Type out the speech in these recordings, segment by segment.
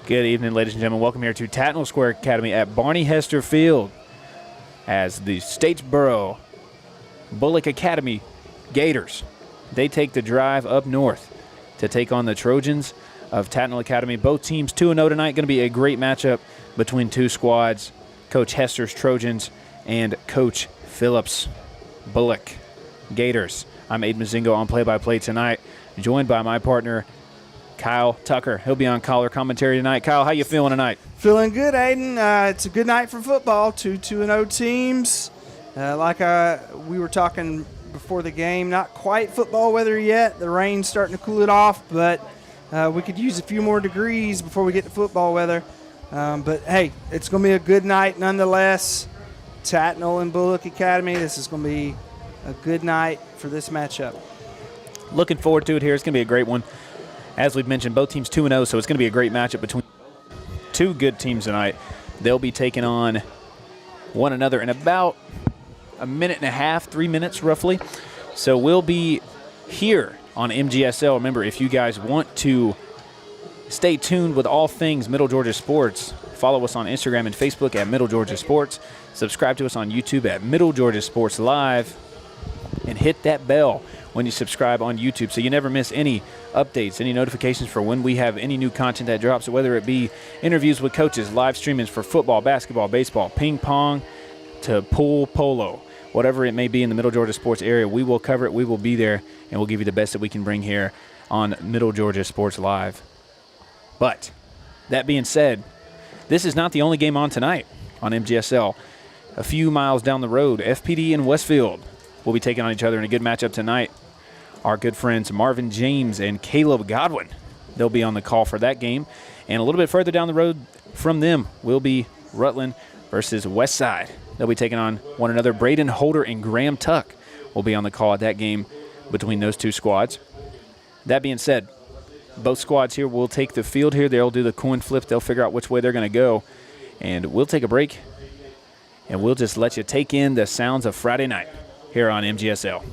Good evening, ladies and gentlemen. Welcome here to Tattnall Square Academy at Barney Hester Field as the Statesboro Bulloch Academy Gators. They take the drive up north to take on the Trojans of Tattnall Academy. Both teams 2-0 tonight. Going to be a great matchup between two squads, Coach Hester's Trojans and Coach Phillips' Bulloch Gators. I'm Aiden Mazingo on play-by-play tonight, joined by my partner, Kyle Tucker. He'll be on color commentary tonight. Kyle, how you feeling tonight? Feeling good, Aiden. It's a good night for football. 2-0 teams. We were talking before the game, not quite football weather yet. The rain's starting to cool it off, but we could use a few more degrees before we get to football weather. But, hey, it's going to be a good night nonetheless. Tattnall and Bulloch Academy, this is going to be a good night for this matchup. Looking forward to it here. It's going to be a great one. As we've mentioned, both teams 2-0, so it's going to be a great matchup between two good teams tonight. They'll be taking on one another in about a minute and a half, 3 minutes roughly. So we'll be here on MGSL. Remember, if you guys want to stay tuned with all things Middle Georgia Sports, follow us on Instagram and Facebook at Middle Georgia Sports. Subscribe to us on YouTube at Middle Georgia Sports Live. And hit that bell when you subscribe on YouTube so you never miss any updates, any notifications for when we have any new content that drops, whether it be interviews with coaches, live streamings for football, basketball, baseball, ping pong, to pool, polo, whatever it may be in the Middle Georgia sports area. We will cover it. We will be there, and we'll give you the best that we can bring here on Middle Georgia Sports Live. But that being said, this is not the only game on tonight on MGSL. A few miles down the road, FPD and Westfield will be taking on each other in a good matchup tonight. Our good friends Marvin James and Caleb Godwin, they'll be on the call for that game. And a little bit further down the road from them will be Rutland versus Westside. They'll be taking on one another. Braden Holder and Graham Tuck will be on the call at that game between those two squads. That being said, both squads here will take the field here. They'll do the coin flip. They'll figure out which way they're going to go. And we'll take a break, and we'll just let you take in the sounds of Friday night here on MGSL.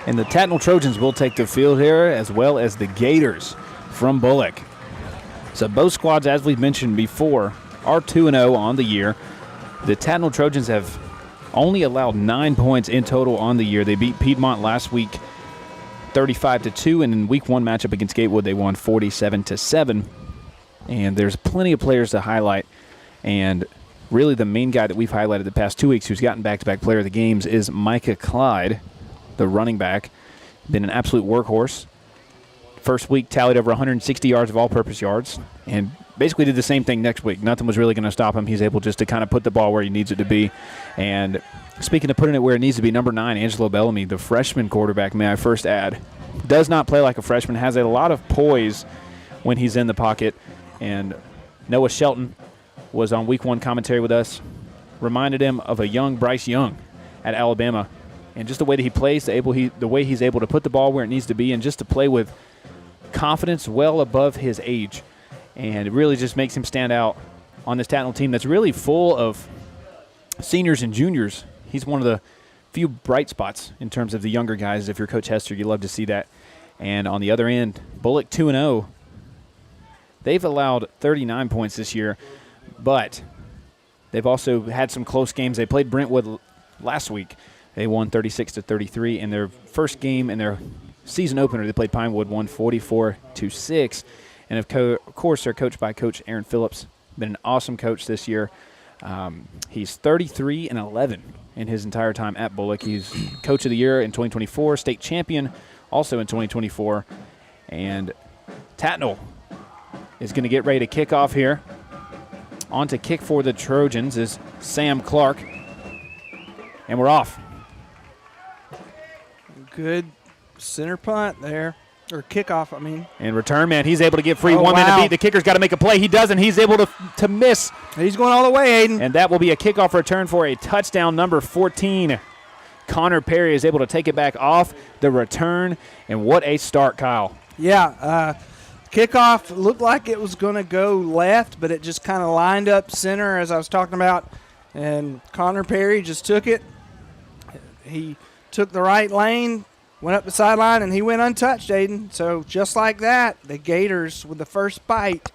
And the Tattnall Trojans will take the field here, as well as the Gators from Bulloch. So both squads, as we've mentioned before, are 2-0 on the year. The Tattnall Trojans have only allowed 9 points in total on the year. They beat Piedmont last week 35-2, and in week one matchup against Gatewood, they won 47-7. And there's plenty of players to highlight. And really the main guy that we've highlighted the past 2 weeks who's gotten back-to-back player of the games is Micah Clyde, the running back. Been an absolute workhorse. First week tallied over 160 yards of all-purpose yards, and basically did the same thing next week. Nothing was really going to stop him. He's able just to kind of put the ball where he needs it to be. And speaking of putting it where it needs to be, number 9, Angelo Bellamy, the freshman quarterback, may I first add, does not play like a freshman, has a lot of poise when he's in the pocket. And Noah Shelton was on week one commentary with us, reminded him of a young Bryce Young at Alabama. And just the way that he plays, the way he's able to put the ball where it needs to be, and just to play with confidence well above his age. and it really just makes him stand out on this Tattnall team that's really full of seniors and juniors. He's one of the few bright spots in terms of the younger guys. If you're Coach Hester, you love to see that. And on the other end, Bulloch 2-0. They've allowed 39 points this year, but they've also had some close games. They played Brentwood last week. They won 36-33 in their first game in their season opener. They played Pinewood, won 44-6. And of course, they're coached by Coach Aaron Phillips. Been an awesome coach this year. He's 33-11 in his entire time at Bulloch. He's Coach of the Year in 2024, state champion also in 2024. And Tattnall is going to get ready to kick off here. On to kick for the Trojans is Sam Clark. And we're off. Good center punt there. Or kickoff, I mean. And return man, he's able to get free. Oh, One man wow. to beat. The kicker's got to make a play. He doesn't. He's able to miss. He's going all the way, Aiden. And that will be a kickoff return for a touchdown, number 14. Connor Perry is able to take it back off the return. And what a start, Kyle. Yeah, kickoff looked like it was going to go left, but it just kind of lined up center, as I was talking about. And Connor Perry just took it. He took the right lane, went up the sideline, and he went untouched, Aiden. So just like that, the Gators, with the first bite,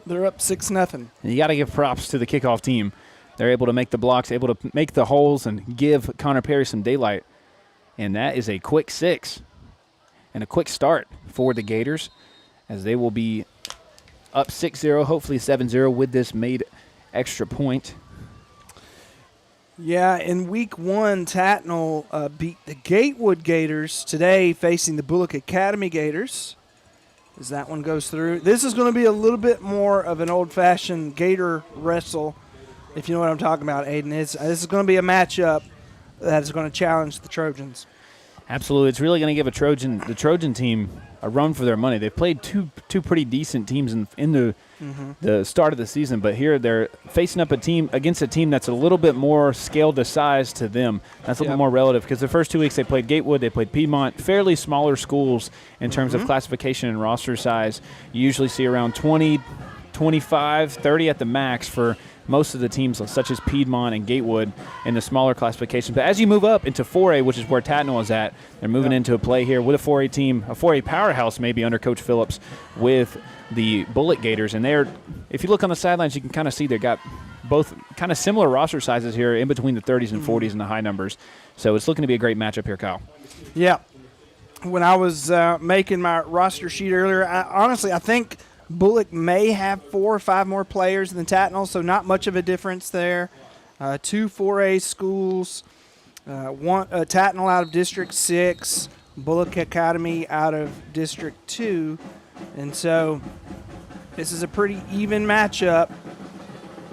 they're up 6-0. You got to give props to the kickoff team. They're able to make the blocks, able to make the holes, and give Connor Perry some daylight. And that is a quick 6 and a quick start for the Gators, as they will be up 6-0, hopefully 7-0 with this made extra point. Yeah, in week 1, Tattnall beat the Gatewood Gators today, facing the Bulloch Academy Gators, as that one goes through. This is going to be a little bit more of an old-fashioned Gator wrestle, if you know what I'm talking about, Aiden. This is going to be a matchup that is going to challenge the Trojans. Absolutely. It's really going to give the Trojan team a run for their money. They've played two pretty decent teams in the start of the season, but here they're facing up against a team that's a little bit more scaled to size to them. That's a little bit more relative, because the first 2 weeks they played Gatewood, they played Piedmont, fairly smaller schools in terms of classification and roster size. You usually see around 20, 25, 30 at the max for most of the teams, such as Piedmont and Gatewood, in the smaller classifications. But as you move up into 4A, which is where Tattnall is at, they're moving into a play here with a 4A team, a 4A powerhouse maybe under Coach Phillips, with the Bulloch Gators. And if you look on the sidelines, you can kind of see they've got both kind of similar roster sizes here, in between the 30s and 40s and the high numbers. So it's looking to be a great matchup here, Kyle. Yeah. When I was making my roster sheet earlier, honestly, I think Bulloch may have 4 or 5 more players than Tattnall, so not much of a difference there. 2 4A schools, one Tattnall out of District 6, Bulloch Academy out of District 2. And so this is a pretty even matchup,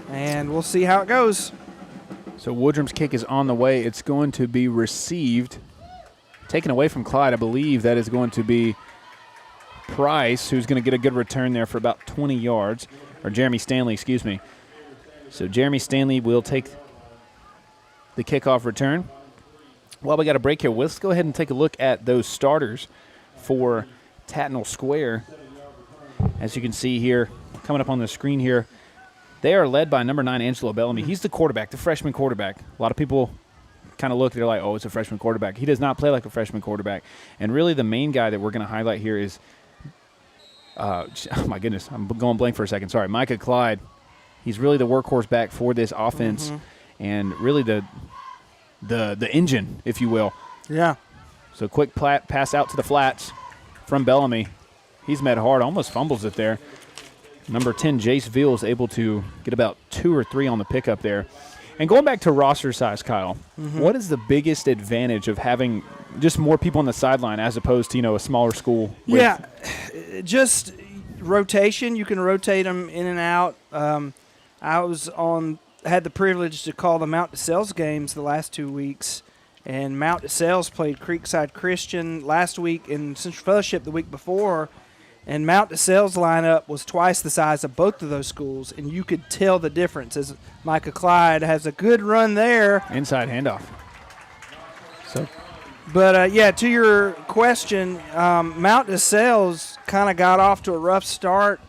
and we'll see how it goes. So Woodrum's kick is on the way. It's going to be received, taken away from Clyde. I believe that is going to be Price, who's going to get a good return there for about 20 yards, or Jeremy Stanley, excuse me. So Jeremy Stanley will take the kickoff return. While we got a break here, let's go ahead and take a look at those starters for Tattnall Square. As you can see here, coming up on the screen here, they are led by number 9, Angelo Bellamy. He's the quarterback, the freshman quarterback. A lot of people kind of look, they're like, oh, it's a freshman quarterback. He does not play like a freshman quarterback. And really the main guy that we're going to highlight here is oh my goodness, I'm going blank for a second. Sorry, Micah Clyde. He's really the workhorse back for this offense, and really the engine, if you will. Yeah. So quick pass out to the flats from Bellamy. He's met hard, almost fumbles it there. Number 10, Jace Veal, is able to get about 2 or 3 on the pickup there. And going back to roster size, Kyle, what is the biggest advantage of having just more people on the sideline as opposed to, a smaller school? Yeah, just rotation. You can rotate them in and out. I had the privilege to call the Mount DeSales games the last 2 weeks, and Mount DeSales played Creekside Christian last week and Central Fellowship the week before, and Mount DeSales lineup was twice the size of both of those schools, and you could tell the difference as Micah Clyde has a good run there. Inside handoff. But, to your question, Mount DeSales kind of got off to a rough start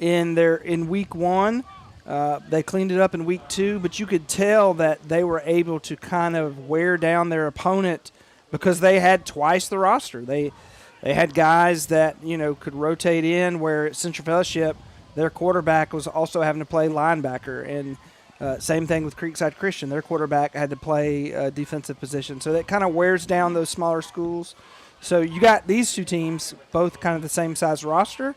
in week 1. They cleaned it up in week 2, but you could tell that they were able to kind of wear down their opponent because they had twice the roster. They had guys that, could rotate in, where at Central Fellowship, their quarterback was also having to play linebacker. And same thing with Creekside Christian. Their quarterback had to play defensive position. So that kind of wears down those smaller schools. So you got these two teams, both kind of the same size roster,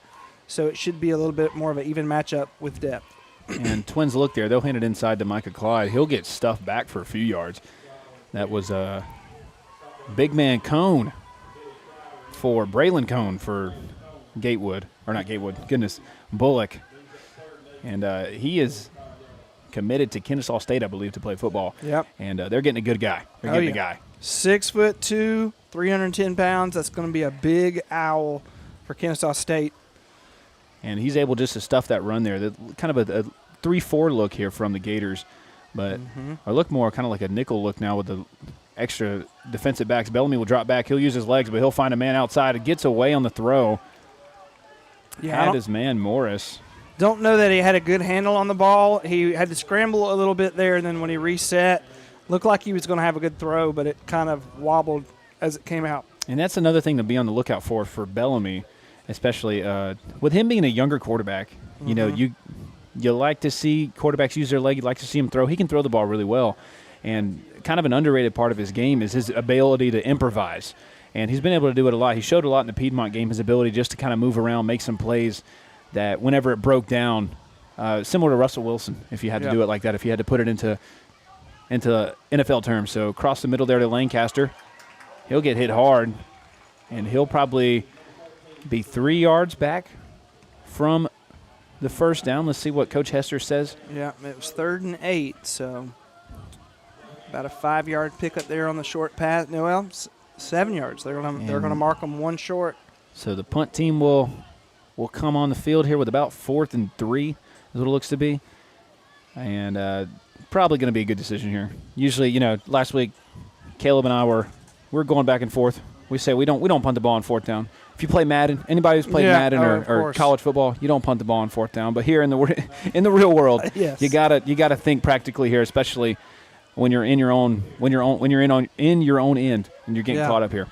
so it should be a little bit more of an even matchup with depth. And Twins look there. They'll hand it inside to Micah Clyde. He'll get stuffed back for a few yards. That was a big man Cone for Braylon Cone for Gatewood. Or not Gatewood. Goodness. Bulloch. And he is committed to Kennesaw State, I believe, to play football. Yep. And they're getting a good guy. They're getting a guy. 6'2", 310 pounds. That's going to be a big owl for Kennesaw State. And he's able just to stuff that run there. Kind of a 3-4 look here from the Gators. But I look more kind of like a nickel look now with the extra defensive backs. Bellamy will drop back. He'll use his legs, but he'll find a man outside. It gets away on the throw. Had his man Morris. Don't know that he had a good handle on the ball. He had to scramble a little bit there, and then when he reset, looked like he was going to have a good throw, but it kind of wobbled as it came out. And that's another thing to be on the lookout for Bellamy, especially with him being a younger quarterback. You know, you like to see quarterbacks use their leg. You like to see him throw. He can throw the ball really well. And kind of an underrated part of his game is his ability to improvise. And he's been able to do it a lot. He showed a lot in the Piedmont game, his ability just to kind of move around, make some plays that whenever it broke down, similar to Russell Wilson, if you had to do it like that, if you had to put it into NFL terms. So across the middle there to Lancaster. He'll get hit hard, and he'll probably be 3 yards back from the first down. Let's see what Coach Hester says. Yeah, it was 3rd and 8, so about a 5-yard pickup there on the short pass. No, well, 7 yards. They're gonna mark them one short. So the punt team will come on the field here with about 4th and 3 is what it looks to be, and probably going to be a good decision here. Usually, last week Caleb and I we're going back and forth. We say we don't punt the ball on 4th down. If you play Madden, anybody who's played Madden or college football, you don't punt the ball on 4th down. But here in the real world, you gotta think practically here, especially when you're in your own end and you're getting caught up here.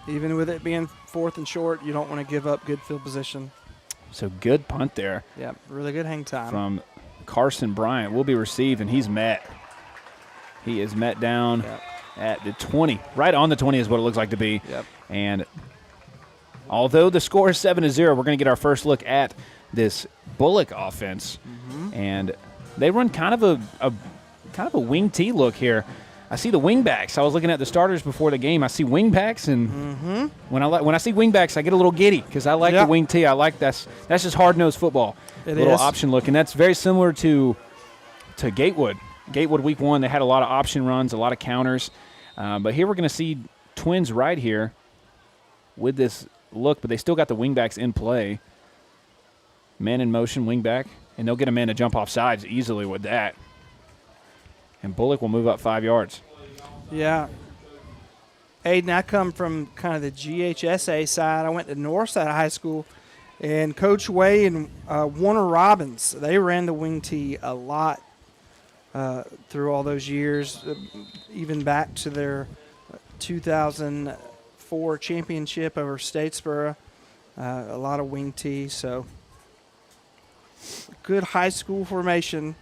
Even with it being 4th and short, you don't want to give up good field position. So good punt there. Yeah, really good hang time from Carson Bryant. Will be received, and he's met. He is met down at the 20. Right on the 20 is what it looks like to be. Yep. And although the score is 7-0, we're going to get our first look at this Bulloch offense. And they run kind of a wing T look here. I see the wing backs. I was looking at the starters before the game. I see wing backs, and when I see wing backs, I get a little giddy because I like the wing T. I like that's just hard-nosed football. Little option look, and that's very similar to Gatewood. Gatewood week 1, they had a lot of option runs, a lot of counters. But here we're going to see Twins right here with this look, but they still got the wingbacks in play. Man in motion, wingback, and they'll get a man to jump off sides easily with that. And Bulloch will move up 5 yards. Yeah. Aiden, I come from kind of the GHSA side. I went to Northside High School, and Coach Way and Warner Robbins, they ran the wing T a lot through all those years, even back to their 2004 championship over Statesboro. A lot of wing T, so good high school formation.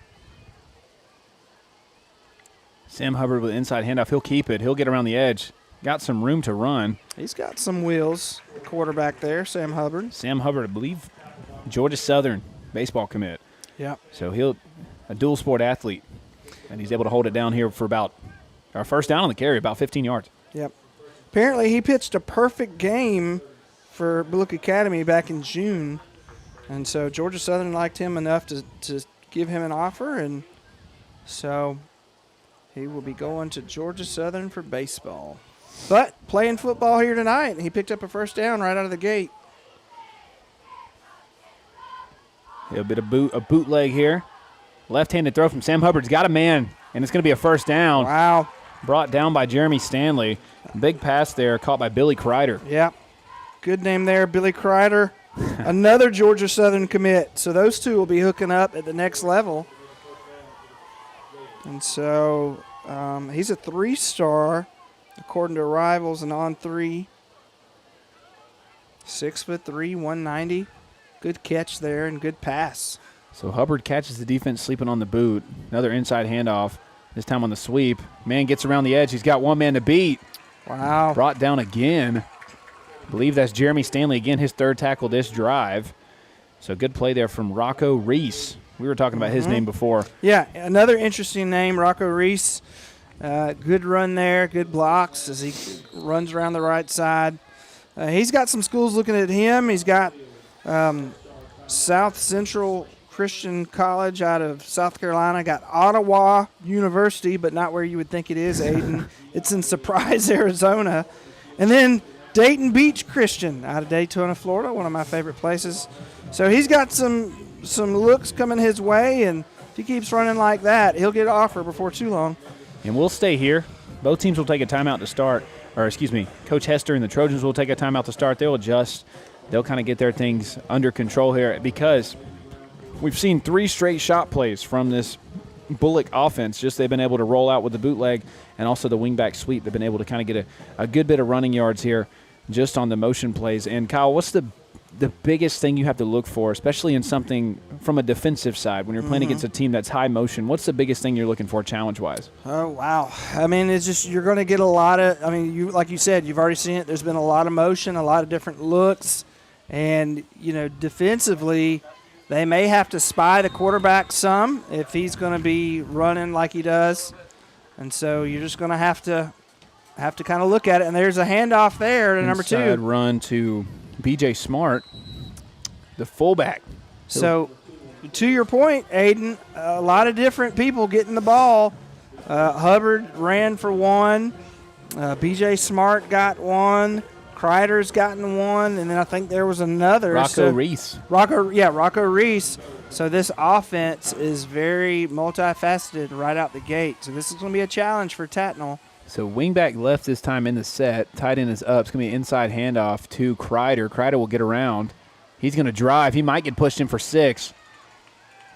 Sam Hubbard with inside handoff. He'll keep it. He'll get around the edge. Got some room to run. He's got some wheels, the quarterback there, Sam Hubbard. Sam Hubbard, I believe, Georgia Southern baseball commit. Yeah. So he'll a dual sport athlete, and he's able to hold it down here for about our first down on the carry, about 15 yards. Yep. Apparently he pitched a perfect game for Bulloch Academy back in June, and so Georgia Southern liked him enough to give him an offer, and so he will be going to Georgia Southern for baseball. But playing football here tonight, and he picked up a first down right out of the gate. A bit of a bootleg here. Left-handed throw from Sam Hubbard's got a man, and it's going to be a first down. Wow. Brought down by Jeremy Stanley. Big pass there caught by Billy Kreider. Yeah. Good name there, Billy Kreider. another Georgia Southern commit. So those two will be hooking up at the next level. And so he's a 3-star, according to Rivals, and on 3. 6'3", 190. Good catch there and good pass. So Hubbard catches the defense sleeping on the boot. Another inside handoff, this time on the sweep. Man gets around the edge. He's got one man to beat. Wow. Brought down again. I believe that's Jeremy Stanley again, his 3rd tackle this drive. So good play there from Rocco Reese. We were talking about his name before. Yeah, another interesting name, Rocco Reese. Good run there, good blocks as he runs around the right side. He's got some schools looking at him. He's got South Central Christian College out of South Carolina. Got Ottawa University, but not where you would think it is, Aiden. It's in Surprise, Arizona. And then Dayton Beach Christian out of Daytona, Florida, one of my favorite places. So he's got some looks coming his way, and if he keeps running like that, he'll get an offer before too long. And we'll stay here. Both teams will take a timeout to start. Or, excuse me, Coach Hester and the Trojans will take a timeout to start. They'll adjust. They'll kind of get their things under control here because we've seen 3 straight shot plays from this Bulloch offense. Just they've been able to roll out with the bootleg and also the wingback sweep. They've been able to kind of get a good bit of running yards here just on the motion plays. And, Kyle, what's the biggest thing you have to look for, especially in something from a defensive side when you're playing against a team that's high motion? What's the biggest thing you're looking for challenge-wise? Oh, wow. I mean, it's just you're going to get a lot of – I mean, you like you said, you've already seen it. There's been a lot of motion, a lot of different looks. And, you know, defensively, they may have to spy the quarterback some if he's going to be running like he does. And so you're just going to have to kind of look at it. And there's a handoff there to number 2. Inside run to B.J. Smart, the fullback. So, to your point, Aiden, a lot of different people getting the ball. Hubbard ran for 1. B.J. Smart got 1. Kreider's gotten 1. And then I think there was another. Rocco Reese. Rocco Reese. So this offense is very multifaceted right out the gate. So this is going to be a challenge for Tattnall. So wingback left this time in the set. Tight end is up. It's going to be an inside handoff to Kreider. Kreider will get around. He's going to drive. He might get pushed in for 6.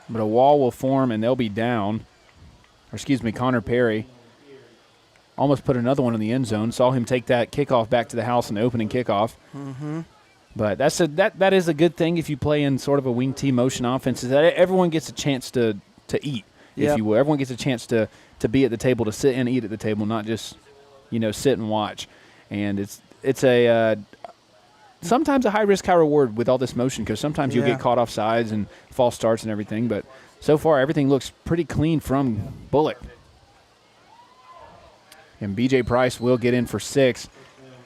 But a wall will form, and they'll be down. Or excuse me, Connor Perry almost put another one in the end zone. Saw him take that kickoff back to the house in the opening kickoff. But that is a good thing if you play in sort of a wing T motion offense, is that everyone gets a chance to eat, if you will. Everyone gets a chance to be at the table, to sit and eat at the table, not just, sit and watch. And it's a sometimes a high risk, high reward with all this motion, because sometimes you'll get caught off sides and false starts and everything. But so far, everything looks pretty clean from Bulloch. And B.J. Price will get in for 6.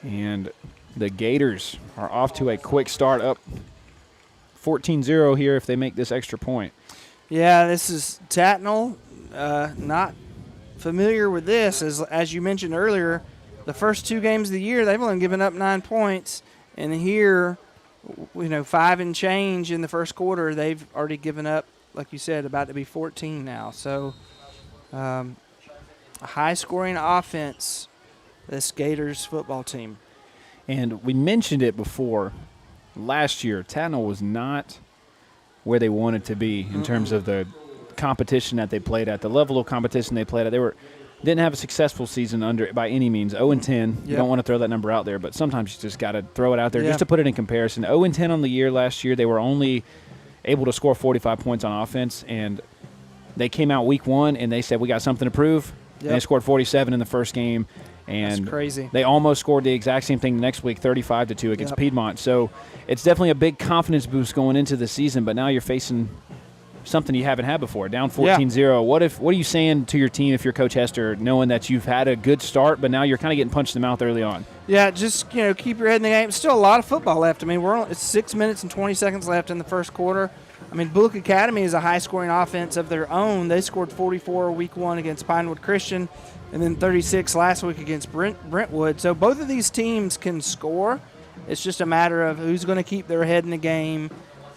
And the Gators are off to a quick start, up 14-0 here if they make this extra point. Yeah, this is Tattnall. Not familiar with this. As you mentioned earlier, the first 2 games of the year, they've only given up 9 points. And here, 5 and change in the first quarter, they've already given up, like you said, about to be 14 now. So a high-scoring offense, this Gators football team. And we mentioned it before. Last year, Tattnall was not where they wanted to be in terms of the competition that they played at, the level of competition they played at. They didn't have a successful season by any means. 0-10. You don't want to throw that number out there, but sometimes you just got to throw it out there just to put it in comparison. 0-10 on the year last year. They were only able to score 45 points on offense, and they came out week 1 and they said, we got something to prove. And they scored 47 in the first game. And that's crazy. They almost scored the exact same thing the next week, 35-2 against Piedmont. So it's definitely a big confidence boost going into the season, but now you're facing something you haven't had before, down 14-0. What are you saying to your team if you're Coach Hester, knowing that you've had a good start, but now you're kind of getting punched in the mouth early on? Yeah, just keep your head in the game. Still a lot of football left. I mean, it's 6 minutes and 20 seconds left in the first quarter. I mean, Bulloch Academy is a high-scoring offense of their own. They scored 44 week 1 against Pinewood Christian, and then 36 last week against Brentwood. So both of these teams can score. It's just a matter of who's going to keep their head in the game,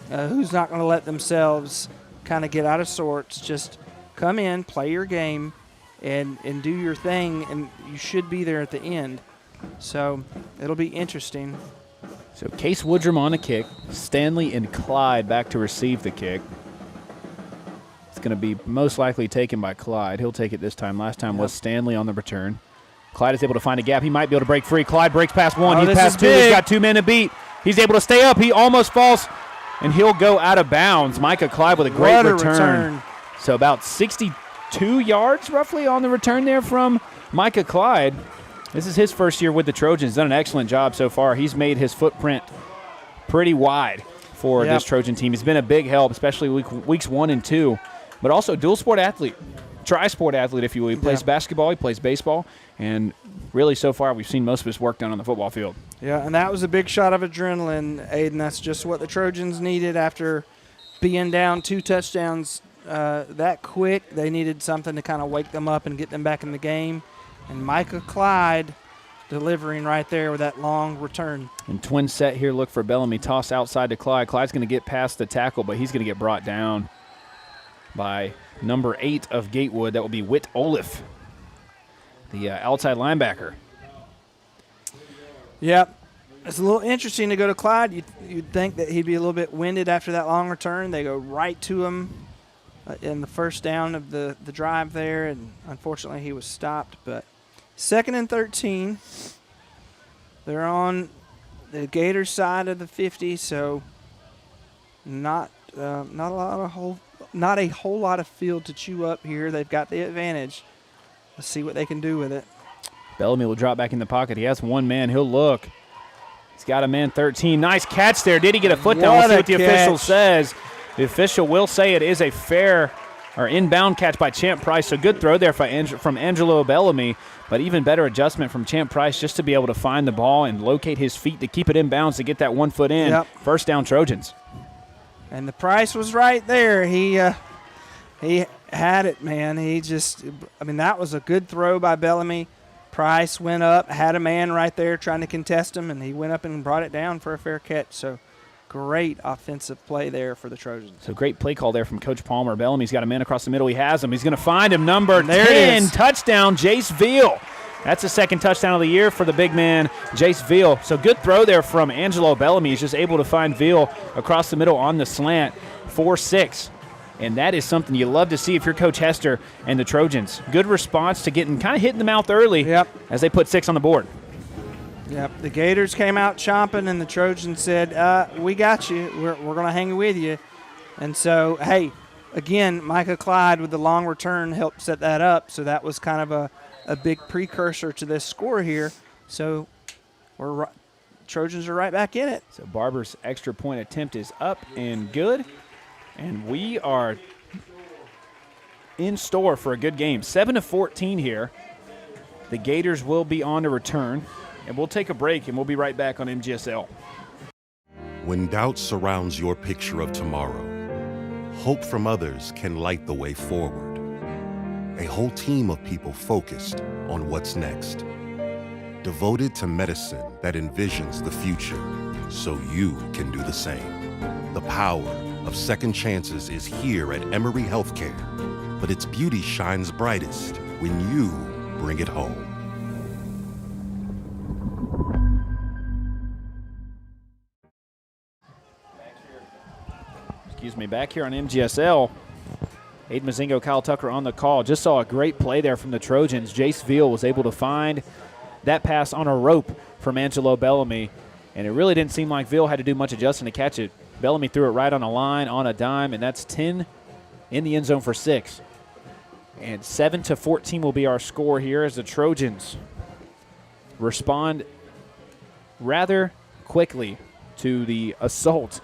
who's not going to let themselves kind of get out of sorts. Just come in, play your game, and do your thing, and you should be there at the end. So it'll be interesting. So Case Woodrum on a kick. Stanley and Clyde back to receive the kick. It's going to be most likely taken by Clyde. He'll take it this time. Last time was Stanley on the return. Clyde is able to find a gap. He might be able to break free. Clyde breaks past one. He passed two. He's got 2 men to beat. He's able to stay up. He almost falls, and he'll go out of bounds. Micah Clyde with a great return. So about 62 yards roughly on the return there from Micah Clyde. This is his first year with the Trojans. Done an excellent job so far. He's made his footprint pretty wide for this Trojan team. He's been a big help, especially weeks 1 and 2, but also dual sport athlete, tri-sport athlete, if you will. He plays basketball, he plays baseball, and really so far we've seen most of his work done on the football field. Yeah, and that was a big shot of adrenaline, Aiden. That's just what the Trojans needed after being down 2 touchdowns that quick. They needed something to kind of wake them up and get them back in the game. And Micah Clyde delivering right there with that long return. And twin set here, look for Bellamy. Toss outside to Clyde. Clyde's going to get past the tackle, but he's going to get brought down by number 8 of Gatewood. That will be Whit Olaf, the outside linebacker. Yep. It's a little interesting to go to Clyde. You'd think that he'd be a little bit winded after that long return. They go right to him in the first down of the drive there, and unfortunately he was stopped. But 2nd and 13. They're on the Gators side of the 50, so not a whole lot of field to chew up here. They've got the advantage. Let's see what they can do with it. Bellamy will drop back in the pocket. He has 1 man. He'll look. He's got a man 13. Nice catch there. Did he get a foot down? We'll see what the official says. The official will say it is a fair or inbound catch by Champ Price. So good throw there from Angelo Bellamy, but even better adjustment from Champ Price just to be able to find the ball and locate his feet to keep it in bounds to get that 1 foot in. Yep. First down Trojans. And the Price was right there. He had it, man. That was a good throw by Bellamy. Price went up, had a man right there trying to contest him, and he went up and brought it down for a fair catch. So great offensive play there for the Trojans. So great play call there from Coach Palmer. Bellamy's got a man across the middle. He has him. He's going to find him. Number 10, touchdown, Jace Veal. That's the 2nd touchdown of the year for the big man, Jace Veal. So good throw there from Angelo Bellamy. He's just able to find Veal across the middle on the slant, 4-6. And that is something you love to see if you're Coach Hester and the Trojans. Good response to getting kind of hit in the mouth early as they put 6 on the board. Yep, the Gators came out chomping, and the Trojans said, we got you. We're going to hang with you. And so, hey, again, Micah Clyde with the long return helped set that up. So that was kind of a big precursor to this score here. So Trojans are right back in it. So Barber's extra point attempt is up and good. And we are in store for a good game. 7-14 here. The Gators will be on to return. And we'll take a break, and we'll be right back on MGSL. When doubt surrounds your picture of tomorrow, hope from others can light the way forward. A whole team of people focused on what's next. Devoted to medicine that envisions the future so you can do the same. The power of second chances is here at Emory Healthcare, but its beauty shines brightest when you bring it home. Back here on MGSL, Aiden Mazingo, Kyle Tucker on the call. Just saw a great play there from the Trojans. Jace Veal was able to find that pass on a rope from Angelo Bellamy, and it really didn't seem like Veal had to do much adjusting to catch it. Bellamy threw it right on a line on a dime, and that's 10 in the end zone for 6. And 7-14 will be our score here as the Trojans respond rather quickly to the assault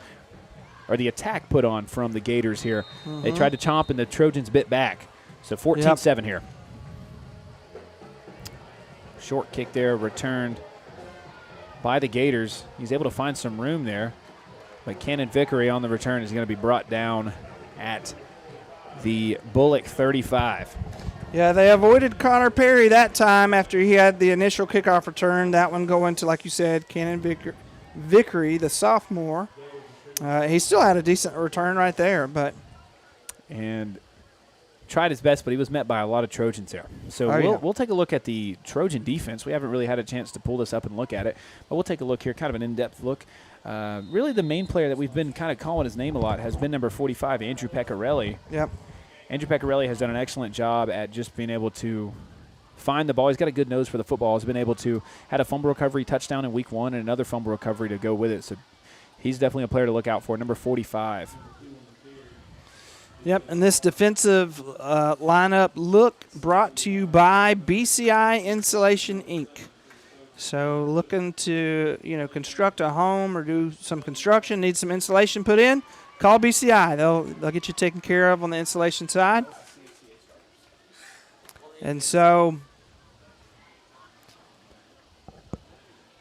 or the attack put on from the Gators here. Mm-hmm. They tried to chomp, and the Trojans bit back. So 14-7 here. Short kick there, returned by the Gators. He's able to find some room there. But Cannon Vickery on the return is going to be brought down at the Bulloch 35. Yeah, they avoided Connor Perry that time after he had the initial kickoff return. That one going to, like you said, Cannon Vickery, the sophomore. He still had a decent return right there, but. And tried his best, but he was met by a lot of Trojans there. So we'll take a look at the Trojan defense. We haven't really had a chance to pull this up and look at it, but we'll take a look here, kind of an in-depth look. Really the main player that we've been kind of calling his name a lot has been number 45, Andrew Pecorelli. Yep. Andrew Pecorelli has done an excellent job at just being able to find the ball. He's got a good nose for the football. He's been able to had a fumble recovery touchdown in week 1 and another fumble recovery to go with it. So he's definitely a player to look out for, number 45. Yep, and this defensive lineup look brought to you by BCI Insulation Inc. So looking to, construct a home or do some construction, need some insulation put in, call BCI. They'll get you taken care of on the insulation side. And so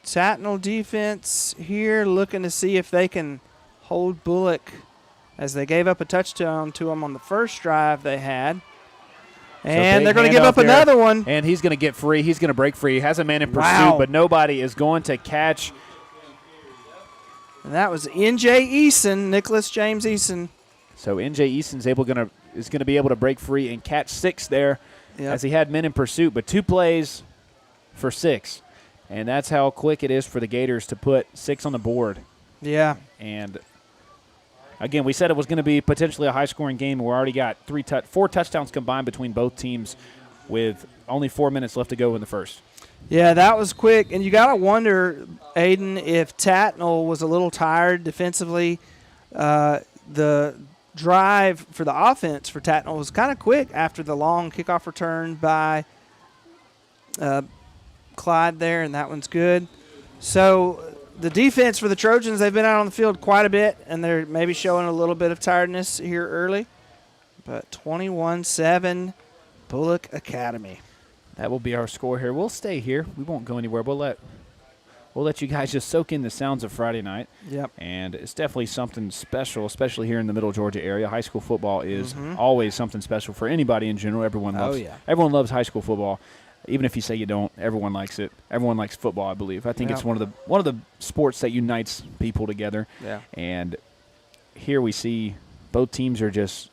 Tattnall defense here looking to see if they can hold Bulloch, as they gave up a touchdown to him on the first drive they had. And so they're going to give up another one. And he's going to get free. He's going to break free. He has a man in pursuit, but nobody is going to catch. And that was N.J. Eason, Nicholas James Eason. So N.J. Eason is going to be able to break free and catch 6 there, as he had men in pursuit, but 2 plays for 6. And that's how quick it is for the Gators to put 6 on the board. Yeah. And again, we said it was going to be potentially a high-scoring game. We already got 4 touchdowns combined between both teams with only 4 minutes left to go in the first. Yeah, that was quick. And you got to wonder, Aiden, if Tattnall was a little tired defensively. The drive for the offense for Tattnall was kind of quick after the long kickoff return by Clyde there, and that one's good. So the defense for the Trojans, they've been out on the field quite a bit, and they're maybe showing a little bit of tiredness here early. But 21-7, Bulloch Academy. That will be our score here. We'll stay here. We won't go anywhere. We'll let you guys just soak in the sounds of Friday night. Yep. And it's definitely something special, especially here in the Middle Georgia area. High school football is always something special for anybody in general. Everyone loves high school football. Even if you say you don't, everyone likes it. Everyone likes football, I believe. I think it's one of the sports that unites people together. Yeah. And here we see both teams are just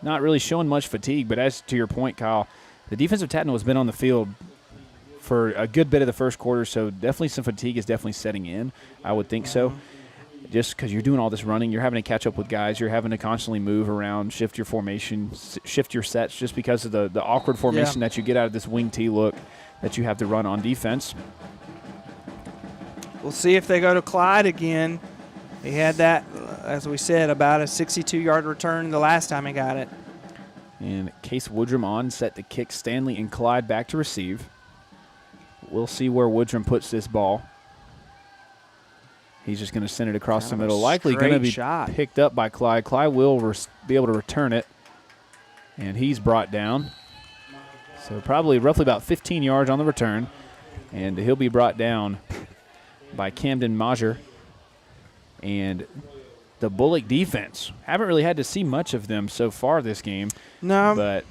not really showing much fatigue. But as to your point, Kyle, the defense of Tattnall has been on the field for a good bit of the first quarter, so definitely some fatigue is definitely setting in. I would think so. Just because you're doing all this running, you're having to catch up with guys, you're having to constantly move around, shift your formation, shift your sets, just because of the awkward formation that you get out of this wing T look that you have to run on defense. We'll see if they go to Clyde again. He had that, as we said, about a 62-yard return the last time he got it. And Case Woodrum on, set to kick. Stanley and Clyde back to receive. We'll see where Woodrum puts this ball. He's just going to send it across the middle. Likely going to be picked up by Clyde. Clyde will be able to return it. And he's brought down. So probably roughly about 15 yards on the return. And he'll be brought down by Camden Majer. And the Bulloch defense, haven't really had to see much of them so far this game. No. But,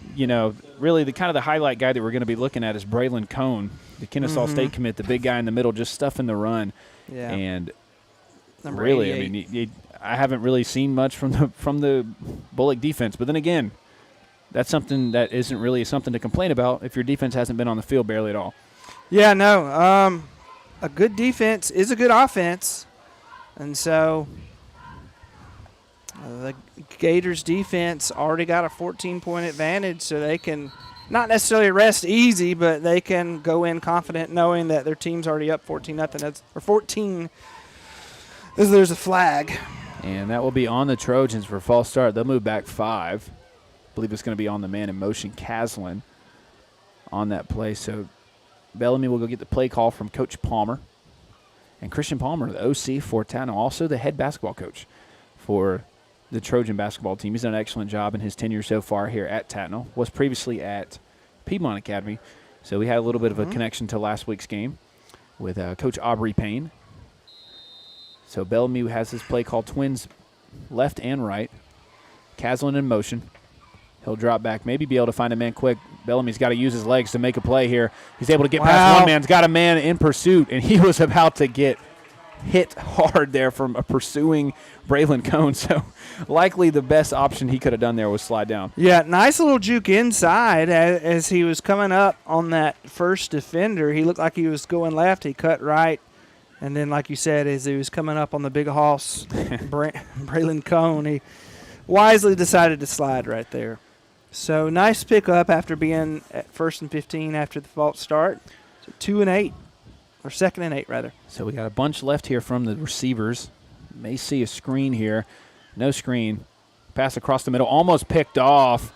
really the highlight guy that we're going to be looking at is Braylon Cone, the Kennesaw State commit, the big guy in the middle, just stuffing the run. Yeah. And Number really, 88. I haven't really seen much from the Bulloch defense. But then again, that's something that isn't really something to complain about if your defense hasn't been on the field barely at all. Yeah, no. A good defense is a good offense. And so the Gators defense already got a 14-point advantage, so they can not necessarily rest easy, but they can go in confident knowing that their team's already up 14-0. Or 14 as there's a flag. And that will be on the Trojans for a false start. They'll move back 5. I believe it's going to be on the man in motion, Caslin, on that play. So Bellamy will go get the play call from Coach Palmer. And Christian Palmer, the OC for Tattnall, also the head basketball coach for the Trojan basketball team. He's done an excellent job in his tenure so far here at Tattnall. Was previously at Piedmont Academy. So we had a little bit of a connection to last week's game with Coach Aubrey Payne. So Bellamy has his play called twins left and right. Caslin in motion. He'll drop back, maybe be able to find a man quick. Bellamy's got to use his legs to make a play here. He's able to get past one man. He's got a man in pursuit, and he was about to get hit hard there from a pursuing Braylon Cone. So likely the best option he could have done there was slide down. Yeah, nice little juke inside as he was coming up on that first defender. He looked like he was going left. He cut right. And then, like you said, as he was coming up on the big hoss, Braylon Cone, he wisely decided to slide right there. So nice pickup after being at 1st and 15 after the false start. So 2 and 8, or 2nd and 8 rather. So we got a bunch left here from the receivers. May see a screen here. No screen. Pass across the middle, almost picked off.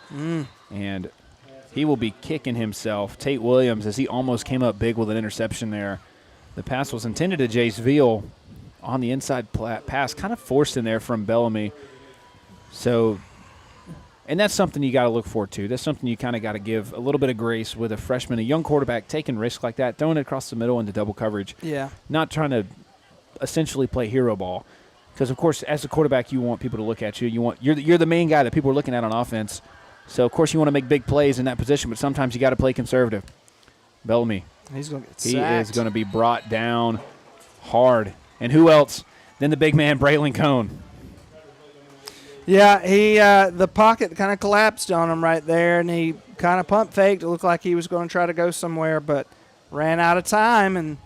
And he will be kicking himself. Tate Williams, as he almost came up big with an interception there. The pass was intended to Jace Veal on the inside pass, kind of forced in there from Bellamy. So, and that's something you got to look for too. That's something you kind of got to give a little bit of grace with a freshman, a young quarterback taking risks like that, throwing it across the middle into double coverage. Yeah. Not trying to essentially play hero ball. Because, of course, as a quarterback, you want people to look at you. You're the main guy that people are looking at on offense. So, of course, you want to make big plays in that position, but sometimes you got to play conservative. Bellamy. He's going to get He sacked. is going to be brought down hard. And who else than the big man, Braylon Cone? Yeah, he the pocket kind of collapsed on him right there, and he kind of pump faked. It looked like he was going to try to go somewhere, but ran out of time, and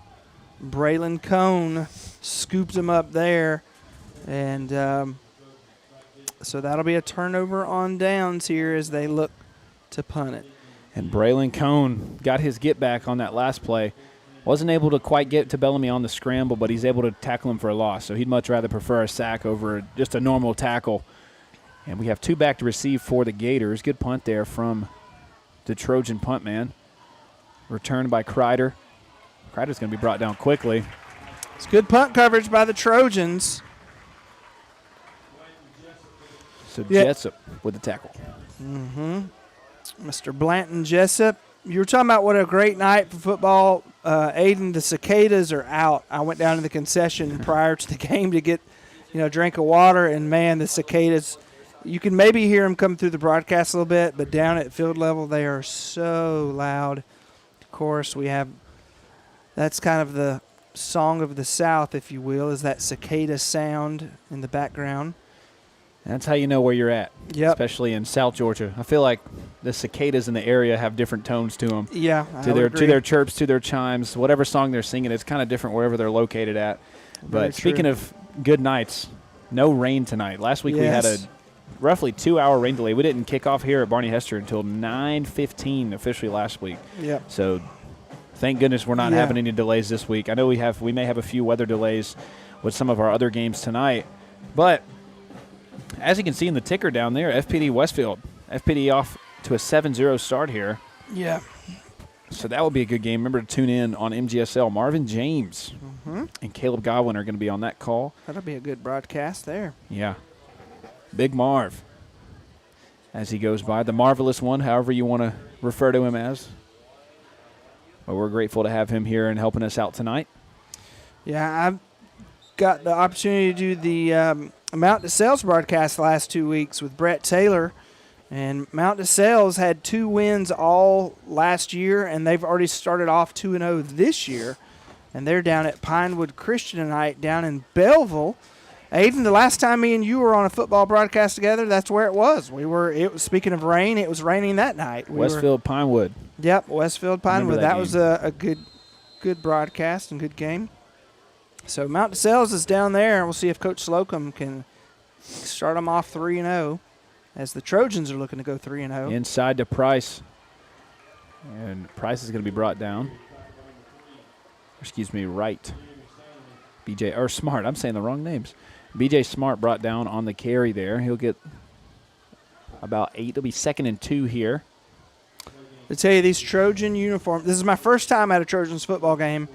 Braylon Cone scooped him up there. And so that'll be a turnover on downs here as they look to punt it. And Braylon Cone got his get back on that last play. Wasn't able to quite get to Bellamy on the scramble, but he's able to tackle him for a loss. So he'd much rather prefer a sack over just a normal tackle. And we have 2 back to receive for the Gators. Good punt there from the Trojan punt man. Returned by Kreider. Kreider's going to be brought down quickly. It's good punt coverage by the Trojans. So Jessup with the tackle. Mr. Blanton Jessup. You were talking about what a great night for football. Aiden, the cicadas are out. I went down to the concession prior to the game to get, a drink of water, and, man, the cicadas, you can maybe hear them come through the broadcast a little bit, but down at field level they are so loud. Of course, that's kind of the song of the South, if you will, is that cicada sound in the background. That's how you know where you're at, especially in South Georgia. I feel like the cicadas in the area have different tones to them. Yeah, to their chirps, to their chimes, whatever song they're singing, it's kind of different wherever they're located at. But speaking of good nights, no rain tonight. Last week we had a roughly 2-hour rain delay. We didn't kick off here at Barney Hester until 9:15 officially last week. Yep. So thank goodness we're not having any delays this week. I know we may have a few weather delays with some of our other games tonight, but as you can see in the ticker down there, FPD Westfield. FPD off to a 7-0 start here. Yeah. So that will be a good game. Remember to tune in on MGSL. Marvin James and Caleb Godwin are going to be on that call. That'll be a good broadcast there. Yeah. Big Marv as he goes by. The Marvelous One, however you want to refer to him as. But we're grateful to have him here and helping us out tonight. Yeah, I've got the opportunity to do the Mount DeSales broadcast the last 2 weeks with Brett Taylor. And Mount DeSales had 2 wins all last year, and they've already started off 2-0 this year. And they're down at Pinewood Christian tonight down in Belleville. Aiden, the last time me and you were on a football broadcast together, that's where it was. Speaking of rain, it was raining that night. Westfield Pinewood. Yep, Westfield Pinewood. That was a good broadcast and good game. So Mount DeSales is down there, and we'll see if Coach Slocum can start them off 3-0 as the Trojans are looking to go 3-0. Inside to Price. And Price is going to be brought down. Wright. Smart. I'm saying the wrong names. BJ Smart brought down on the carry there. He'll get about 8. It'll be 2nd and 2 here. To tell you, these Trojan uniforms, this is my first time at a Trojans football game,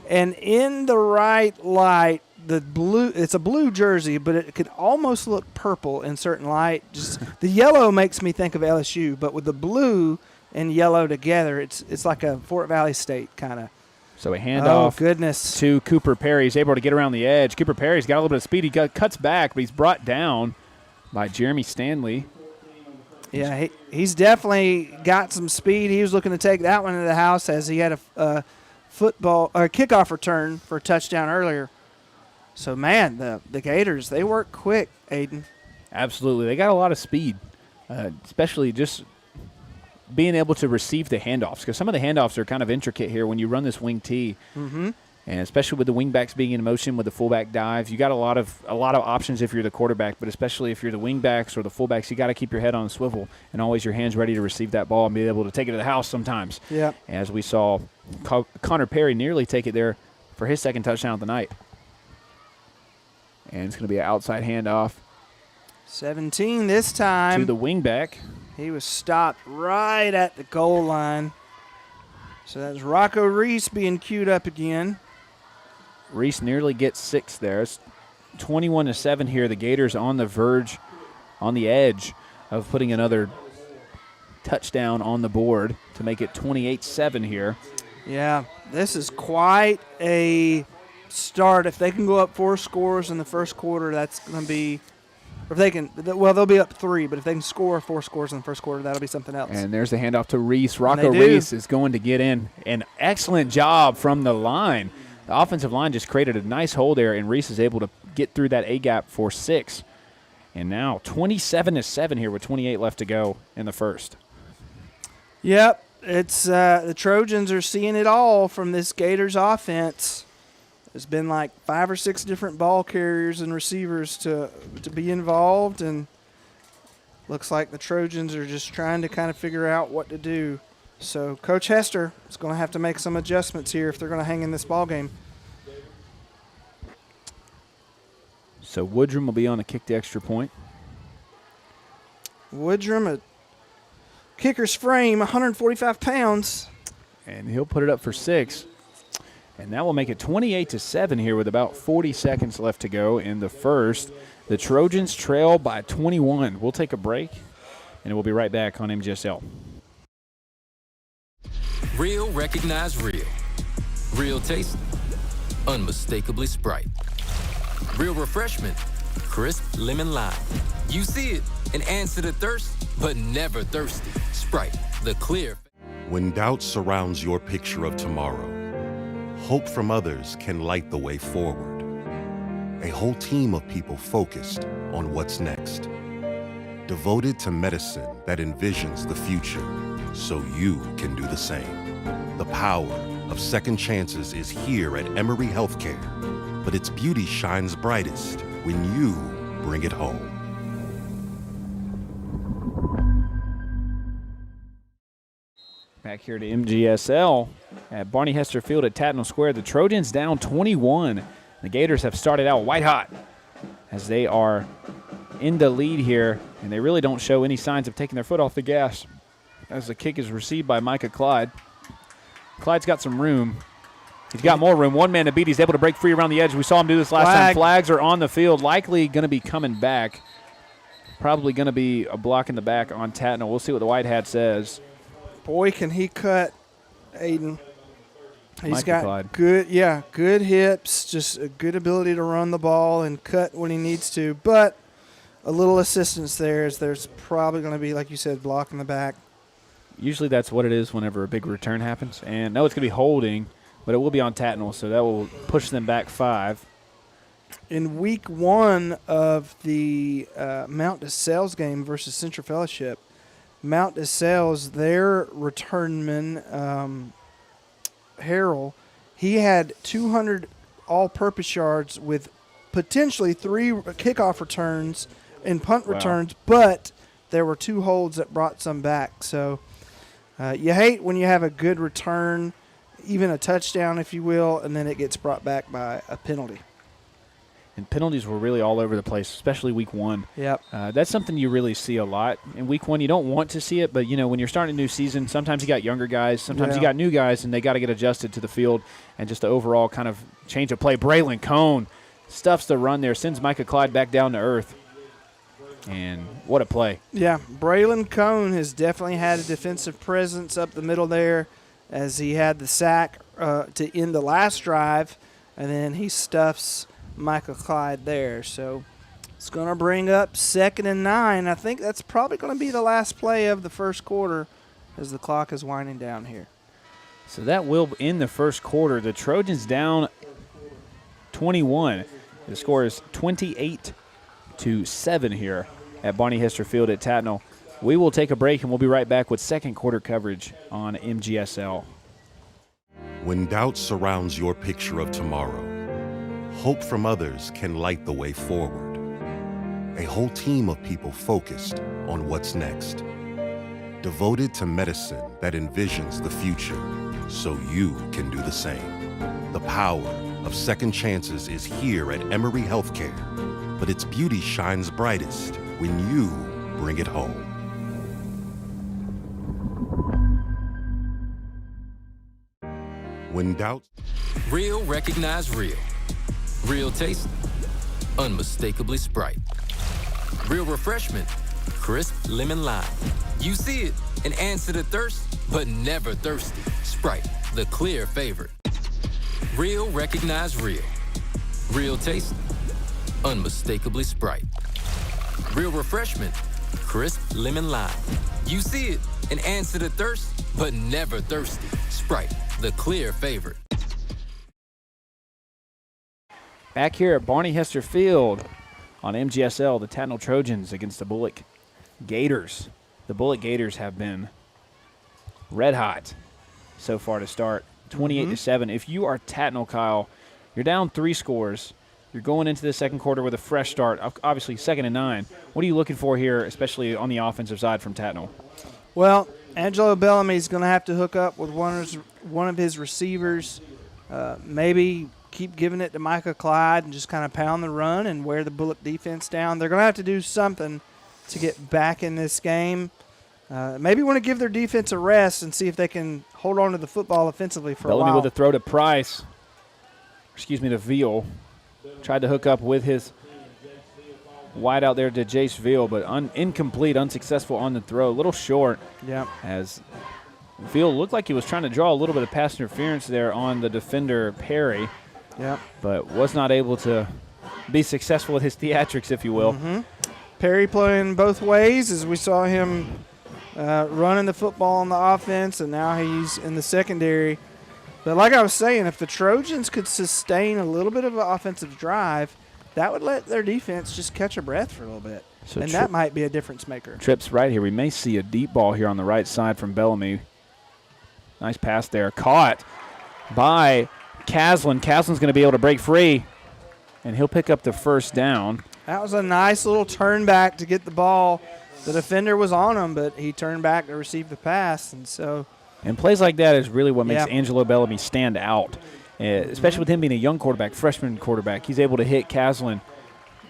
and in the right light, the blue, it's a blue jersey, but it could almost look purple in certain light. Just the yellow makes me think of LSU, but with the blue and yellow together, it's like a Fort Valley State kind of. So a handoff to Cooper Perry. He's able to get around the edge. Cooper Perry's got a little bit of speed. He cuts back, but he's brought down by Jeremy Stanley. Yeah, he's definitely got some speed. He was looking to take that one into the house as he had a football or kickoff return for a touchdown earlier. So, man, the Gators, they work quick, Aiden. Absolutely. They got a lot of speed, especially just being able to receive the handoffs, because some of the handoffs are kind of intricate here when you run this wing T. Mm-hmm. And especially with the wingbacks being in motion with the fullback dives, you got a lot of options if you're the quarterback, but especially if you're the wingbacks or the fullbacks, you got to keep your head on a swivel and always your hands ready to receive that ball and be able to take it to the house sometimes. Yeah. As we saw Connor Perry nearly take it there for his second touchdown of the night. And it's going to be an outside handoff. 17 this time. To the wingback. He was stopped right at the goal line. So that's Rocco Reese being queued up again. Reese nearly gets 6 there. It's 21-7 here. The Gators on the verge, on the edge of putting another touchdown on the board to make it 28-7 here. Yeah, this is quite a start. If they can go up 4 scores in the first quarter, that's going to be – if they can, well, they'll be up 3, but if they can score 4 scores in the first quarter, that'll be something else. And there's the handoff to Reese. Rocco Reese is going to get in. An excellent job from the line. The offensive line just created a nice hole there, and Reese is able to get through that A-gap for 6. And now 27-7 here with 28 left to go in the first. Yep, it's the Trojans are seeing it all from this Gators offense. There's been like 5 or 6 different ball carriers and receivers to be involved, and looks like the Trojans are just trying to kind of figure out what to do. So Coach Hester is going to have to make some adjustments here if they're going to hang in this ball game. So Woodrum will be on to kick the extra point. Woodrum, a kicker's frame, 145 pounds. And he'll put it up for 6. And that will make it 28-7 here with about 40 seconds left to go in the first. The Trojans trail by 21. We'll take a break, and we'll be right back on MGSL. Real recognize real. Real taste, unmistakably Sprite. Real refreshment, crisp lemon lime. You see it and answer the thirst, but never thirsty. Sprite, the clear. When doubt surrounds your picture of tomorrow, hope from others can light the way forward. A whole team of people focused on what's next. Devoted to medicine that envisions the future so you can do the same. The power of second chances is here at Emory Healthcare, but its beauty shines brightest when you bring it home. Back here to MGSL at Barney Hester Field at Tattnall Square. The Trojans down 21. The Gators have started out white hot as they are in the lead here, and they really don't show any signs of taking their foot off the gas as the kick is received by Micah Clyde. Clyde's got some room. He's got more room. One man to beat. He's able to break free around the edge. We saw him do this last time. Flags are on the field. Likely going to be coming back. Probably going to be a block in the back on Tattnall. We'll see what the white hat says. Boy, can he cut, Aiden. He's got Clyde. good hips, just a good ability to run the ball and cut when he needs to. But a little assistance there as there's probably going to be, like you said, block in the back. Usually that's what it is whenever a big return happens. And no, it's going to be holding, but it will be on Tattnall, so that will push them back 5. In week 1 of the Mount DeSales game versus Central Fellowship, Mount DeSales, their returnman, Harrell, he had 200 all-purpose yards with potentially 3 kickoff returns and punt returns, but there were 2 holds that brought some back. So you hate when you have a good return, even a touchdown, if you will, and then it gets brought back by a penalty. And penalties were really all over the place, especially week 1. Yep. That's something you really see a lot. In week 1, you don't want to see it, but, you know, when you're starting a new season, sometimes you got younger guys, sometimes you got new guys, and they got to get adjusted to the field and just the overall kind of change of play. Braylon Cone stuffs the run there, sends Micah Clyde back down to earth. And what a play. Yeah, Braylon Cone has definitely had a defensive presence up the middle there as he had the sack to end the last drive, and then he stuffs Micah Clyde there. So it's going to bring up 2nd and 9. I think that's probably going to be the last play of the first quarter as the clock is winding down here. So that will end the first quarter. The Trojans down 21. The score is 28-7 here at Barney Hester Field at Tattnall. We will take a break, and we'll be right back with second quarter coverage on MGSL. When doubt surrounds your picture of tomorrow, hope from others can light the way forward. A whole team of people focused on what's next. Devoted to medicine that envisions the future so you can do the same. The power of second chances is here at Emory Healthcare, but its beauty shines brightest when you bring it home. When doubt... Real recognize real. Real taste, unmistakably Sprite. Real refreshment, crisp lemon lime. You see it and answer the thirst, but never thirsty. Sprite, the clear favorite. Real recognize real. Real taste, unmistakably Sprite. Real refreshment, crisp lemon lime. You see it and answer the thirst, but never thirsty. Sprite, the clear favorite. Back here at Barney Hester Field on MGSL, the Tattnall Trojans against the Bulloch Gators. The Bulloch Gators have been red hot so far to start, 28-7. If you are Tattnall, Kyle, you're down 3 scores. You're going into the second quarter with a fresh start, obviously 2nd and 9. What are you looking for here, especially on the offensive side from Tattnall? Well, Angelo Bellamy is going to have to hook up with one of his receivers, maybe keep giving it to Micah Clyde and just kind of pound the run and wear the Bulloch defense down. They're going to have to do something to get back in this game. Maybe want to give their defense a rest and see if they can hold on to the football offensively for a while. Bellamy with a throw to Price. To Veal. Tried to hook up with his wide out there to Jace Veal, but incomplete, unsuccessful on the throw. A little short. Yeah. As Veal looked like he was trying to draw a little bit of pass interference there on the defender, Perry. Yeah. But was not able to be successful with his theatrics, if you will. Perry playing both ways, as we saw him running the football on the offense, and now he's in the secondary. But like I was saying, if the Trojans could sustain a little bit of an offensive drive, that would let their defense just catch a breath for a little bit. And that might be a difference maker. Trips right here. We may see a deep ball here on the right side from Bellamy. Nice pass there. Caught by Caslin. Caslin's going to be able to break free, and he'll pick up the first down. That was a nice little turn back to get the ball. The defender was on him, but he turned back to receive the pass. And plays like that is really what makes Angelo Bellamy stand out, especially with him being a young quarterback, freshman quarterback. He's able to hit Caslin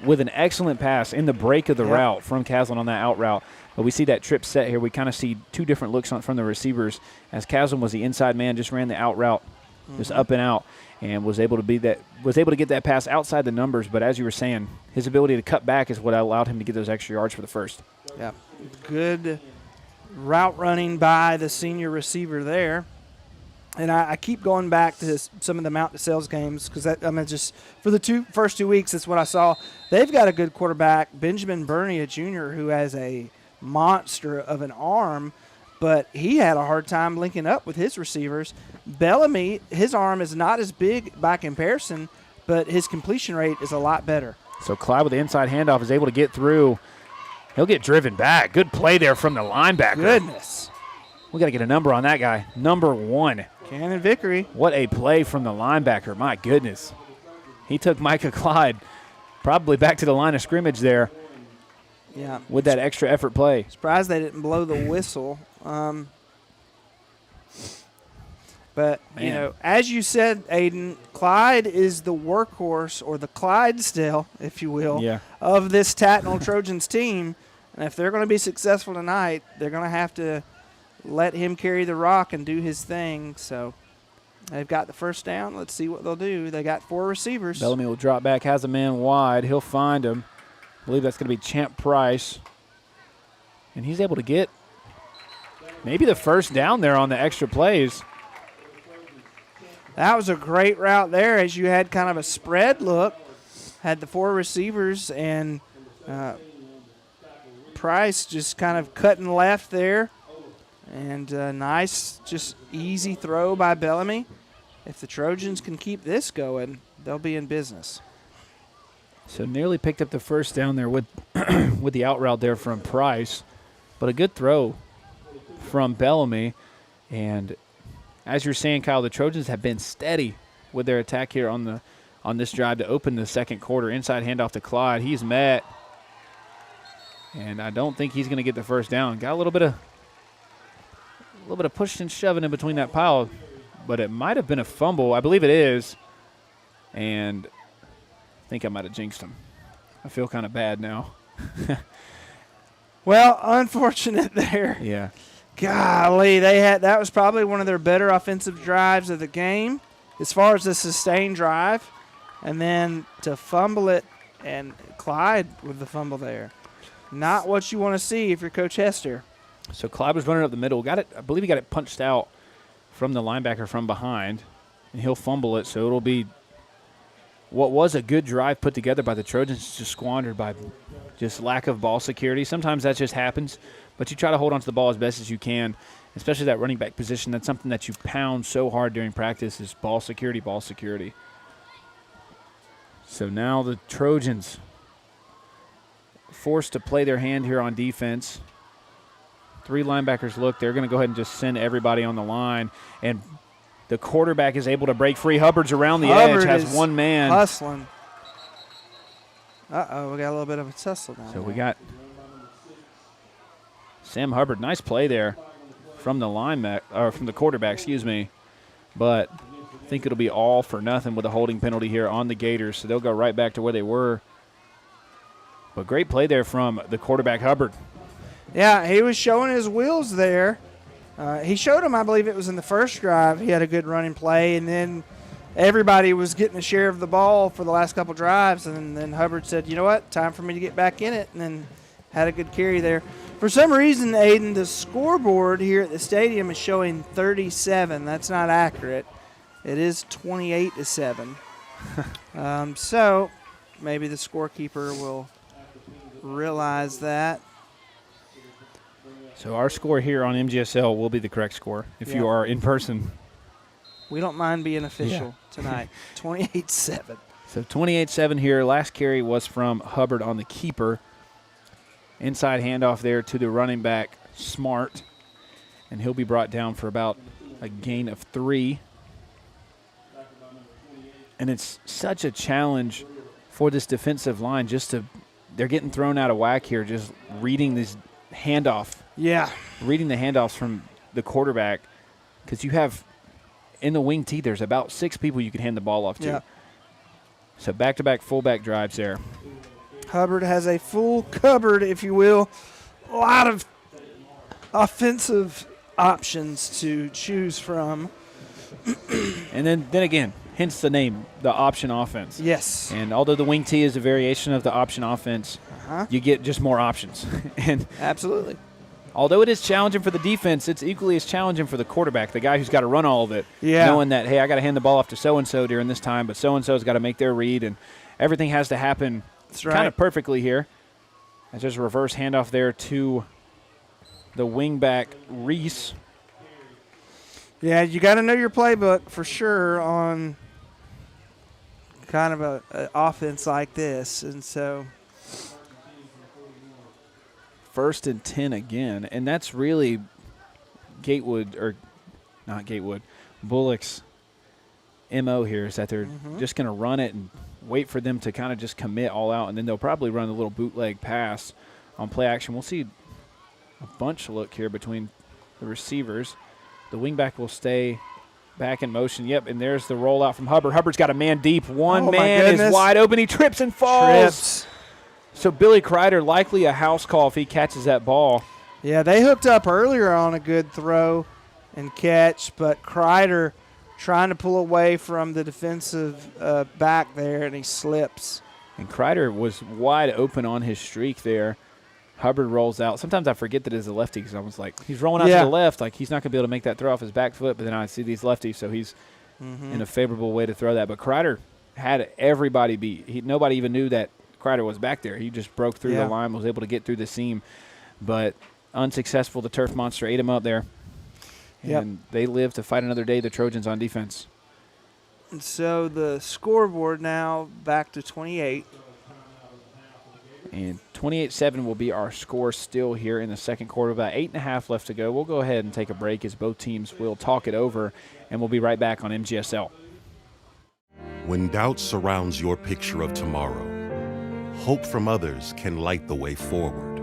with an excellent pass in the break of the route from Caslin on that out route. But we see that trip set here. We kind of see 2 different looks from the receivers, as Caslin was the inside man, just ran the out route, just up and out, and was able to get that pass outside the numbers. But as you were saying, his ability to cut back is what allowed him to get those extra yards for the first. Yeah, good route running by the senior receiver there. And I keep going back to some of the Mount DeSales games because just for the first 2 weeks, that's what I saw. They've got a good quarterback, Benjamin Bernia Jr., who has a monster of an arm, but he had a hard time linking up with his receivers. Bellamy, his arm is not as big by comparison, but his completion rate is a lot better. So Clyde with the inside handoff is able to get through. He'll get driven back. Good play there from the linebacker. Goodness. We got to get a number on that guy. Number 1. Cannon Vickery. What a play from the linebacker. My goodness. He took Micah Clyde probably back to the line of scrimmage there. Yeah. With that extra effort play. Surprised they didn't blow the whistle. But, as you said, Aiden, Clyde is the workhorse, or the Clydesdale, if you will, of this Tattnall Trojans team. And if they're going to be successful tonight, they're going to have to let him carry the rock and do his thing. So they've got the first down. Let's see what they'll do. They got 4 receivers. Bellamy will drop back, has a man wide. He'll find him. I believe that's going to be Champ Price. And he's able to get maybe the first down there on the extra plays. That was a great route there, as you had kind of a spread look. Had the 4 receivers, and Price just kind of cutting left there. And nice, just easy throw by Bellamy. If the Trojans can keep this going, they'll be in business. So nearly picked up the first down there with with the out route there from Price. But a good throw from Bellamy. And as you're saying, Kyle, the Trojans have been steady with their attack here on this drive to open the second quarter. Inside handoff to Clyde. He's met. And I don't think he's going to get the first down. Got a little bit of pushing and shoving in between that pile, but it might have been a fumble. I believe it is. And I think I might have jinxed him. I feel kind of bad now. Well, unfortunate there. Yeah. Golly, that was probably one of their better offensive drives of the game as far as the sustained drive. And then to fumble it, and Clyde with the fumble there. Not what you want to see if you're Coach Hester. So Clyde was running up the middle. I believe he got it punched out from the linebacker from behind, and he'll fumble it. So it'll be what was a good drive put together by the Trojans, just squandered by just lack of ball security. Sometimes that just happens, but you try to hold on to the ball as best as you can, especially that running back position. That's something that you pound so hard during practice is ball security, ball security. So now the Trojans forced to play their hand here on defense. 3 linebackers look. They're going to go ahead and just send everybody on the line. And the quarterback is able to break free. Hubbard's around the edge, has one man. Hustling. Uh-oh, we got a little bit of a tussle down there. We got Sam Hubbard. Nice play there from the quarterback, excuse me. But I think it'll be all for nothing with a holding penalty here on the Gators. So they'll go right back to where they were. But great play there from the quarterback, Hubbard. Yeah, he was showing his wheels there. He showed them, I believe it was in the first drive. He had a good running play, and then everybody was getting a share of the ball for the last couple drives, and then Hubbard said, you know what, time for me to get back in it, and then had a good carry there. For some reason, Aiden, the scoreboard here at the stadium is showing 37. That's not accurate. It is 28-7. So maybe the scorekeeper will realize that. So our score here on MGSL will be the correct score if you are in person. We don't mind being official tonight. 28-7. So 28-7 here. Last carry was from Hubbard on the keeper. Inside handoff there to the running back, Smart. And he'll be brought down for about a gain of 3. And it's such a challenge for this defensive line they're getting thrown out of whack here, just reading this handoff. Yeah. Reading the handoffs from the quarterback, because you have in the wing tee, there's about 6 people you can hand the ball off to. Yeah. So back-to-back fullback drives there. Hubbard has a full cupboard, if you will. A lot of offensive options to choose from. And then again, hence the name, the option offense. Yes. And although the wing tee is a variation of the option offense, you get just more options. And absolutely. Although it is challenging for the defense, it's equally as challenging for the quarterback, the guy who's got to run all of it, knowing that, hey, I got to hand the ball off to so-and-so during this time, but so-and-so's got to make their read, and everything has to happen kind of perfectly here. As there's a reverse handoff there to the wingback, Reese. Yeah, you got to know your playbook for sure on kind of an offense like this, and so – 1st and 10 again, and that's really Bulloch's MO here is that they're just going to run it and wait for them to kind of just commit all out, and then they'll probably run a little bootleg pass on play action. We'll see a bunch look here between the receivers. The wingback will stay back in motion. Yep, and there's the rollout from Hubbard. Hubbard's got a man deep. One man is wide open. He trips and falls. So Billy Kreider, likely a house call if he catches that ball. Yeah, they hooked up earlier on a good throw and catch, but Kreider trying to pull away from the defensive back there, and he slips. And Kreider was wide open on his streak there. Hubbard rolls out. Sometimes I forget that it's a lefty because I was like, he's rolling out to the left. Like, he's not going to be able to make that throw off his back foot, but then I see these lefties, so he's in a favorable way to throw that. But Kreider had everybody beat. Nobody even knew that Kreider was back there. He just broke through the line, was able to get through the seam, but unsuccessful. The turf monster ate him up there. And they live to fight another day, the Trojans on defense. And so the scoreboard now back to 28. And 28-7 will be our score still here in the second quarter. About 8.5 left to go. We'll go ahead and take a break as both teams will talk it over, and we'll be right back on MGSL. When doubt surrounds your picture of tomorrow, hope from others can light the way forward.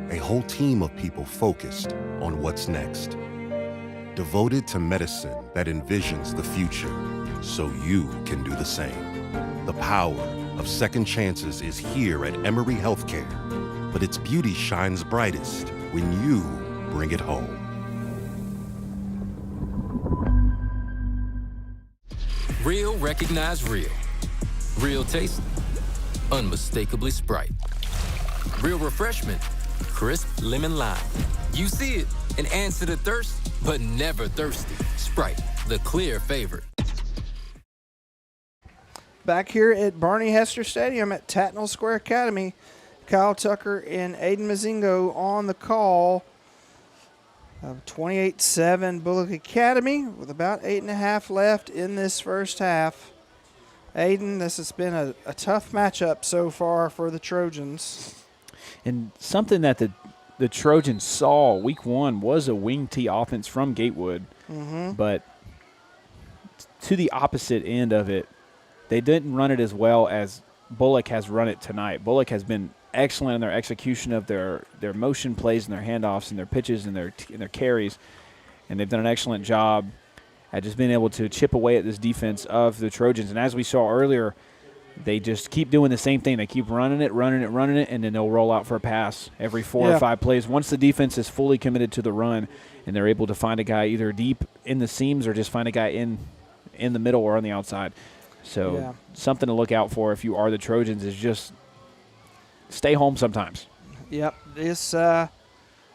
A whole team of people focused on what's next. Devoted to medicine that envisions the future so you can do the same. The power of second chances is here at Emory Healthcare, but its beauty shines brightest when you bring it home. Real recognize real. Real taste, unmistakably Sprite. Real refreshment, crisp lemon lime. You see it and answer the thirst, but never thirsty. Sprite, the clear favorite. Back here at Barney Hester Stadium at Tattnall Square Academy, Kyle Tucker and Aiden Mazingo on the call. 28-7 Bulloch Academy with about 8.5 left in this first half. Aiden, this has been a tough matchup so far for the Trojans. And something that the Trojans saw week one was a wing tee offense from Gatewood. But to the opposite end of it, they didn't run it as well as Bulloch has run it tonight. Bulloch has been excellent in their execution of their motion plays and their handoffs and their pitches and their carries, and they've done an excellent job at just being able to chip away at this defense of the Trojans. And as we saw earlier, they just keep doing the same thing. They keep running it, and then they'll roll out for a pass every 4 or 5 plays. Once the defense is fully committed to the run and they're able to find a guy either deep in the seams or just find a guy in the middle or on the outside. So something to look out for if you are the Trojans is just stay home sometimes. Yep.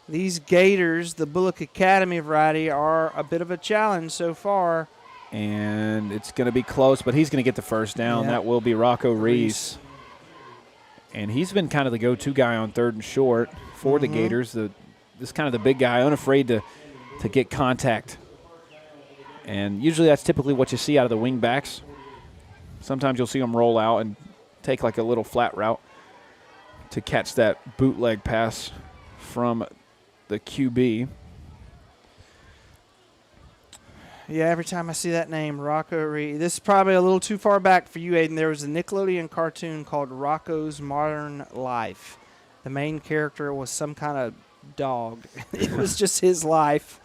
These Gators, the Bulloch Academy variety, are a bit of a challenge so far. And it's going to be close, but he's going to get the first down. Yeah. That will be Rocco Reese. And he's been kind of the go-to guy on 3rd and short for the Gators. This kind of the big guy, unafraid to get contact. And usually that's typically what you see out of the wing backs. Sometimes you'll see them roll out and take like a little flat route to catch that bootleg pass from the QB. Yeah, every time I see that name, Rocco Reese. This is probably a little too far back for you, Aiden. There was a Nickelodeon cartoon called Rocco's Modern Life. The main character was some kind of dog. It was just his life.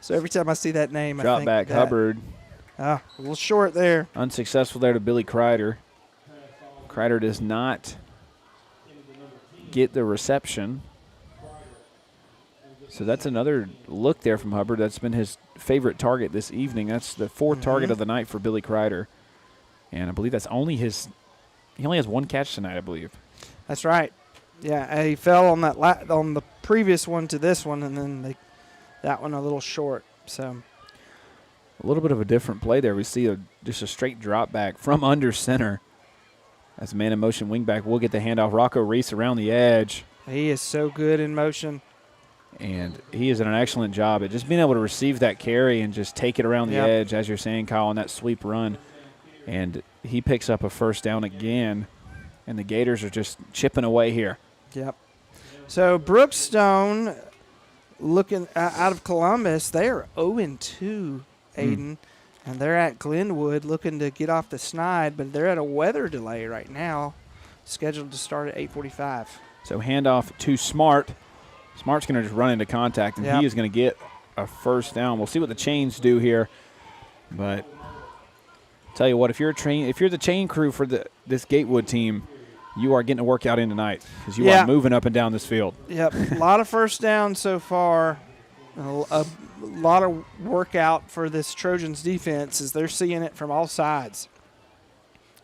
So every time I see that name, Drop I think back Hubbard. A little short there. Unsuccessful there to Billy Kreider. Kreider does not get the reception. So that's another look there from Hubbard. That's been his favorite target this evening. That's the 4th target of the night for Billy Kreider. And I believe that's only his – he only has 1 catch tonight, I believe. That's right. Yeah, he fell on that on the previous one to this one, and then that one a little short. So a little bit of a different play there. We see just a straight drop back from under center. As man in motion wingback, we'll get the handoff. Rocco Reese around the edge. He is so good in motion. And he is an excellent job at just being able to receive that carry and just take it around the edge, as you're saying, Kyle, on that sweep run. And he picks up a first down again, and the Gators are just chipping away here. Yep. So looking out of Columbus, they are 0-2, Aiden. And they're at Glenwood looking to get off the snide, but they're at a weather delay right now, scheduled to start at 8:45. So handoff to Smart. Smart's going to just run into contact, and he is going to get a first down. We'll see what the chains do here. But tell you what, if you're the chain crew for this Gatewood team, you are getting a workout in tonight because you are moving up and down this field. Yep, a lot of first downs so far. A lot of workout for this Trojans defense as they're seeing it from all sides,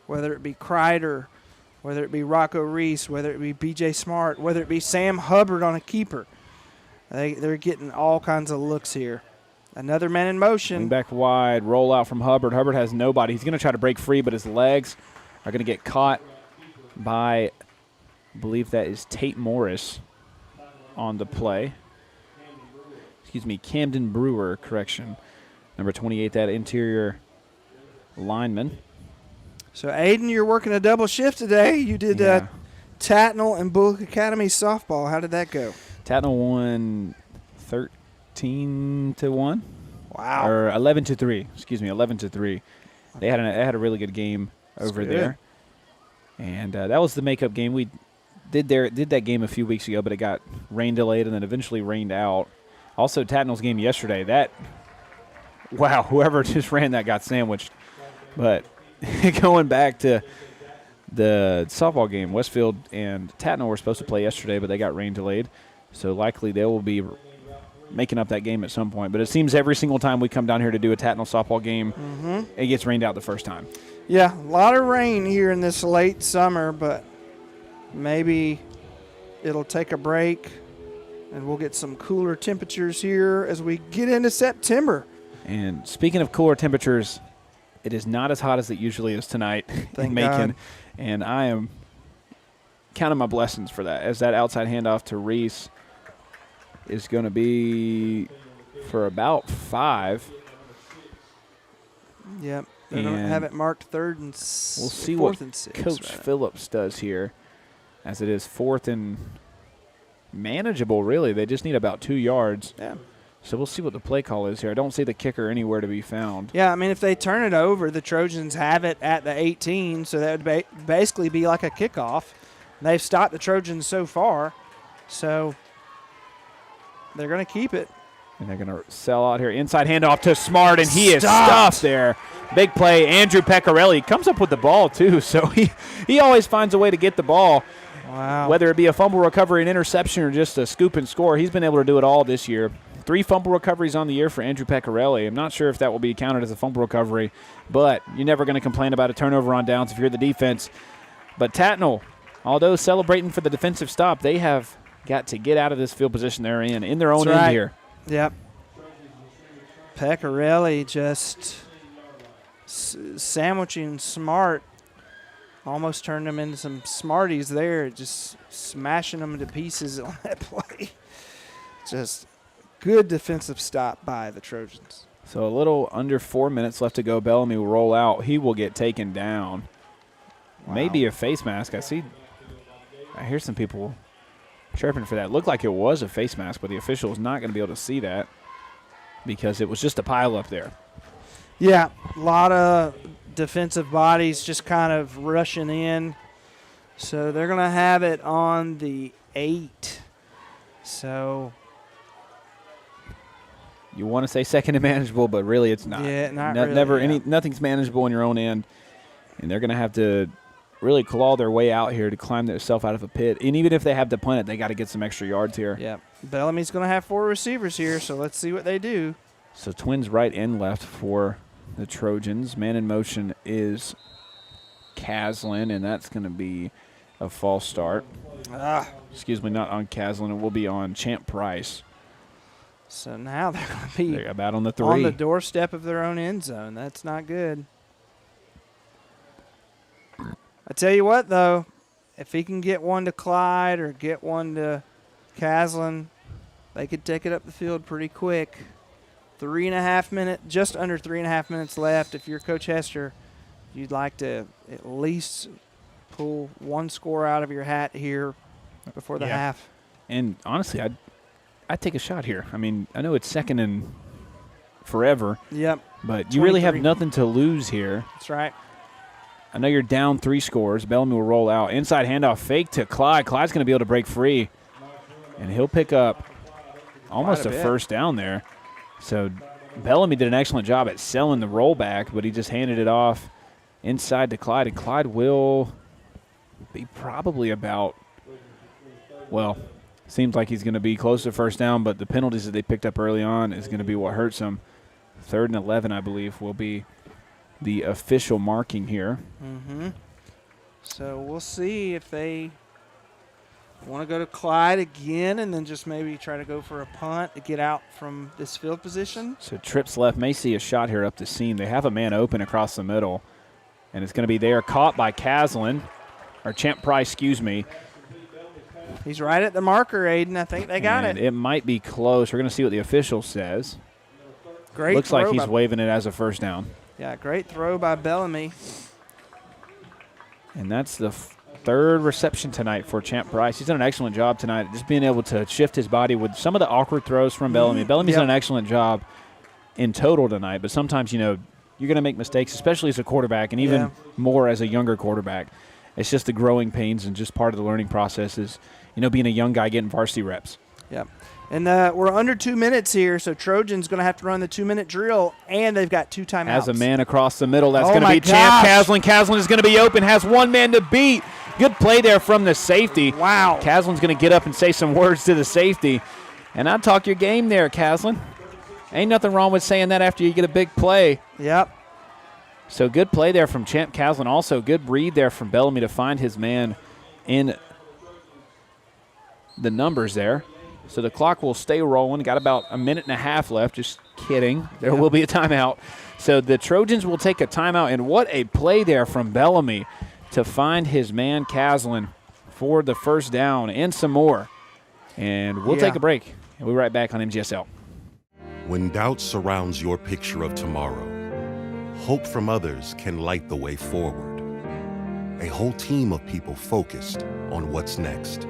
whether it be Kreider, whether it be Rocco Reese, whether it be B.J. Smart, whether it be Sam Hubbard on a keeper. They're getting all kinds of looks here. Another man in motion. Back wide, roll out from Hubbard. Hubbard has nobody. He's going to try to break free, but his legs are going to get caught by, I believe that is Tate Morris on the play. Camden Brewer, correction. Number 28, that interior lineman. So, Aiden, you're working a double shift today. You did Tattnall and Bulloch Academy softball. How did that go? Tattnall won 13-1. Wow. Or 11-3. Excuse me, 11-3. They had a really good game over there. And that was the makeup game. We did that game a few weeks ago, but it got rain delayed and then eventually rained out. Also, Tattnall's game yesterday, wow, whoever just ran that got sandwiched. But going back to the softball game, Westfield and Tattnall were supposed to play yesterday, but they got rain delayed. So likely they will be making up that game at some point. But it seems every single time we come down here to do a Tattnall softball game, it gets rained out the first time. Yeah, a lot of rain here in this late summer, but maybe it'll take a break and we'll get some cooler temperatures here as we get into September. And speaking of cooler temperatures, it is not as hot as it usually is tonight in Macon. God. And I am counting my blessings for that, as that outside handoff to Reese is going to be for about 5. Yep. They don't have it marked third and we'll see fourth what and 6. Coach Phillips does here, as it is 4th and manageable, really. They just need about 2 yards. Yeah. So we'll see what the play call is here. I don't see the kicker anywhere to be found. Yeah, I mean, if they turn it over, the Trojans have it at the 18, so that would basically be like a kickoff. They've stopped the Trojans so far, so they're going to keep it. And they're going to sell out here. Inside handoff to Smart, and he is stuffed there. Big play. Andrew Pecorelli comes up with the ball, too, so he always finds a way to get the ball. Wow. Whether it be a fumble recovery, an interception, or just a scoop and score, he's been able to do it all this year. 3 fumble recoveries on the year for Andrew Pecorelli. I'm not sure if that will be counted as a fumble recovery, but you're never going to complain about a turnover on downs if you're the defense. But Tattnall, although celebrating for the defensive stop, they have got to get out of this field position they're in their own end here. Yep. Pecorelli just sandwiching Smart. Almost turned them into some Smarties there, just smashing them to pieces on that play. Just good defensive stop by the Trojans. So a little under 4 minutes left to go. Bellamy will roll out. He will get taken down. Wow. Maybe a face mask. I hear some people chirping for that. Looked like it was a face mask, but the official is not going to be able to see that because it was just a pile up there. Yeah, a lot of defensive bodies just kind of rushing in. So they're going to have it on the 8. So you want to say second and manageable, but really it's not. Yeah, not really. Nothing's manageable in your own end, and they're going to have to really claw their way out here to climb themselves out of a pit. And even if they have to punt it, they got to get some extra yards here. Yeah, Bellamy's going to have 4 receivers here, so let's see what they do. So Twins right and left for the Trojans. Man in motion is Caslin, and that's going to be a false start. Excuse me, not on Caslin. It will be on Champ Price. So now they're going to be about on the 3. on the doorstep of their own end zone. That's not good. I tell you what, though, if he can get one to Clyde or get one to Caslin, they could take it up the field pretty quick. 3.5 minutes, just under 3.5 minutes left. If you're Coach Hester, you'd like to at least pull one score out of your hat here before the half. And honestly, I'd take a shot here. I mean, I know it's second and forever. Yep. But you really have nothing to lose here. That's right. I know you're down 3 scores. Bellamy will roll out. Inside handoff fake to Clyde. Clyde's going to be able to break free. And he'll pick up almost a first down there. So Bellamy did an excellent job at selling the rollback, but he just handed it off inside to Clyde. And Clyde will be probably about, well, seems like he's going to be close to first down, but the penalties that they picked up early on is going to be what hurts him. 3rd and 11, I believe, will be the official marking here. Mm-hmm. So we'll see if they want to go to Clyde again and then just maybe try to go for a punt to get out from this field position. So trips left, may see a shot here up the seam. They have a man open across the middle, and it's going to be there, caught by Caslin, or Champ Price, excuse me. He's right at the marker, Aiden. I think they got it. It might be close. We're going to see what the official says. Great Looks throw like he's waving it as a first down. Yeah, great throw by Bellamy. And that's the third reception tonight for Champ Price. He's done an excellent job tonight, just being able to shift his body with some of the awkward throws from Bellamy. Bellamy's done an excellent job in total tonight, but sometimes, you're going to make mistakes, especially as a quarterback, and even more as a younger quarterback. It's just the growing pains and just part of the learning process is, being a young guy getting varsity reps. Yep. And we're under 2 minutes here, so Trojan's going to have to run the 2-minute drill, and they've got 2 timeouts. As a man across the middle, that's going to be Champ Caslin. Caslin is going to be open, has one man to beat. Good play there from the safety. Wow. Caslin's going to get up and say some words to the safety. And I'd talk your game there, Caslin. Ain't nothing wrong with saying that after you get a big play. Yep. So good play there from Champ Caslin. Also good read there from Bellamy to find his man in the numbers there. So the clock will stay rolling. Got about a minute and a half left. Just kidding. There will be a timeout. So the Trojans will take a timeout. And what a play there from Bellamy to find his man Caslin for the first down and some more. And we'll take a break. And we'll be right back on MGSL. When doubt surrounds your picture of tomorrow, hope from others can light the way forward. A whole team of people focused on what's next.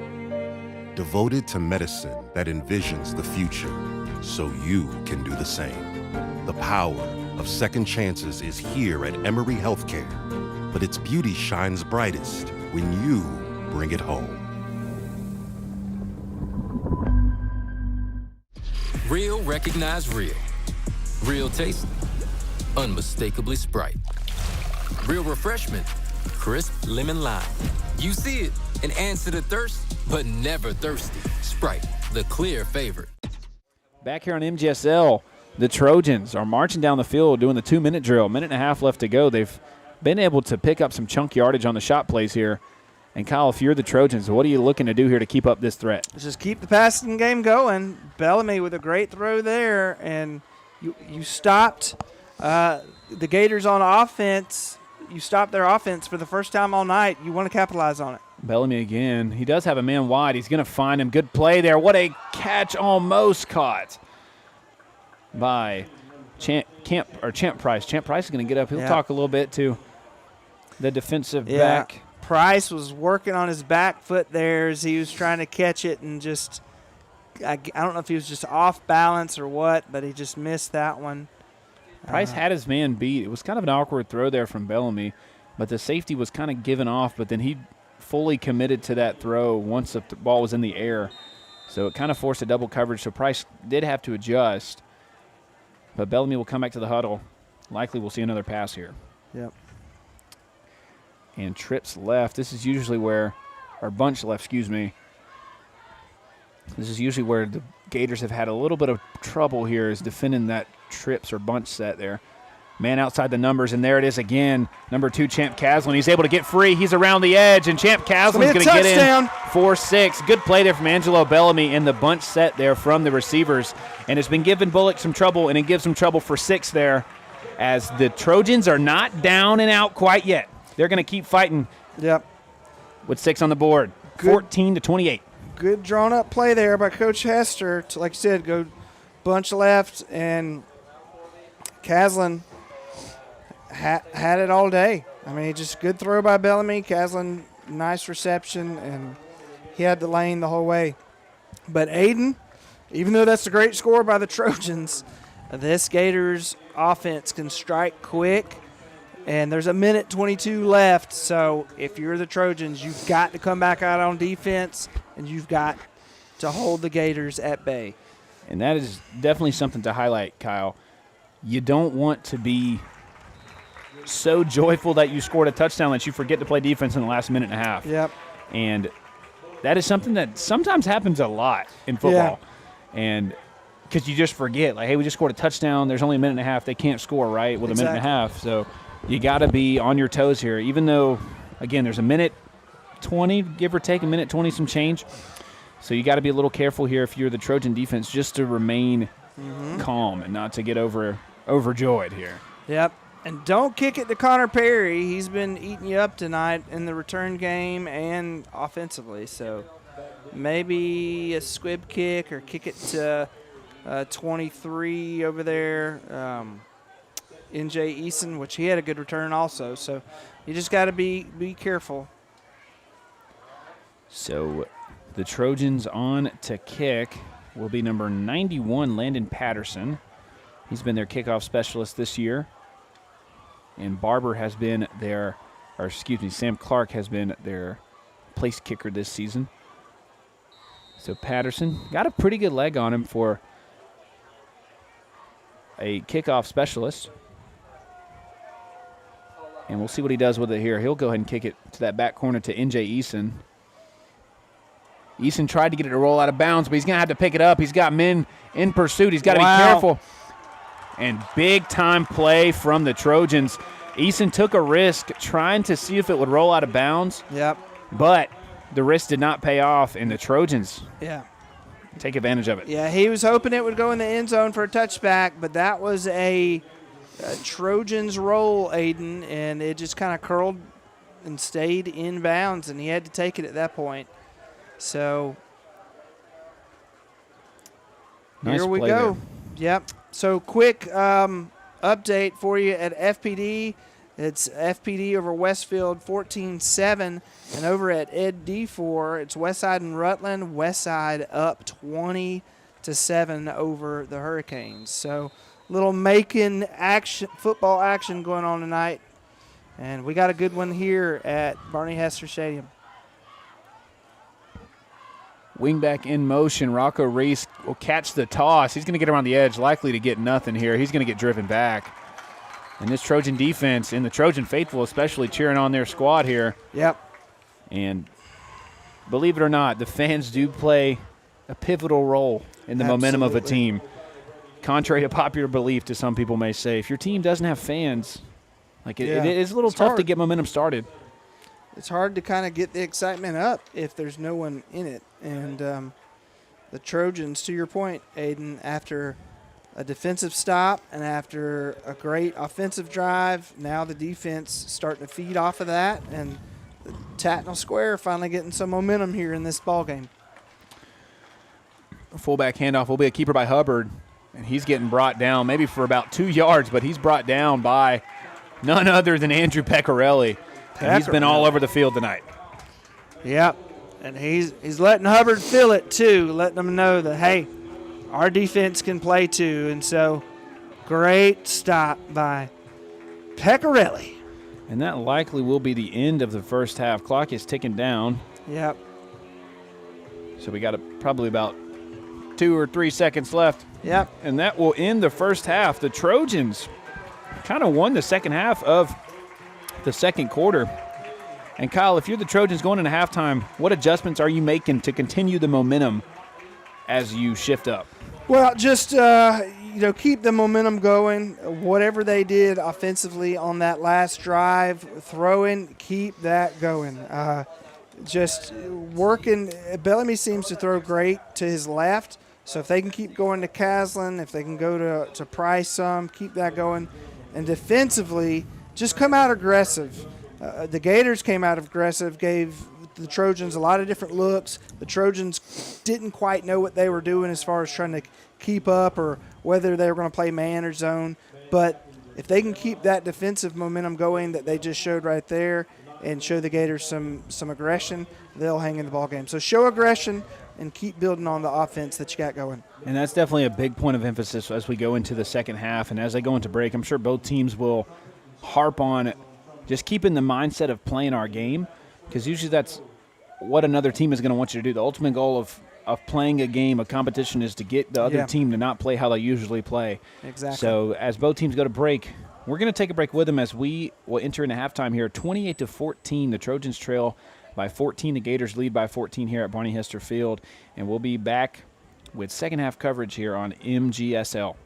Devoted to medicine that envisions the future so you can do the same. The power of second chances is here at Emory Healthcare, but its beauty shines brightest when you bring it home. Real recognize real. Real taste, unmistakably Sprite. Real refreshment, crisp lemon lime. You see it and answer the thirst, but never thirsty. Sprite, the clear favorite. Back here on MGSL, the Trojans are marching down the field doing the 2-minute drill. Minute and a half left to go. They've been able to pick up some chunk yardage on the shot plays here. And, Kyle, if you're the Trojans, what are you looking to do here to keep up this threat? Just keep the passing game going. Bellamy with a great throw there, and you stopped the Gators on offense. You stopped their offense for the first time all night. You want to capitalize on it. Bellamy again. He does have a man wide. He's going to find him. Good play there. What a catch, almost caught by Champ Price. Champ Price is going to get up. He'll talk a little bit to the defensive back. Price was working on his back foot there as he was trying to catch it and just I don't know if he was just off balance or what, but he just missed that one. Price had his man beat. It was kind of an awkward throw there from Bellamy, but the safety was kind of given off, but then he fully committed to that throw once the ball was in the air. So it kind of forced a double coverage, so Price did have to adjust. But Bellamy will come back to the huddle. Likely we'll see another pass here. Yep. And trips left. This is usually where, or bunch left, excuse me. This is usually where the Gators have had a little bit of trouble here is defending that trips or bunch set there. Man outside the numbers, and there it is again. Number 2, Champ Caslin. He's able to get free. He's around the edge, and Champ Caslin's going to get in 4-6. Good play there from Angelo Bellamy in the bunch set there from the receivers. And it's been giving Bulloch some trouble, and it gives him trouble for 6 there as the Trojans are not down and out quite yet. They're going to keep fighting with 6 on the board, 14-28. Good drawn-up play there by Coach Hester to, like you said, go bunch left, and Caslin had it all day. I mean, just good throw by Bellamy. Caslin, nice reception, and he had the lane the whole way. But Aiden, even though that's a great score by the Trojans, this Gators offense can strike quick. And there's a minute 22 left, so if you're the Trojans, you've got to come back out on defense, and you've got to hold the Gators at bay. And that is definitely something to highlight, Kyle. You don't want to be so joyful that you scored a touchdown that you forget to play defense in the last minute and a half. Yep. And that is something that sometimes happens a lot in football. Yeah. And because you just forget, like, hey, we just scored a touchdown. There's only a minute and a half. They can't score, right, with a minute and a half. So you got to be on your toes here, even though, again, there's a minute 20, give or take, a minute 20 some change. So you got to be a little careful here if you're the Trojan defense just to remain calm and not to get overjoyed here. Yep. And don't kick it to Connor Perry. He's been eating you up tonight in the return game and offensively. So maybe a squib kick or kick it to 23 over there. NJ Eason, which he had a good return also. So you just got to be careful. So the Trojans on to kick will be number 91, Landon Patterson. He's been their kickoff specialist this year. And Barber has been Sam Clark has been their place kicker this season. So Patterson got a pretty good leg on him for a kickoff specialist. And we'll see what he does with it here. He'll go ahead and kick it to that back corner to NJ Eason. Eason tried to get it to roll out of bounds, but he's going to have to pick it up. He's got men in pursuit. He's got to be careful. And big-time play from the Trojans. Eason took a risk trying to see if it would roll out of bounds. Yep. But the risk did not pay off, and the Trojans take advantage of it. Yeah, he was hoping it would go in the end zone for a touchback, but that was a Trojans roll, Aiden, and it just kind of curled and stayed in bounds, and he had to take it at that point. So nice here we play go. there. Yep. So quick update for you at FPD. It's FPD over Westfield 14-7, and over at Ed D4, it's Westside and Rutland. Westside up 20-7 over the Hurricanes. So little Macon football action going on tonight, and we got a good one here at Barney Hester Stadium. Wingback in motion. Rocco Reese will catch the toss. He's going to get around the edge, likely to get nothing here. He's going to get driven back. And this Trojan defense and the Trojan faithful especially cheering on their squad here. Yep. And believe it or not, the fans do play a pivotal role in the momentum of a team. Contrary to popular belief, to some people may say, if your team doesn't have fans, it is a little tough to get momentum started. It's hard to kind of get the excitement up if there's no one in it. And the Trojans, to your point, Aiden, after a defensive stop and after a great offensive drive, now the defense starting to feed off of that, and the Tattnall Square finally getting some momentum here in this ballgame. Fullback handoff will be a keeper by Hubbard, and he's getting brought down maybe for about 2 yards, but he's brought down by none other than Andrew Pecorelli. And he's been all over the field tonight. Yep, and he's letting Hubbard feel it too, letting them know that, hey, our defense can play too. And so great stop by Pecorelli. And that likely will be the end of the first half. Clock is ticking down. Yep. So we got probably about 2 or 3 seconds left. Yep. And that will end the first half. The Trojans kind of won the second half of the second quarter. And Kyle, if you're the Trojans going into halftime, what adjustments are you making to continue the momentum as you shift up? Well, just keep the momentum going. Whatever they did offensively on that last drive, throwing, keep that going. Just working. Bellamy seems to throw great to his left. So if they can keep going to Caslin, if they can go to Price some, keep that going. And defensively, just come out aggressive. The Gators came out aggressive, gave the Trojans a lot of different looks. The Trojans didn't quite know what they were doing as far as trying to keep up or whether they were going to play man or zone. But if they can keep that defensive momentum going that they just showed right there and show the Gators some aggression, they'll hang in the ballgame. So show aggression and keep building on the offense that you got going. And that's definitely a big point of emphasis as we go into the second half. And as they go into break, I'm sure both teams will harp on just keeping the mindset of playing our game, because usually that's what another team is going to want you to do. The ultimate goal of playing a game, a competition, is to get the other team to not play how they usually play. Exactly. So as both teams go to break, we're going to take a break with them as we will enter into halftime here. 28-14, the Trojans trail by 14. The Gators lead by 14 here at Barney Hester Field. And we'll be back with second half coverage here on MGSL.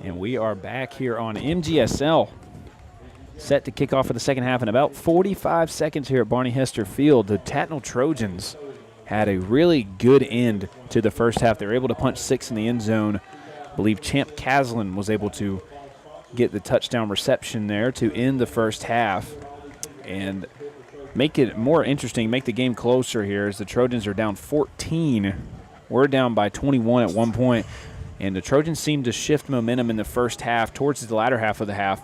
And we are back here on MGSL, set to kick off for the second half in about 45 seconds here at Barney Hester Field. The Tattnall Trojans had a really good end to the first half. They were able to punch 6 in the end zone. I believe Champ Caslin was able to get the touchdown reception there to end the first half and make it more interesting, make the game closer here as the Trojans are down 14. We're down by 21 at one point, and the Trojans seemed to shift momentum in the first half towards the latter half of the half,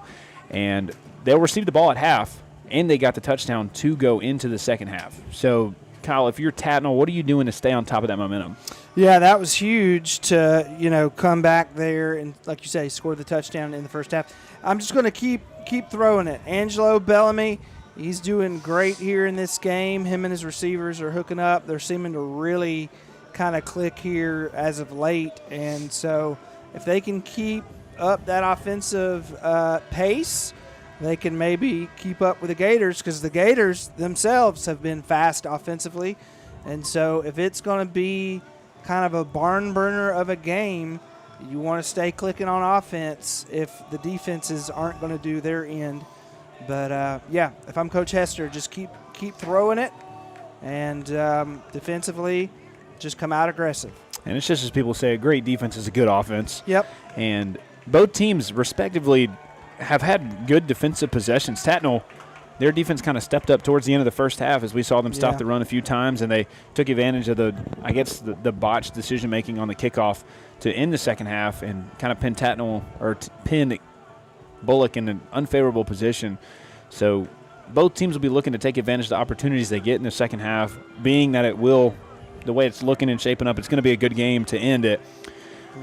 and they'll receive the ball at half, and they got the touchdown to go into the second half. So, Kyle, if you're Tattnall, what are you doing to stay on top of that momentum? Yeah, that was huge to, come back there and, like you say, score the touchdown in the first half. I'm just going to keep throwing it. Angelo Bellamy, he's doing great here in this game. Him and his receivers are hooking up. They're seeming to really kind of click here as of late. And so if they can keep up that offensive pace, they can maybe keep up with the Gators, because the Gators themselves have been fast offensively. And so if it's going to be kind of a barn burner of a game, you want to stay clicking on offense if the defenses aren't going to do their end. But, if I'm Coach Hester, just keep throwing it, and defensively just come out aggressive. And it's just as people say, a great defense is a good offense. Yep. And both teams, respectively, have had good defensive possessions. Tattnall, their defense kind of stepped up towards the end of the first half as we saw them stop the run a few times, and they took advantage of the botched decision-making on the kickoff to end the second half and kind of pin Bulloch in an unfavorable position. So both teams will be looking to take advantage of the opportunities they get in the second half, being that the way it's looking and shaping up, it's going to be a good game to end it,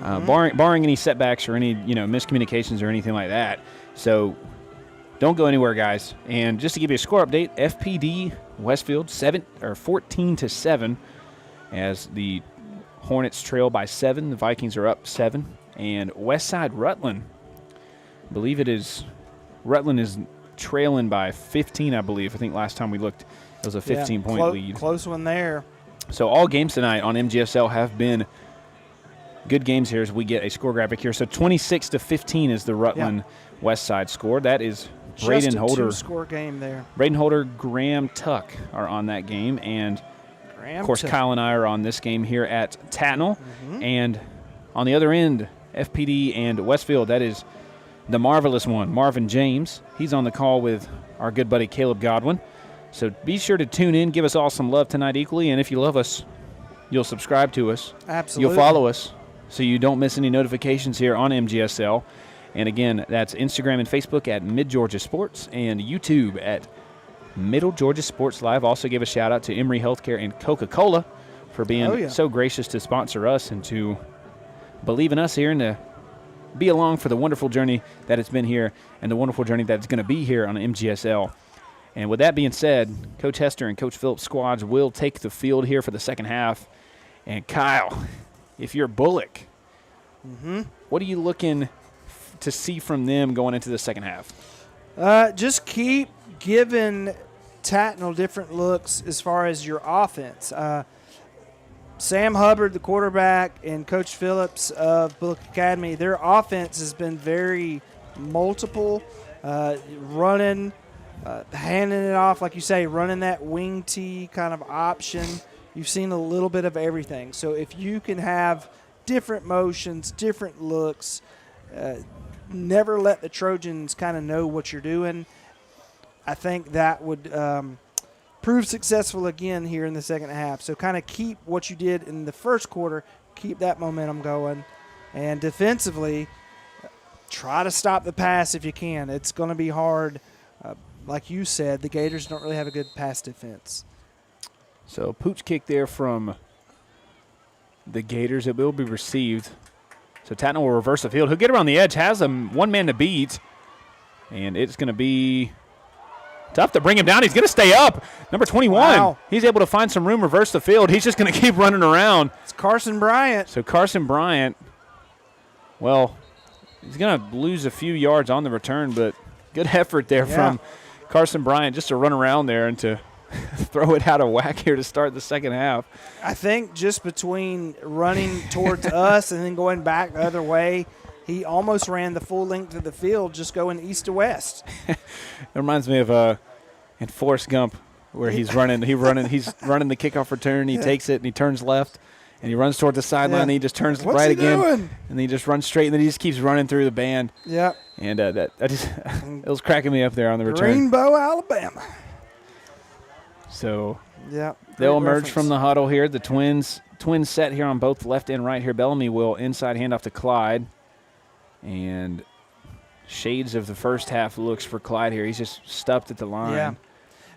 barring any setbacks or any miscommunications or anything like that. So don't go anywhere, guys. And just to give you a score update, FPD Westfield 14-7 as the Hornets trail by 7. The Vikings are up 7. And Westside Rutland, I believe Rutland is trailing by 15, I believe. I think last time we looked, it was a 15-point lead. Close one there. So all games tonight on MGSL have been good games here as we get a score graphic here. So 26-15 is the Rutland Westside score. That is Braden Holder. Just a 2-score game there. Braden Holder, Graham Tuck are on that game. And, of course, Kyle and I are on this game here at Tattnall. And on the other end, FPD and Westfield, that is the marvelous one, Marvin James. He's on the call with our good buddy Caleb Godwin. So be sure to tune in, give us all some love tonight equally. And if you love us, you'll subscribe to us. Absolutely. You'll follow us so you don't miss any notifications here on MGSL. And again, that's Instagram and Facebook at Mid-Georgia Sports and YouTube at Middle Georgia Sports Live. Also give a shout-out to Emory Healthcare and Coca-Cola for being so gracious to sponsor us and to believe in us here and to be along for the wonderful journey that it's been here and the wonderful journey that it's going to be here on MGSL. And with that being said, Coach Hester and Coach Phillips' squads will take the field here for the second half. And Kyle, if you're Bulloch, what are you looking to see from them going into the second half? Just keep giving Tattnall different looks as far as your offense. Sam Hubbard, the quarterback, and Coach Phillips of Bulloch Academy, their offense has been very multiple, running, handing it off, like you say, running that wing tee kind of option. You've seen a little bit of everything. So if you can have different motions, different looks, never let the Trojans kind of know what you're doing, I think that would prove successful again here in the second half. So kind of keep what you did in the first quarter, keep that momentum going. And defensively, try to stop the pass if you can. It's going to be hard. Like you said, the Gators don't really have a good pass defense. So pooch kick there from the Gators. It will be received. So Tattnall will reverse the field. He'll get around the edge, has him one man to beat. And it's going to be tough to bring him down. He's going to stay up. Number 21. Wow. He's able to find some room, reverse the field. He's just going to keep running around. It's Carson Bryant. So Carson Bryant, well, he's going to lose a few yards on the return, but good effort there from Carson Bryant just to run around there and to throw it out of whack here to start the second half. I think just between running towards us and then going back the other way, he almost ran the full length of the field just going east to west. It reminds me of in Forrest Gump where he's running the kickoff return. He takes it and he turns left. And he runs toward the sideline, and he just turns right again. Doing? And he just runs straight, and then he just keeps running through the band. Yeah. And it was cracking me up there on the return. Greenbow, Alabama. So yeah, they'll emerge from the huddle here. The twins set here on both left and right here. Bellamy will inside handoff to Clyde. And shades of the first half looks for Clyde here. He's just stuffed at the line. Yeah.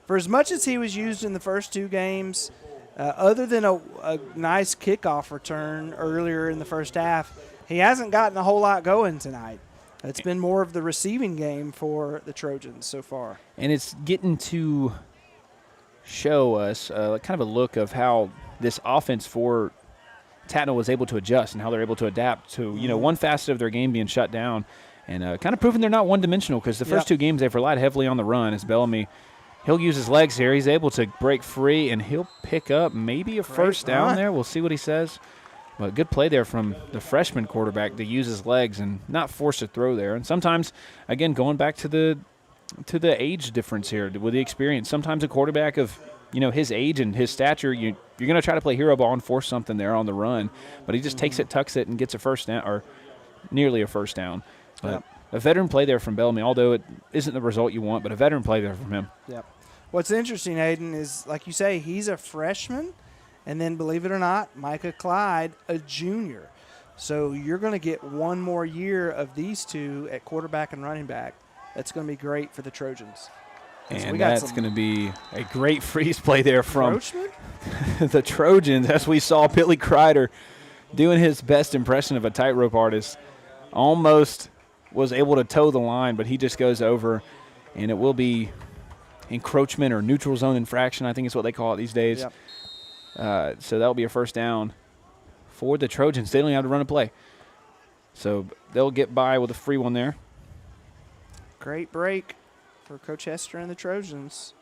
For as much as he was used in the first 2 games, other than a nice kickoff return earlier in the first half, he hasn't gotten a whole lot going tonight. It's been more of the receiving game for the Trojans so far. And it's getting to show us kind of a look of how this offense for Tattnall was able to adjust and how they're able to adapt to, one facet of their game being shut down and kind of proving they're not one-dimensional because the first 2 games they've relied heavily on the run as Bellamy. He'll use his legs here. He's able to break free, and he'll pick up maybe a first down there. We'll see what he says. But good play there from the freshman quarterback to use his legs and not force a throw there. And sometimes, again, going back to the age difference here with the experience, sometimes a quarterback of his age and his stature, you're going to try to play hero ball and force something there on the run. But he just takes it, tucks it, and gets a first down or nearly a first down. But a veteran play there from Bellamy, although it isn't the result you want, but a veteran play there from him. Yep. What's interesting, Aiden, is like you say, he's a freshman, and then believe it or not, Micah Clyde, a junior. So you're going to get one more year of these two at quarterback and running back. That's going to be great for the Trojans. And that's going to be a great freeze play there from the Trojans, as we saw Billy Kreider doing his best impression of a tightrope artist. Almost was able to toe the line, but he just goes over, and it will be encroachment or neutral zone infraction, I think is what they call it these days. Yep. So that will be a first down for the Trojans. They don't have to run a play. So they'll get by with a free one there. Great break for Coach Hester and the Trojans.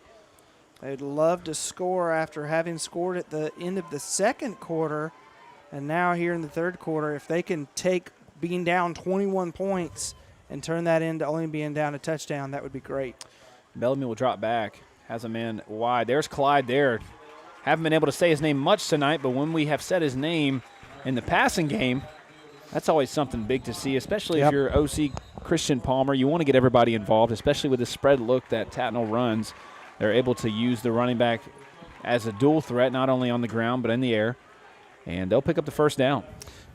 They'd love to score after having scored at the end of the second quarter, and now here in the third quarter, if they can take being down 21 points and turn that into only being down a touchdown, that would be great. Bellamy will drop back, has a man wide. There's Clyde there. Haven't been able to say his name much tonight, but when we have said his name in the passing game, that's always something big to see, especially if you're OC Christian Palmer. You want to get everybody involved, especially with the spread look that Tattnall runs. They're able to use the running back as a dual threat, not only on the ground but in the air, and they'll pick up the first down.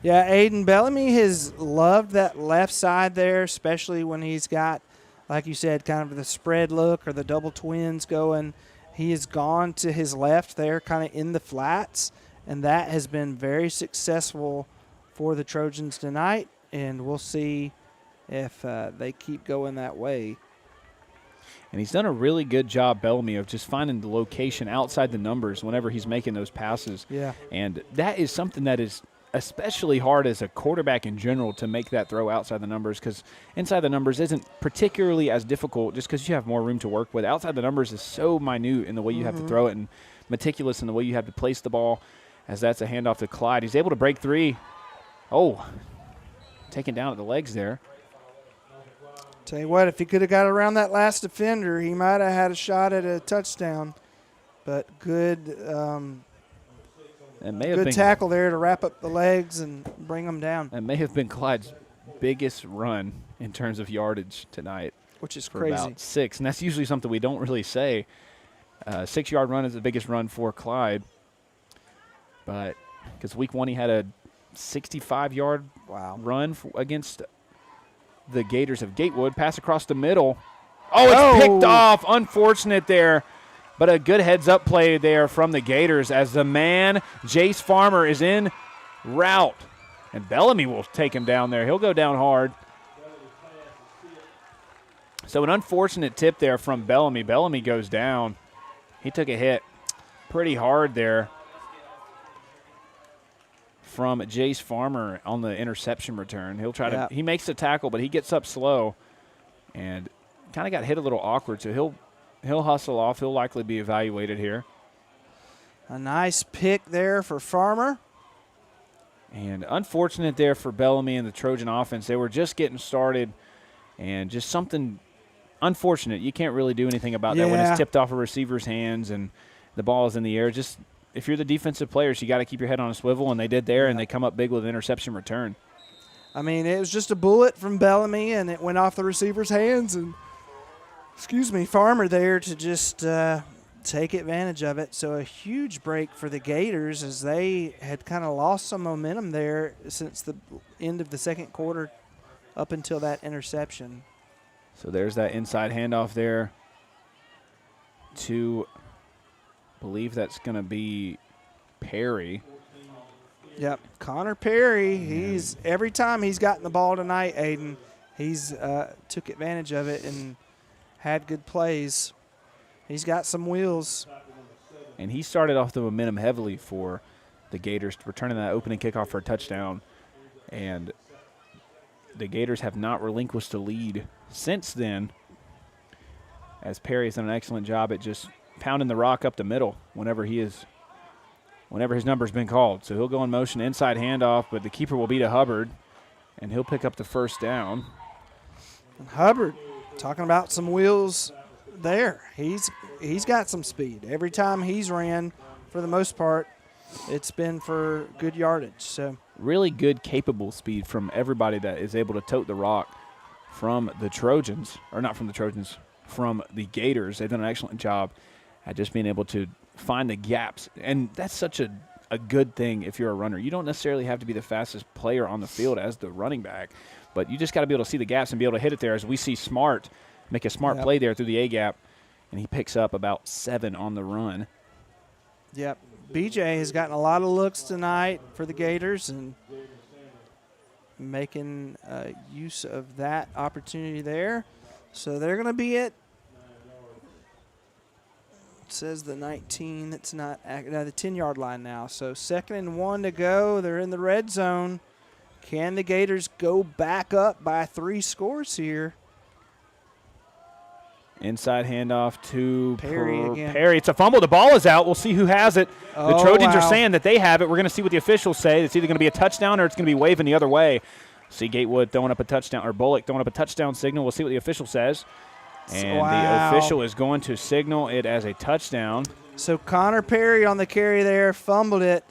Yeah, Aiden Bellamy has loved that left side there, especially when he's got, like you said, kind of the spread look or the double twins going. He has gone to his left there, kind of in the flats, and that has been very successful for the Trojans tonight, and we'll see if they keep going that way. And he's done a really good job, Bellamy, of just finding the location outside the numbers whenever he's making those passes. Yeah. And that is something that is especially hard as a quarterback in general to make that throw outside the numbers, because inside the numbers isn't particularly as difficult just because you have more room to work with. Outside the numbers is so minute in the way you have to throw it and meticulous in the way you have to place the ball, as that's a handoff to Clyde. He's able to break three. Oh, taken down at the legs there. Tell you what, if he could have got around that last defender, he might have had a shot at a touchdown. But good tackle there to wrap up the legs and bring them down. That may have been Clyde's biggest run in terms of yardage tonight. Which is for crazy. About 6, and that's usually something we don't really say. 6-yard run is the biggest run for Clyde. But because week 1 he had a 65-yard run against the Gators of Gatewood. Pass across the middle. Oh, it's picked off. Unfortunate there. But a good heads-up play there from the Gators as the man, Jace Farmer, is in route. And Bellamy will take him down there. He'll go down hard. So an unfortunate tip there from Bellamy. Bellamy goes down. He took a hit pretty hard there from Jace Farmer on the interception return. He'll try to – he makes the tackle, but he gets up slow and kind of got hit a little awkward. So he'll hustle off. He'll likely be evaluated here. A nice pick there for Farmer. And unfortunate there for Bellamy and the Trojan offense. They were just getting started, and just something unfortunate. You can't really do anything about that when it's tipped off a receiver's hands and the ball is in the air. Just if you're the defensive players, you got to keep your head on a swivel, and they did there, and they come up big with an interception return. I mean, it was just a bullet from Bellamy, and it went off the receiver's hands. And, Farmer there to just take advantage of it. So a huge break for the Gators, as they had kind of lost some momentum there since the end of the second quarter up until that interception. So there's that inside handoff there to, believe that's going to be Perry. Yep, Connor Perry. He's every time he's gotten the ball tonight, Aiden, he's took advantage of it and had good plays. He's got some wheels. And he started off the momentum heavily for the Gators, returning that opening kickoff for a touchdown. And the Gators have not relinquished the lead since then, as Perry has done an excellent job at just pounding the rock up the middle whenever his number's been called. So he'll go in motion, inside handoff, but the keeper will be to Hubbard, and he'll pick up the first down. And Hubbard, talking about some wheels there. He's got some speed. Every time he's ran, for the most part, it's been for good yardage. So really good, capable speed from everybody that is able to tote the rock from the Trojans, or not from the Trojans, from the Gators. They've done an excellent job at just being able to find the gaps. And that's such a good thing if you're a runner. You don't necessarily have to be the fastest player on the field as the running back, but you just got to be able to see the gaps and be able to hit it there, as we see Smart make a smart play there through the A-gap, and he picks up about 7 on the run. Yep. BJ has gotten a lot of looks tonight for the Gators and making use of that opportunity there. So they're going to be at, it says the 19. It's not the 10-yard line now. So 2nd and 1 to go. They're in the red zone. Can the Gators go back up by 3 scores here? Inside handoff to Perry again. Perry. It's a fumble. The ball is out. We'll see who has it. The Trojans are saying that they have it. We're going to see what the officials say. It's either going to be a touchdown or it's going to be waving the other way. See Gatewood throwing up a touchdown, or Bulloch throwing up a touchdown signal. We'll see what the official says. And the official is going to signal it as a touchdown. So Connor Perry on the carry there fumbled it,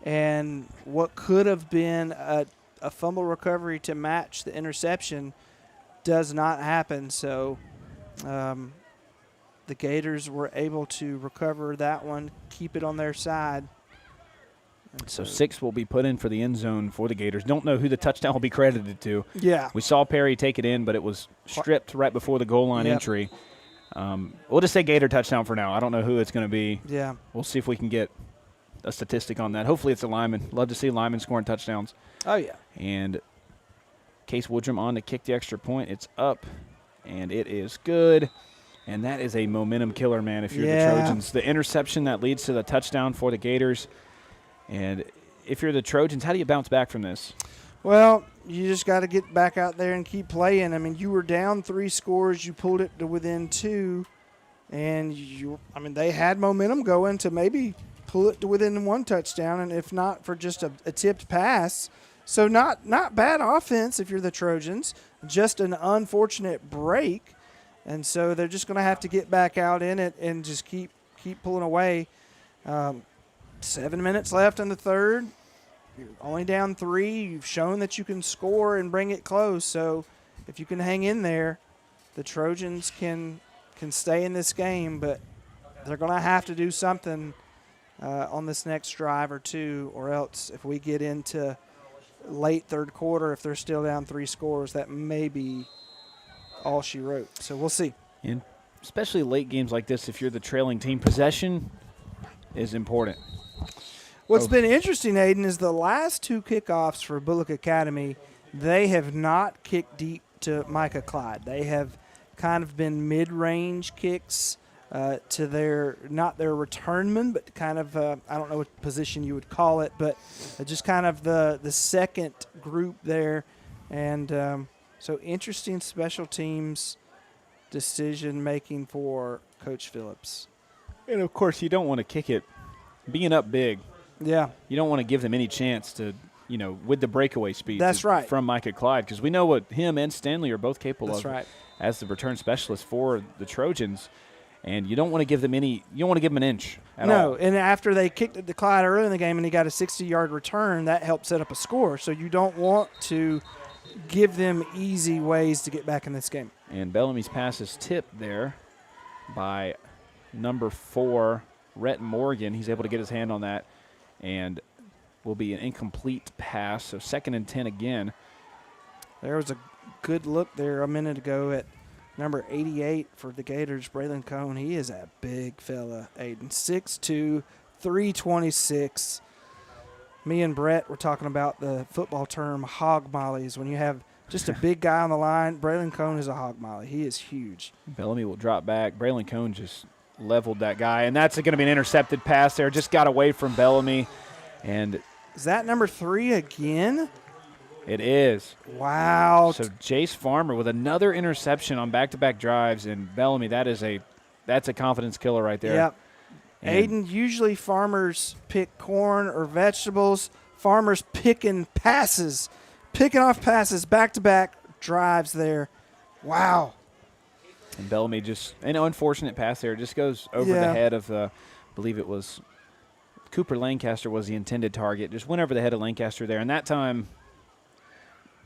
and what could have been a fumble recovery to match the interception does not happen. So the Gators were able to recover that one, keep it on their side. So 6 will be put in for the end zone for the Gators. Don't know who the touchdown will be credited to. Yeah. We saw Perry take it in, but it was stripped right before the goal line entry. We'll just say Gator touchdown for now. I don't know who it's going to be. Yeah. We'll see if we can get a statistic on that. Hopefully it's a lineman. Love to see linemen scoring touchdowns. Oh, yeah. And Case Woodrum on to kick the extra point. It's up, and it is good. And that is a momentum killer, man, if you're the Trojans. The interception that leads to the touchdown for the Gators. And if you're the Trojans, how do you bounce back from this? Well, you just got to get back out there and keep playing. I mean, you were down 3 scores. You pulled it to within 2. And, they had momentum going to maybe pull it to within 1 touchdown, and if not for just a tipped pass. So not bad offense if you're the Trojans, just an unfortunate break. And so they're just going to have to get back out in it and just keep pulling away. 7 minutes left in the third. You're only down 3. You've shown that you can score and bring it close. So if you can hang in there, the Trojans can stay in this game, but they're going to have to do something on this next drive or 2, or else if we get into late third quarter, if they're still down 3 scores, that may be all she wrote. So we'll see. And especially late games like this, if you're the trailing team, possession is important. What's been interesting, Aiden, is the last 2 kickoffs for Bulloch Academy, they have not kicked deep to Micah Clyde. They have kind of been mid-range kicks to not their returnman, but kind of, I don't know what position you would call it, but just kind of the second group there. And so interesting special teams decision-making for Coach Phillips. And, of course, you don't want to kick it being up big. Yeah. You don't want to give them any chance to with the breakaway speed. That's right. From Micah Clyde, because we know what him and Stanley are both capable That's of right. as the return specialist for the Trojans. And you don't want to give them you don't want to give them an inch at all. No, and after they kicked it to Clyde early in the game and he got a 60-yard return, that helped set up a score. So you don't want to give them easy ways to get back in this game. And Bellamy's pass is tipped there by number 4, Rhett Morgan. He's able to get his hand on that and will be an incomplete pass. So 2nd and 10 again. There was a good look there a minute ago at number 88 for the Gators, Braylon Cone. He is a big fella, Aiden. 6'2", 326. Me and Brett were talking about the football term hog mollies. When you have just a big guy on the line, Braylon Cone is a hog molly. He is huge. Bellamy will drop back. Braylon Cone just leveled that guy, and that's going to be an intercepted pass there. Just got away from Bellamy. And is that number 3 again? It is. Wow. So Jace Farmer with another interception on back-to-back drives, and Bellamy, that's a confidence killer right there. Yep. And Aiden, usually farmers pick corn or vegetables. Farmers picking off passes, back-to-back drives there. Wow. And Bellamy just an unfortunate pass there. Just goes over the head of, I believe it was Cooper Lancaster was the intended target. Just went over the head of Lancaster there, and that time –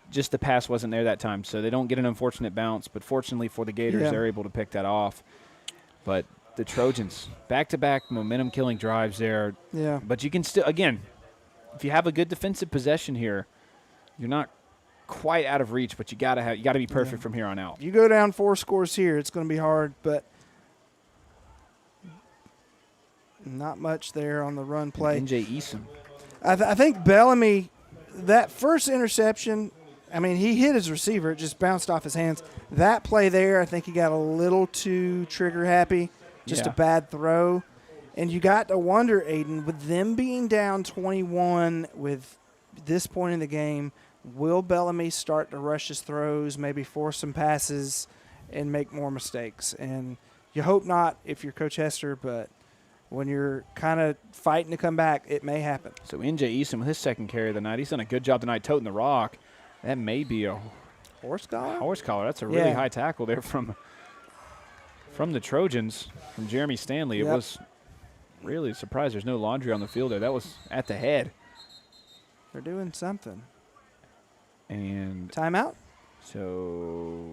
just the pass wasn't there that time, so they don't get an unfortunate bounce. But fortunately for the Gators, they're able to pick that off. But the Trojans, back-to-back momentum-killing drives there. Yeah. But you can still, again, if you have a good defensive possession here, you're not quite out of reach, but you got to be perfect from here on out. You go down 4 scores here, it's going to be hard, but not much there on the run play. And NJ Eason. I think Bellamy, that first interception, I mean, he hit his receiver. It just bounced off his hands. That play there, I think he got a little too trigger happy. Just a bad throw. And you got to wonder, Aiden, with them being down 21 with this point in the game, will Bellamy start to rush his throws, maybe force some passes, and make more mistakes? And you hope not if you're Coach Hester, but when you're kind of fighting to come back, it may happen. So NJ Eason with his 2nd carry of the night. He's done a good job tonight toting the rock. That may be a horse collar. Horse collar. That's a really high tackle there from the Trojans, from Jeremy Stanley. It was really a surprise. There's no laundry on the field there. That was at the head. They're doing something. And timeout. So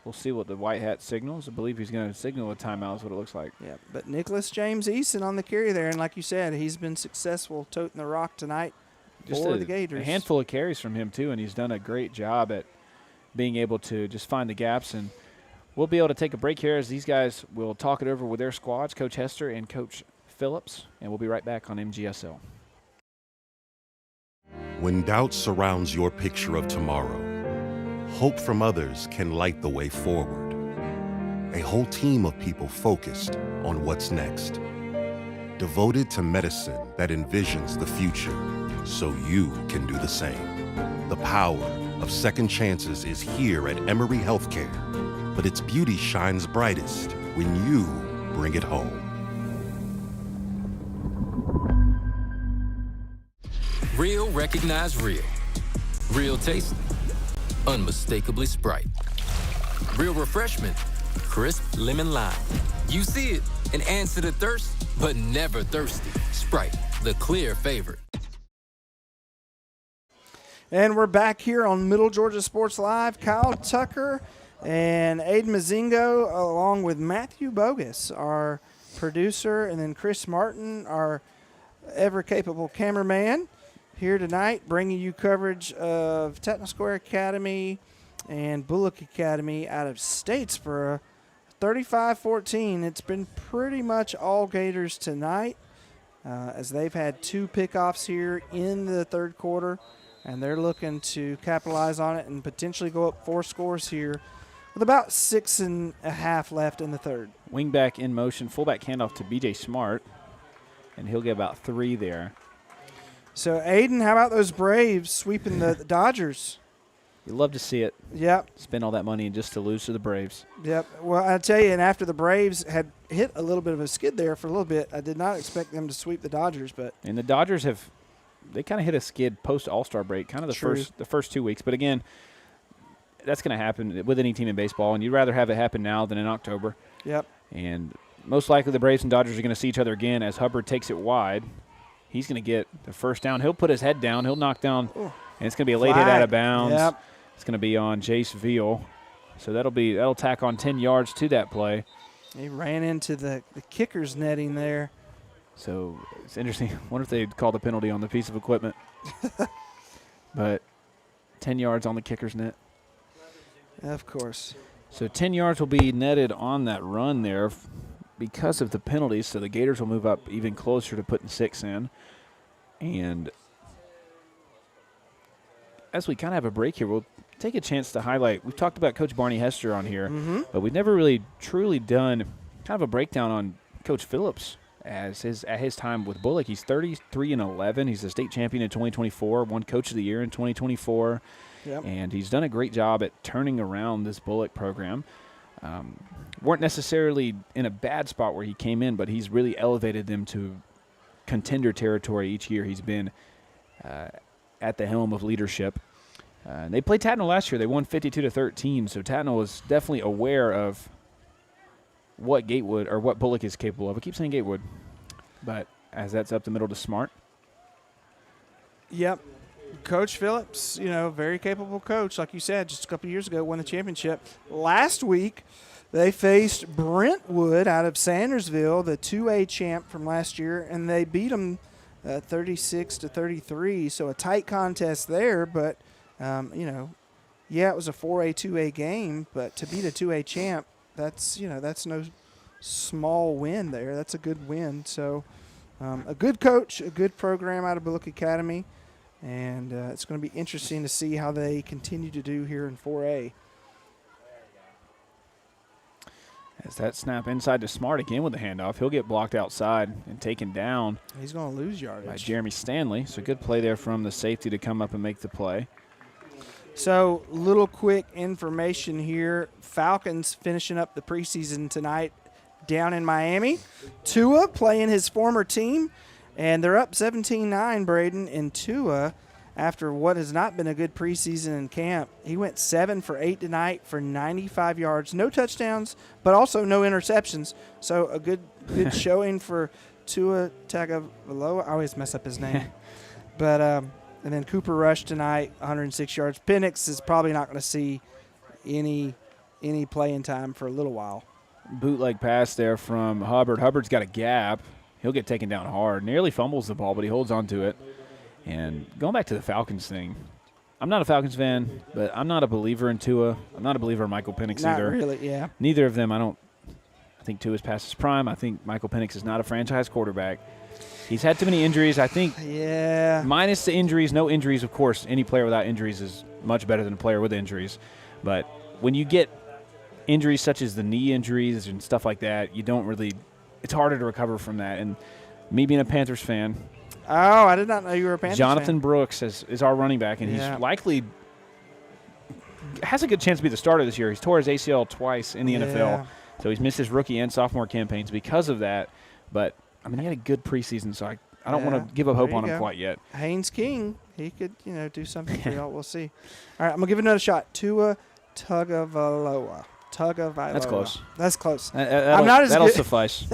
we'll see what the white hat signals. I believe he's going to signal a timeout is what it looks like. Yeah, but Nicholas James Eason on the carry there, and like you said, he's been successful toting the rock tonight. Just for the Gators. A handful of carries from him, too, and he's done a great job at being able to just find the gaps. And we'll be able to take a break here as these guys will talk it over with their squads, Coach Hester and Coach Phillips, and we'll be right back on MGSL. When doubt surrounds your picture of tomorrow, hope from others can light the way forward. A whole team of people focused on what's next. Devoted to medicine that envisions the future so you can do the same. The power of second chances is here at Emory Healthcare, but its beauty shines brightest when you bring it home. Real recognize real. Real taste, unmistakably Sprite. Real refreshment, crisp lemon lime. You see it and answer the thirst, but never thirsty. Sprite, the clear favorite. And we're back here on Middle Georgia Sports Live. Kyle Tucker and Aiden Mazingo, along with Matthew Bogus, our producer, and then Chris Martin, our ever-capable cameraman, here tonight, bringing you coverage of Tattnall Square Academy and Bulloch Academy out of Statesboro. 35-14. It's been pretty much all Gators tonight, as they've had 2 pickoffs here in the third quarter. And they're looking to capitalize on it and potentially go up 4 scores here with about 6.5 left in the third. Wingback in motion, fullback handoff to B.J. Smart, and he'll get about 3 there. So, Aiden, how about those Braves sweeping the Dodgers? You love to see it. Yep. Spend all that money just to lose to the Braves. Yep. Well, I tell you, and after the Braves had hit a little bit of a skid there for a little bit, I did not expect them to sweep the Dodgers. And the Dodgers have they kind of hit a skid post All-Star break, kind of the first 2 weeks. But again, that's going to happen with any team in baseball, and you'd rather have it happen now than in October. Yep. And most likely the Braves and Dodgers are going to see each other again as Hubbard takes it wide. He's going to get the first down. He'll put his head down. He'll knock down, and it's going to be a late hit out of bounds. Yep. It's going to be on Jace Veal. So that'll tack on 10 yards to that play. He ran into the kicker's netting there. So it's interesting. I wonder if they'd call the penalty on the piece of equipment. But 10 yards on the kicker's net. Of course. So 10 yards will be netted on that run there because of the penalties. So the Gators will move up even closer to putting 6 in. And as we kind of have a break here, we'll take a chance to highlight. We've talked about Coach Barney Hester on here, but we've never really truly done kind of a breakdown on Coach Phillips at his time with Bulloch. He's 33-11. He's the state champion in 2024, won Coach of the Year in 2024. Yep. And he's done a great job at turning around this Bulloch program. Weren't necessarily in a bad spot where he came in, but he's really elevated them to contender territory each year he's been at the helm of leadership. They played Tattnall last year. They won 52-13, so Tattnall was definitely aware of what Bulloch is capable of. I keep saying Gatewood, but as that's up the middle to Smart. Yep. Coach Phillips, very capable coach. Like you said, just a couple of years ago, won the championship. Last week, they faced Brentwood out of Sandersville, the 2A champ from last year, and they beat them 36-33. So a tight contest there, but, it was a 4A, 2A game, but to beat a 2A champ, that's no small win there. That's a good win. So a good coach, a good program out of Bulloch Academy. And it's going to be interesting to see how they continue to do here in 4A. As that snap inside to Smart again with the handoff, he'll get blocked outside and taken down. He's going to lose yardage. By Jeremy Stanley. So good play there from the safety to come up and make the play. So little quick information here. Falcons finishing up the preseason tonight down in Miami. Tua playing his former team. And they're up 17-9, Braden, in Tua after what has not been a good preseason in camp. He went 7 for 8 tonight for 95 yards. No touchdowns, but also no interceptions. So a good showing for Tua Tagovailoa. I always mess up his name. But and then Cooper Rush tonight, 106 yards. Penix is probably not going to see any playing time for a little while. Bootleg pass there from Hubbard. Hubbard's got a gap. He'll get taken down hard. Nearly fumbles the ball, but he holds on to it. And going back to the Falcons thing, I'm not a Falcons fan, but I'm not a believer in Tua. I'm not a believer in Michael Penix either. Not really, yeah. Neither of them, I think Tua's past his prime. I think Michael Penix is not a franchise quarterback. He's had too many injuries. I think minus the injuries, no injuries, of course, any player without injuries is much better than a player with injuries. But when you get injuries such as the knee injuries and stuff like that, it's harder to recover from that. And me being a Panthers fan. Oh, I did not know you were a Panthers Jonathan fan. Brooks is our running back, and he's likely has a good chance to be the starter this year. He's tore his ACL twice in the NFL, so he's missed his rookie and sophomore campaigns because of that. But, he had a good preseason, so I don't want to give up hope on him quite yet. Haynes King, he could, do something for y'all. We'll see. All right, I'm going to give it another shot. Tua Tagovailoa. That's close. That's close. I'm not as that'll good. Suffice.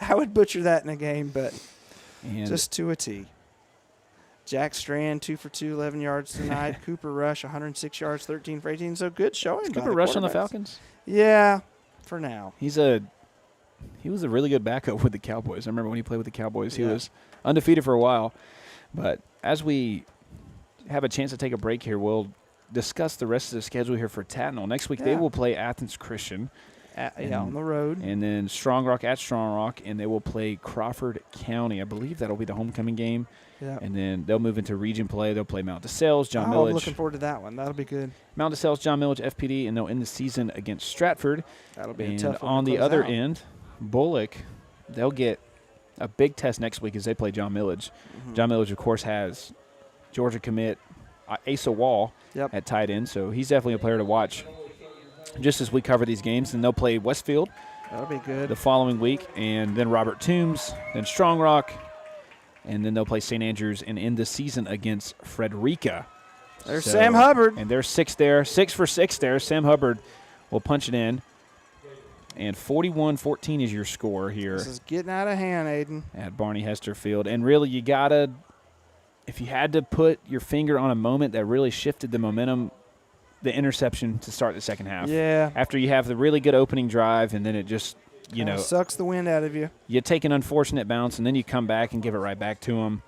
I would butcher that in a game, but just to a T. Jack Strand, 2 for 2, 11 yards tonight. Cooper Rush, 106 yards, 13 for 18. So good showing. Cooper Rush on the Falcons? Yeah, for now. He was a really good backup with the Cowboys. I remember when he played with the Cowboys, he was undefeated for a while. But as we have a chance to take a break here, we'll discuss the rest of the schedule here for Tattnall. Next week they will play Athens Christian. On the road. And then Strong Rock at Strong Rock, and they will play Crawford County. I believe that'll be the homecoming game. Yeah. And then they'll move into region play. They'll play Mount DeSales, John Millage. I'm looking forward to that one. That'll be good. Mount DeSales, John Millage, FPD, and they'll end the season against Stratford. That'll be a tough one. On the other end, Bulloch, they'll get a big test next week as they play John Millage. Mm-hmm. John Millage, of course, has Georgia commit Asa Wall at tight end, so he's definitely a player to watch just as we cover these games. And they'll play Westfield. That'll be good. The following week, and then Robert Toombs, then Strong Rock, And then they'll play St. Andrews and end the season against Frederica. There's Sam Hubbard. And there's 6 there. 6 for 6 there. Sam Hubbard will punch it in. And 41-14 is your score here. This is getting out of hand, Aiden. At Barney Hester Field. And really, you got to, if you had to put your finger on a moment that really shifted the momentum, the interception to start the second half. Yeah. After you have the really good opening drive, and then it just, sucks the wind out of you. You take an unfortunate bounce, and then you come back and give it right back to them.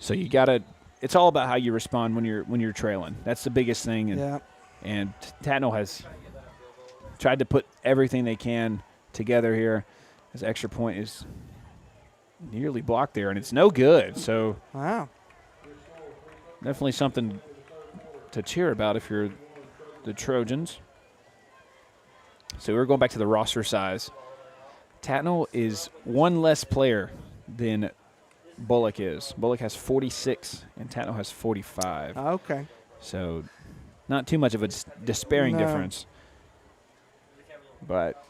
So you got to, it's all about how you respond when you're trailing. That's the biggest thing. And Tattnall has tried to put everything they can together here. His extra point is nearly blocked there, and it's no good. So wow, definitely something to cheer about if you're the Trojans. So we're going back to the roster size. Tattnall is one less player than Bulloch is. Bulloch has 46, and Tattnall has 45. Okay. So not too much of a despairing difference. But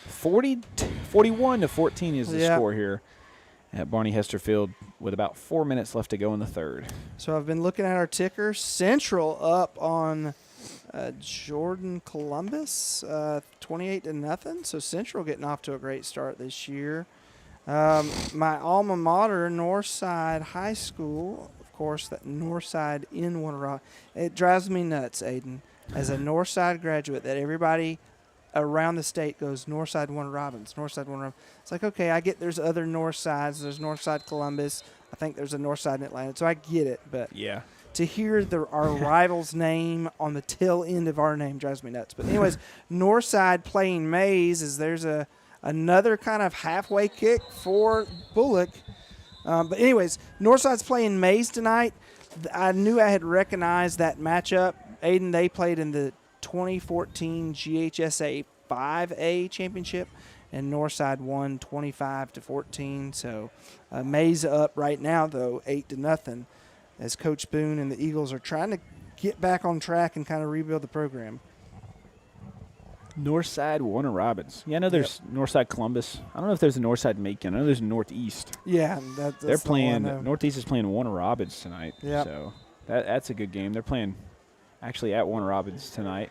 41-14 is the score here at Barney Hester Field with about 4 minutes left to go in the third. So I've been looking at our ticker. Central up on Jordan Columbus, 28-0. So Central getting off to a great start this year. My alma mater, Northside High School, of course, that Northside in Warner Robins. It drives me nuts, Aiden, as a Northside graduate, that everybody around the state goes Northside Warner Robins, Northside Warner Robins. It's like, okay, I get there's other Northsides. There's Northside Columbus. I think there's a Northside in Atlanta. So I get it. But to hear our rival's name on the tail end of our name drives me nuts. But anyways, Northside playing Mays is there's another kind of halfway kick for Bulloch. But anyways, Northside's playing Mays tonight. I knew I had recognized that matchup. Aiden, they played in the 2014 GHSA 5A championship, and Northside won 25-14. So Mays up right now, though, 8-0, as Coach Boone and the Eagles are trying to get back on track and kind of rebuild the program. Northside Warner Robins. Yeah, I know there's Northside Columbus. I don't know if there's a Northside Macon. I know there's a Northeast. Yeah, they're playing. Northeast is playing Warner Robins tonight. Yeah, so that's a good game. They're playing actually at Warner Robins tonight.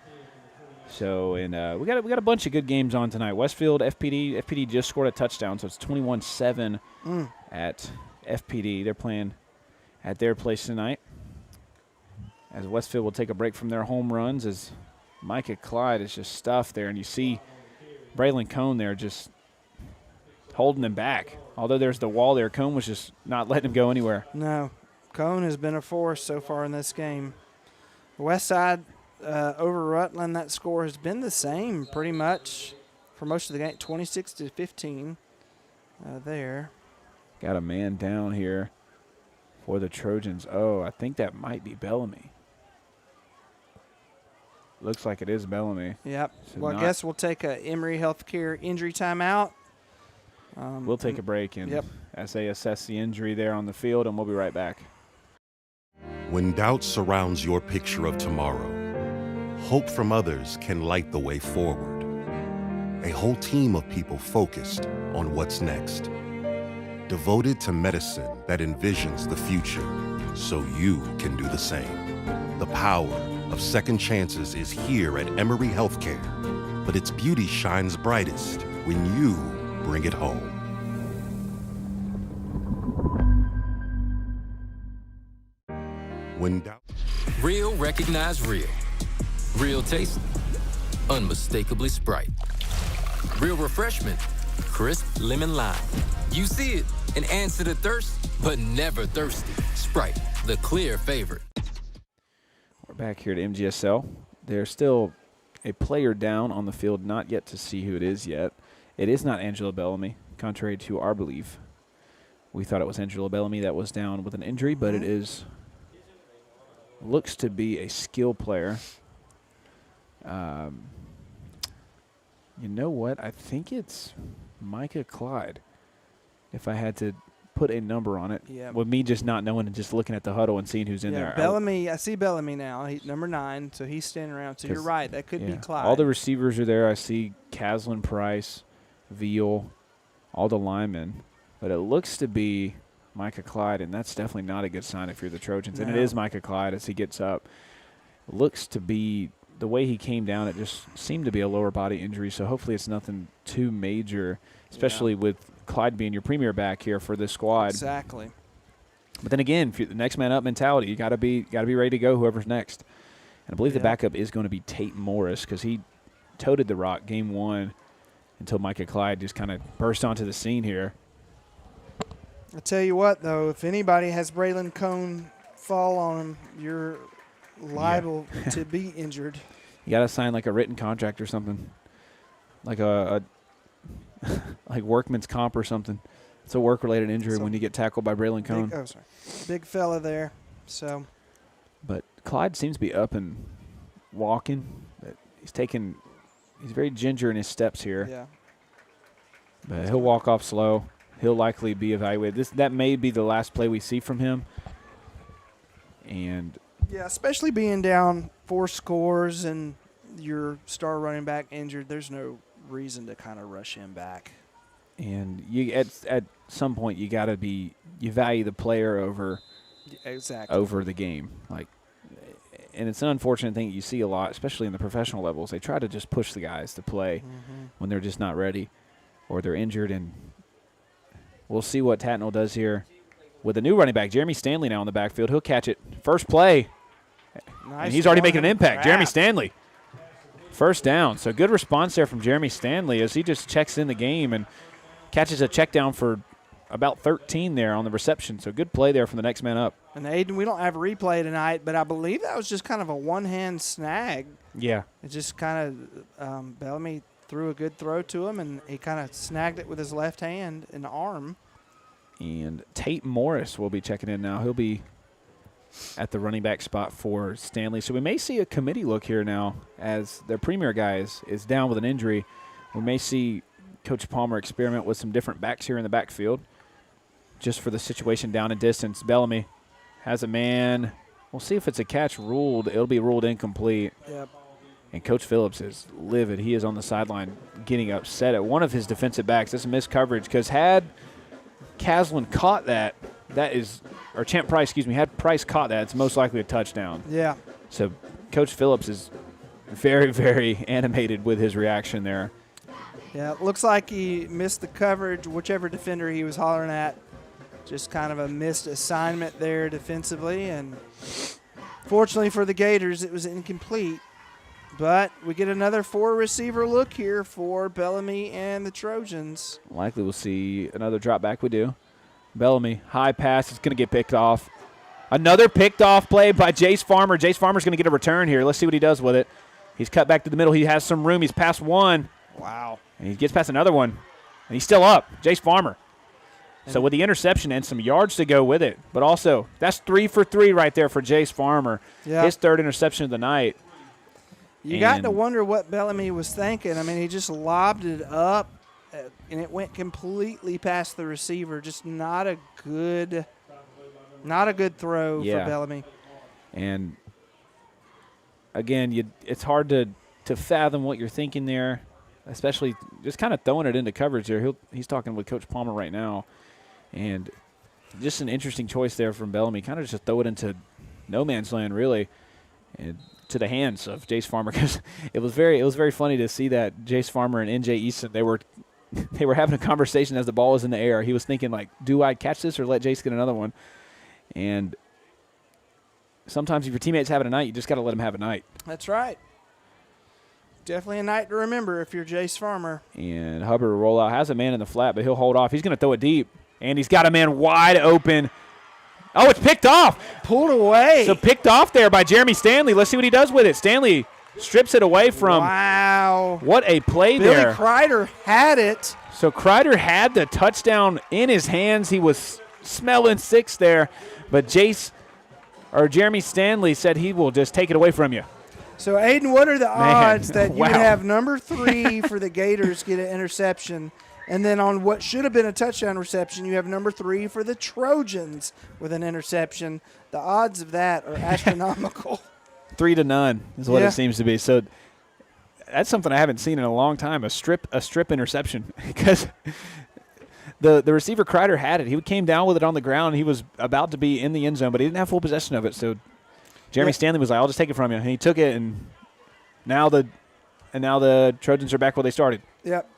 So and we got a bunch of good games on tonight. Westfield FPD just scored a touchdown, so it's 21-7 at FPD. They're playing at their place tonight. As Westfield will take a break from their home runs, as Micah Clyde is just stuffed there, and you see Braylon Cone there just holding them back. Although there's the wall there, Cone was just not letting him go anywhere. No, Cone has been a force so far in this game. West Side over Rutland, that score has been the same pretty much for most of the game, 26-15 there. Got a man down here for the Trojans. Oh, I think that might be Bellamy. Looks like it is Bellamy. Yep. So well, I guess we'll take a Emory Healthcare injury timeout. We'll take a break as they assess the injury there on the field, and we'll be right back. When doubt surrounds your picture of tomorrow, hope from others can light the way forward. A whole team of people focused on what's next. Devoted to medicine that envisions the future so you can do the same. The power of second chances is here at Emory Healthcare, but its beauty shines brightest when you bring it home. When doubt. Real recognize real. Real taste, unmistakably Sprite. Real refreshment, crisp lemon lime. You see it and answer the thirst, but never thirsty. Sprite, the clear favorite. We're back here at MGSL. There's still a player down on the field, not yet to see who it is yet. It is not Angela Bellamy, contrary to our belief. We thought it was Angela Bellamy that was down with an injury, but it is, looks to be a skill player. You know what? I think it's Micah Clyde, if I had to put a number on it. Yeah. With me just not knowing and just looking at the huddle and seeing who's in there. Bellamy, I see Bellamy now. He's number 9, so he's standing around. So you're right. That could be Clyde. All the receivers are there. I see Caslin, Price, Veal, all the linemen. But it looks to be Micah Clyde, and that's definitely not a good sign if you're the Trojans. No. And it is Micah Clyde as he gets up. Looks to be the way he came down, it just seemed to be a lower body injury, so hopefully it's nothing too major, especially with Clyde being your premier back here for this squad. Exactly. But then again, if you're the next man up mentality, you got to be ready to go whoever's next. And I believe the backup is going to be Tate Morris because he toted the rock game 1 until Micah Clyde just kind of burst onto the scene here. I tell you what, though, if anybody has Braylon Cone fall on him, you're liable to be injured. You got to sign like a written contract or something, like a like workman's comp or something. It's a work-related injury when you get tackled by Braylon Cone. Big fella there. So, but Clyde seems to be up and walking. But he's very ginger in his steps here. Yeah. But he'll walk off slow. He'll likely be evaluated. That may be the last play we see from him. And yeah, especially being down 4 scores and your star running back injured, there's no reason to kind of rush him back. And you at some point you value the player over the game. And it's an unfortunate thing that you see a lot, especially in the professional levels. They try to just push the guys to play when they're just not ready or they're injured. And we'll see what Tattnall does here with a new running back, Jeremy Stanley, now in the backfield. He'll catch it. First play. Nice. And he's already making an impact. Jeremy Stanley. First down. So good response there from Jeremy Stanley as he just checks in the game and catches a check down for about 13 there on the reception. So good play there from the next man up. And Aiden, we don't have a replay tonight, but I believe that was just kind of a one-hand snag. Yeah. It just kind of Bellamy threw a good throw to him, and he kind of snagged it with his left hand and arm. And Tate Morris will be checking in now. He'll be at the running back spot for Stanley. So we may see a committee look here now as their premier guy is down with an injury. We may see Coach Palmer experiment with some different backs here in the backfield just for the situation down and distance. Bellamy has a man. We'll see if it's a catch ruled. It'll be ruled incomplete. Yep. And Coach Phillips is livid. He is on the sideline getting upset at one of his defensive backs. That's a missed coverage because had Caslin caught that, Champ Price, had Price caught that, it's most likely a touchdown. Yeah. So Coach Phillips is very, very animated with his reaction there. Yeah, it looks like he missed the coverage, whichever defender he was hollering at. Just kind of a missed assignment there defensively. And fortunately for the Gators, it was incomplete. But we get another 4-receiver look here for Bellamy and the Trojans. Likely we'll see another drop back. We do. Bellamy, high pass. It's going to get picked off. Another picked off play by Jace Farmer. Jace Farmer's going to get a return here. Let's see what he does with it. He's cut back to the middle. He has some room. He's past one. Wow. And he gets past another one. And he's still up. Jace Farmer. So with the interception and some yards to go with it. But also, that's 3 for 3 right there for Jace Farmer. Yeah. His third interception of the night. You got to wonder what Bellamy was thinking. I mean, he just lobbed it up, and it went completely past the receiver. Just not a good throw for Bellamy. And again, it's hard to fathom what you're thinking there, especially just kind of throwing it into coverage there. He's talking with Coach Palmer right now, and just an interesting choice there from Bellamy. Kind of just throw it into no man's land, really, and to the hands of Jace Farmer, because it was very funny to see that Jace Farmer and NJ Easton, they were having a conversation as the ball was in the air. He was thinking, like, do I catch this or let Jace get another one? And sometimes if your teammate's having a night, you just got to let him have a night. That's right. Definitely a night to remember if you're Jace Farmer. And Hubbard will roll out, has a man in the flat, but he'll hold off. He's going to throw it deep, and he's got a man wide open. Oh, it's picked off. Pulled away. So picked off there by Jeremy Stanley. Let's see what he does with it. Stanley strips it away from. Wow. What a play Billy there. Kreider had it. So Kreider had the touchdown in his hands. He was smelling 6 there, but Jeremy Stanley said he will just take it away from you. So, Aiden, what are the odds that you wow. would have number 3 for the Gators get an interception, and then on what should have been a touchdown reception, you have number 3 for the Trojans with an interception? The odds of that are astronomical. 3-0 is what it seems to be. So that's something I haven't seen in a long time, a strip interception, because the receiver Kreider had it. He came down with it on the ground. He was about to be in the end zone, but he didn't have full possession of it. So Jeremy Stanley was like, "I'll just take it from you," and he took it. And now the Trojans are back where they started. Yep,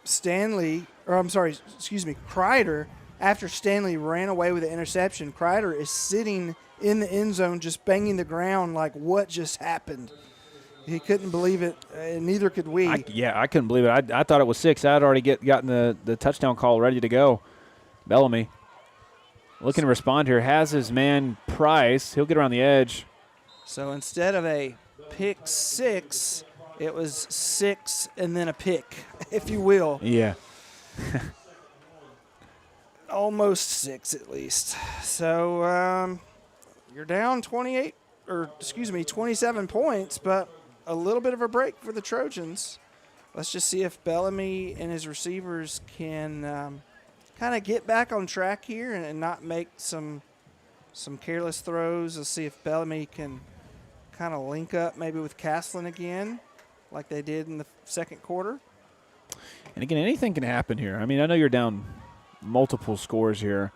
Kreider. After Stanley ran away with the interception, Kreider is sitting in the end zone, just banging the ground like, "What just happened?" He couldn't believe it, and neither could we. I couldn't believe it. I thought it was 6. I'd already gotten the touchdown call ready to go. Bellamy looking to respond here. Has his man Price. He'll get around the edge. So instead of a pick 6, it was 6 and then a pick, if you will. Yeah. Almost 6 at least. So you're down 27 points, but a little bit of a break for the Trojans. Let's just see if Bellamy and his receivers can kind of get back on track here and not make some careless throws. Let's see if Bellamy can kind of link up maybe with Castlin again like they did in the second quarter. And again, anything can happen here. I mean, I know you're down multiple scores here,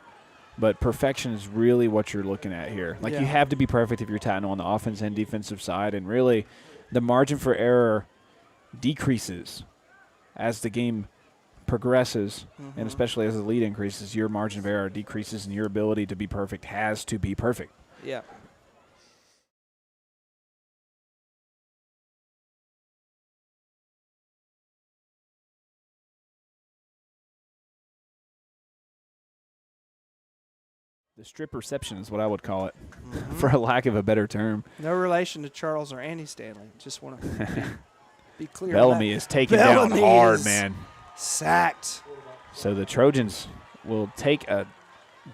but perfection is really what you're looking at here. Like, you have to be perfect if you're Tattnall on the offense and defensive side, and really the margin for error decreases as the game progresses, and especially as the lead increases, your margin of error decreases, and your ability to be perfect has to be perfect. Yeah. The strip reception is what I would call it, for a lack of a better term. No relation to Charles or Andy Stanley. Just want to be clear. Bellamy is taken down hard, man. Sacked. So the Trojans will take a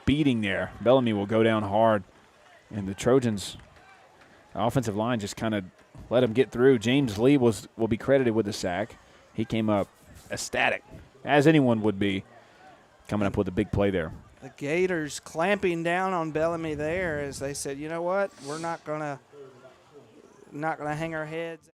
beating there. Bellamy will go down hard, and the Trojans' offensive line just kind of let him get through. James Lee will be credited with the sack. He came up ecstatic, as anyone would be, coming up with a big play there. The Gators clamping down on Bellamy there as they said, you know what, we're not gonna hang our heads.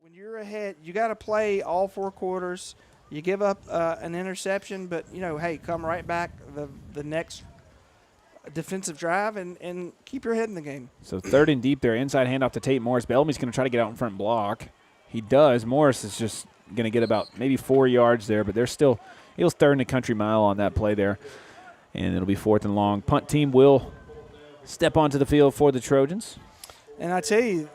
When you're ahead, you got to play all 4 quarters. You give up an interception, but hey, come right back the next defensive drive and keep your head in the game. So 3rd and deep there, inside handoff to Tate Morris. Bellamy's going to try to get out in front and block. He does. Morris is just going to get about maybe 4 yards there, but he was 3rd in the country mile on that play there. And it'll be 4th and long. Punt team will step onto the field for the Trojans. And I tell you,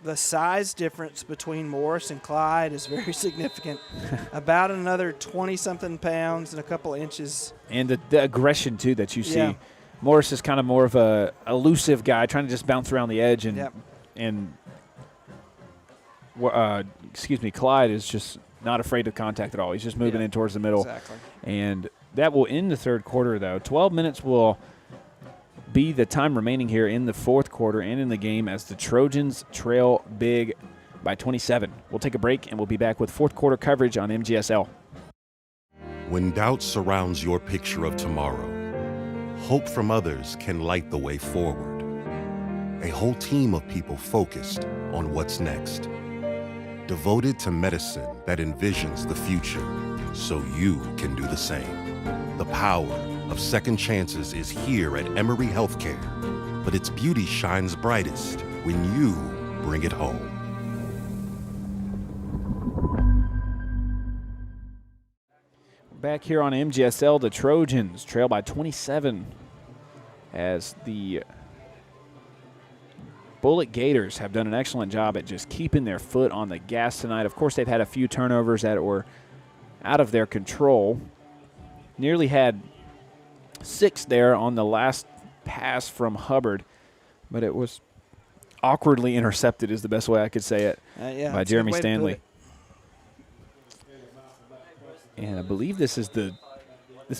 the size difference between Morris and Clyde is very significant. About another 20-something pounds and a couple inches. And the aggression, too, that you see. Morris is kind of more of a elusive guy, trying to just bounce around the edge and Clyde is just not afraid of contact at all. He's just moving in towards the middle. Exactly. And that will end the 3rd quarter, though. 12 minutes will be the time remaining here in the 4th quarter and in the game as the Trojans trail big by 27. We'll take a break, and we'll be back with 4th quarter coverage on MGSL. When doubt surrounds your picture of tomorrow, hope from others can light the way forward. A whole team of people focused on what's next. Devoted to medicine that envisions the future so you can do the same. The power of second chances is here at Emory Healthcare, but its beauty shines brightest when you bring it home. Back here on MGSL, the Trojans trail by 27 as the Bulloch Gators have done an excellent job at just keeping their foot on the gas tonight. Of course, they've had a few turnovers that were out of their control. Nearly had 6 there on the last pass from Hubbard, but it was awkwardly intercepted is the best way I could say it by Jeremy Stanley. And I believe this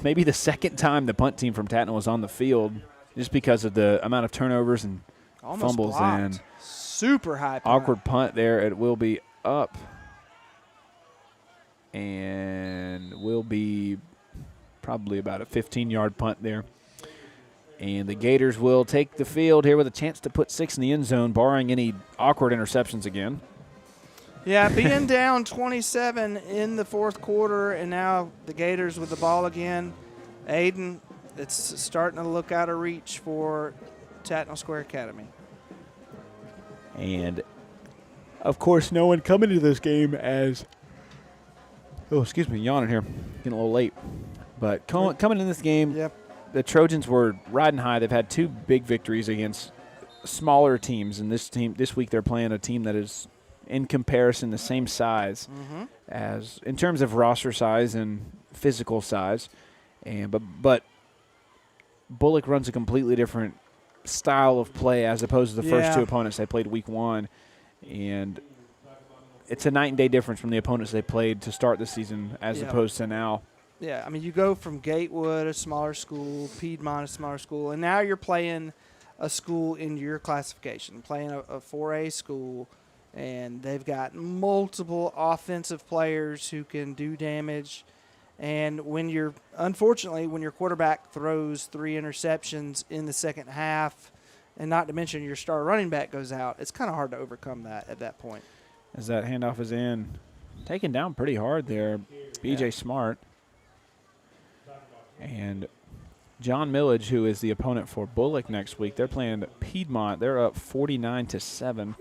may be the 2nd time the punt team from Tattnall was on the field just because of the amount of turnovers and almost fumbles blocked. And super high punt. Awkward punt there. It will be up and will be probably about a 15-yard punt there. And the Gators will take the field here with a chance to put 6 in the end zone, barring any awkward interceptions again. Yeah, being down 27 in the fourth quarter, and now the Gators with the ball again. Aiden, it's starting to look out of reach for Tattnall Square Academy. And, of course, no one coming into this game as – oh, excuse me, yawning here. Getting a little late. But coming in this game, Yep. the Trojans were riding high. They've had 2 big victories against smaller teams, and this week they're playing a team that is – in comparison, the same size as in terms of roster size and physical size, and but Bulloch runs a completely different style of play as opposed to the first 2 opponents they played week 1, and it's a night and day difference from the opponents they played to start the season as opposed to now. Yeah, I mean, you go from Gatewood, a smaller school, Piedmont, a smaller school, and now you're playing a school in your classification, playing a 4A school. And they've got multiple offensive players who can do damage. And unfortunately, when your quarterback throws 3 interceptions in the second half, and not to mention your star running back goes out, it's kind of hard to overcome that at that point. As that handoff is in, taken down pretty hard there, B.J. Smart. And John Millage, who is the opponent for Bulloch next week, they're playing Piedmont. They're up 49-7.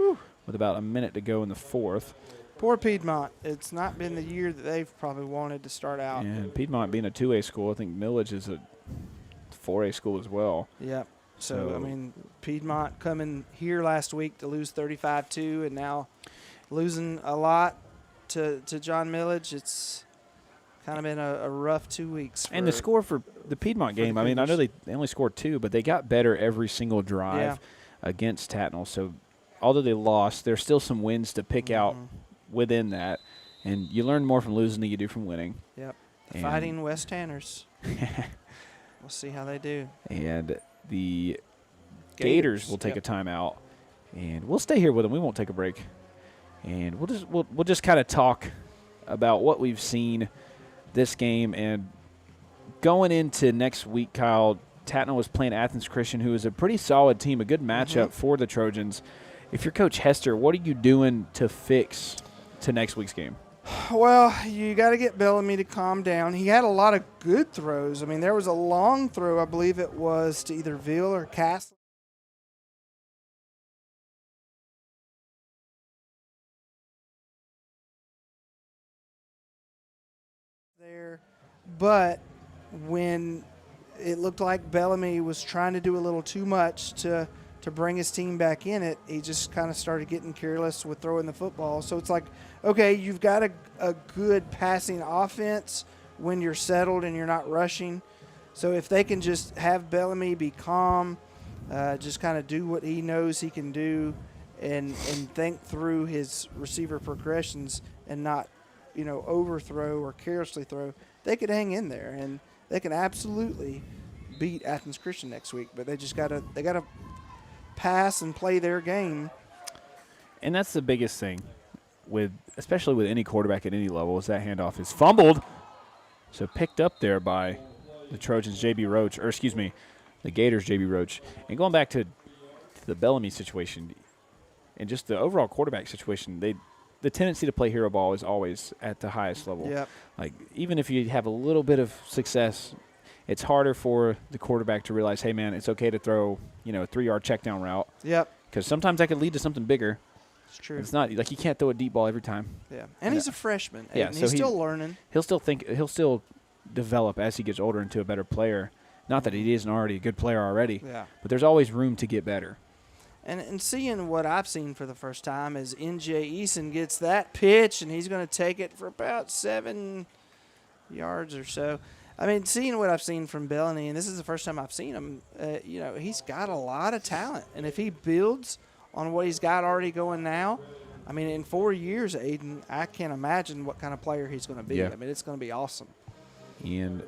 With about a minute to go in the fourth. Poor Piedmont. It's not been the year that they've probably wanted to start out. And Piedmont being a 2A school, I think Millage is a 4A school as well. Yep. So, I mean, Piedmont coming here last week to lose 35-2 and now losing a lot to John Millage. It's kind of been a rough 2 weeks. And the score for the Piedmont game, I mean, I know they only scored 2, but they got better every single drive against Tattnall. So, although they lost, there's still some wins to pick out within that. And you learn more from losing than you do from winning. Yep. The Fighting West Tanners. We'll see how they do. And the Gators will take a timeout. And we'll stay here with them. We won't take a break. And we'll just kind of talk about what we've seen this game. And going into next week, Kyle, Tattnall was playing Athens Christian, who is a pretty solid team, a good matchup for the Trojans. If you're Coach Hester, what are you doing to fix to next week's game? Well, you got to get Bellamy to calm down. He had a lot of good throws. I mean, there was a long throw, I believe it was to either Veal or Castle. There, but when it looked like Bellamy was trying to do a little too much to bring his team back in it, he just kind of started getting careless with throwing the football. So it's like, okay, you've got a good passing offense when you're settled and you're not rushing. So if they can just have Bellamy be calm, just kind of do what he knows he can do and think through his receiver progressions and not, overthrow or carelessly throw, they could hang in there and they can absolutely beat Athens Christian next week. But they gotta pass and play their game. And that's the biggest thing, especially with any quarterback at any level, is that handoff is fumbled. So picked up there by the Trojans' the Gators' J.B. Roach. And going back to the Bellamy situation and just the overall quarterback situation, the tendency to play hero ball is always at the highest level. Yep. Like, even if you have a little bit of success, it's harder for the quarterback to realize, hey, man, it's okay to throw, a 3-yard check down route. Yep. Because sometimes that could lead to something bigger. It's true. It's not like you can't throw a deep ball every time. Yeah. And he's a freshman. Yeah, and so he's still learning. He'll still develop as he gets older into a better player. Not that he isn't already a good player already. Yeah. But there's always room to get better. And seeing what I've seen for the first time is N.J. Eason gets that pitch, and he's going to take it for about 7 yards or so. I mean, seeing what I've seen from Bellamy, and this is the first time I've seen him, he's got a lot of talent. And if he builds on what he's got already going now, I mean, in 4 years, Aiden, I can't imagine what kind of player he's going to be. Yeah. I mean, it's going to be awesome. And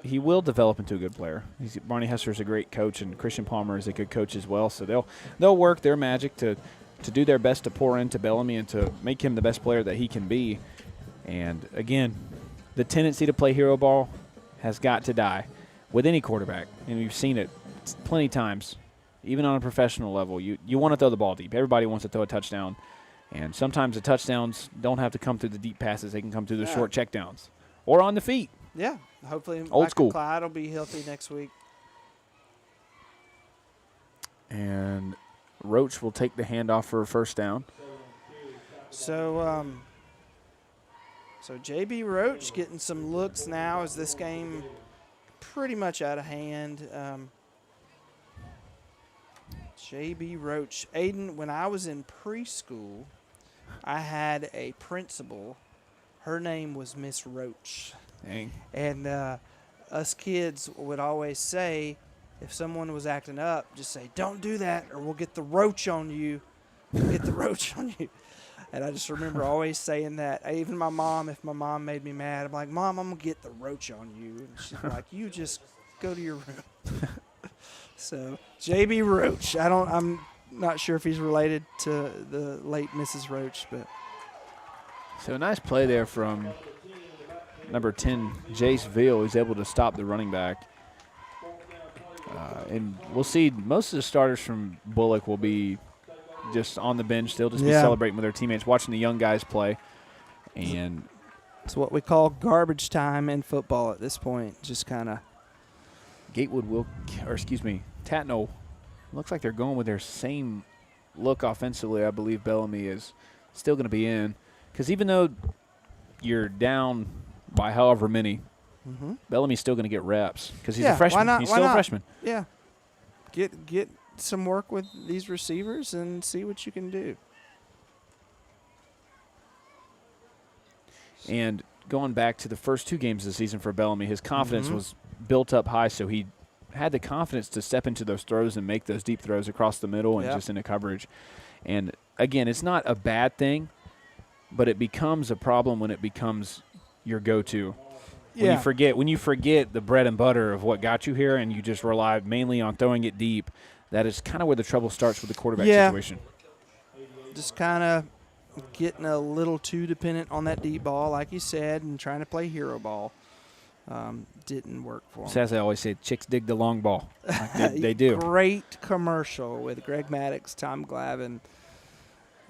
he will develop into a good player. Barney Hester is a great coach, and Christian Palmer is a good coach as well. So they'll work their magic to do their best to pour into Bellamy and to make him the best player that he can be. And, again, the tendency to play hero ball has got to die with any quarterback. And we've seen it plenty of times, even on a professional level. You want to throw the ball deep. Everybody wants to throw a touchdown. And sometimes the touchdowns don't have to come through the deep passes. They can come through the short checkdowns or on the feet. Yeah, hopefully Old school. Clyde will be healthy next week. And Roach will take the handoff for a first down. So, so J.B. Roach getting some looks now as this game pretty much out of hand. J.B. Roach. Aiden, when I was in preschool, I had a principal. Her name was Miss Roach. Dang. And us kids would always say, if someone was acting up, just say, don't do that or we'll get the roach on you. We'll get the roach on you. And I just remember always saying that. Even my mom, if my mom made me mad, I'm like, Mom, I'm going to get the roach on you. And she's like, you just go to your room. So, J.B. Roach. I'm not sure if he's related to the late Mrs. Roach, but. So, a nice play there from number 10, Jace Veal. He's able to stop the running back. And we'll see most of the starters from Bulloch will be just on the bench. They'll just be celebrating with their teammates, watching the young guys play. And it's what we call garbage time in football at this point. Just kind of. Tattnall looks like they're going with their same look offensively. I believe Bellamy is still going to be in. Because even though you're down by however many, Bellamy's still going to get reps because he's a freshman. Why not? He's still a freshman. Yeah. Get some work with these receivers and see what you can do. And going back to the first 2 games of the season for Bellamy, his confidence was built up high, so he had the confidence to step into those throws and make those deep throws across the middle and just into coverage. And, again, it's not a bad thing, but it becomes a problem when it becomes your go-to. When you forget the bread and butter of what got you here and you just rely mainly on throwing it deep, that is kind of where the trouble starts with the quarterback situation. Just kind of getting a little too dependent on that deep ball, like you said, and trying to play hero ball. Didn't work for him. So as I always say, chicks dig the long ball. Like they do. Great commercial with Greg Maddox, Tom Glavine,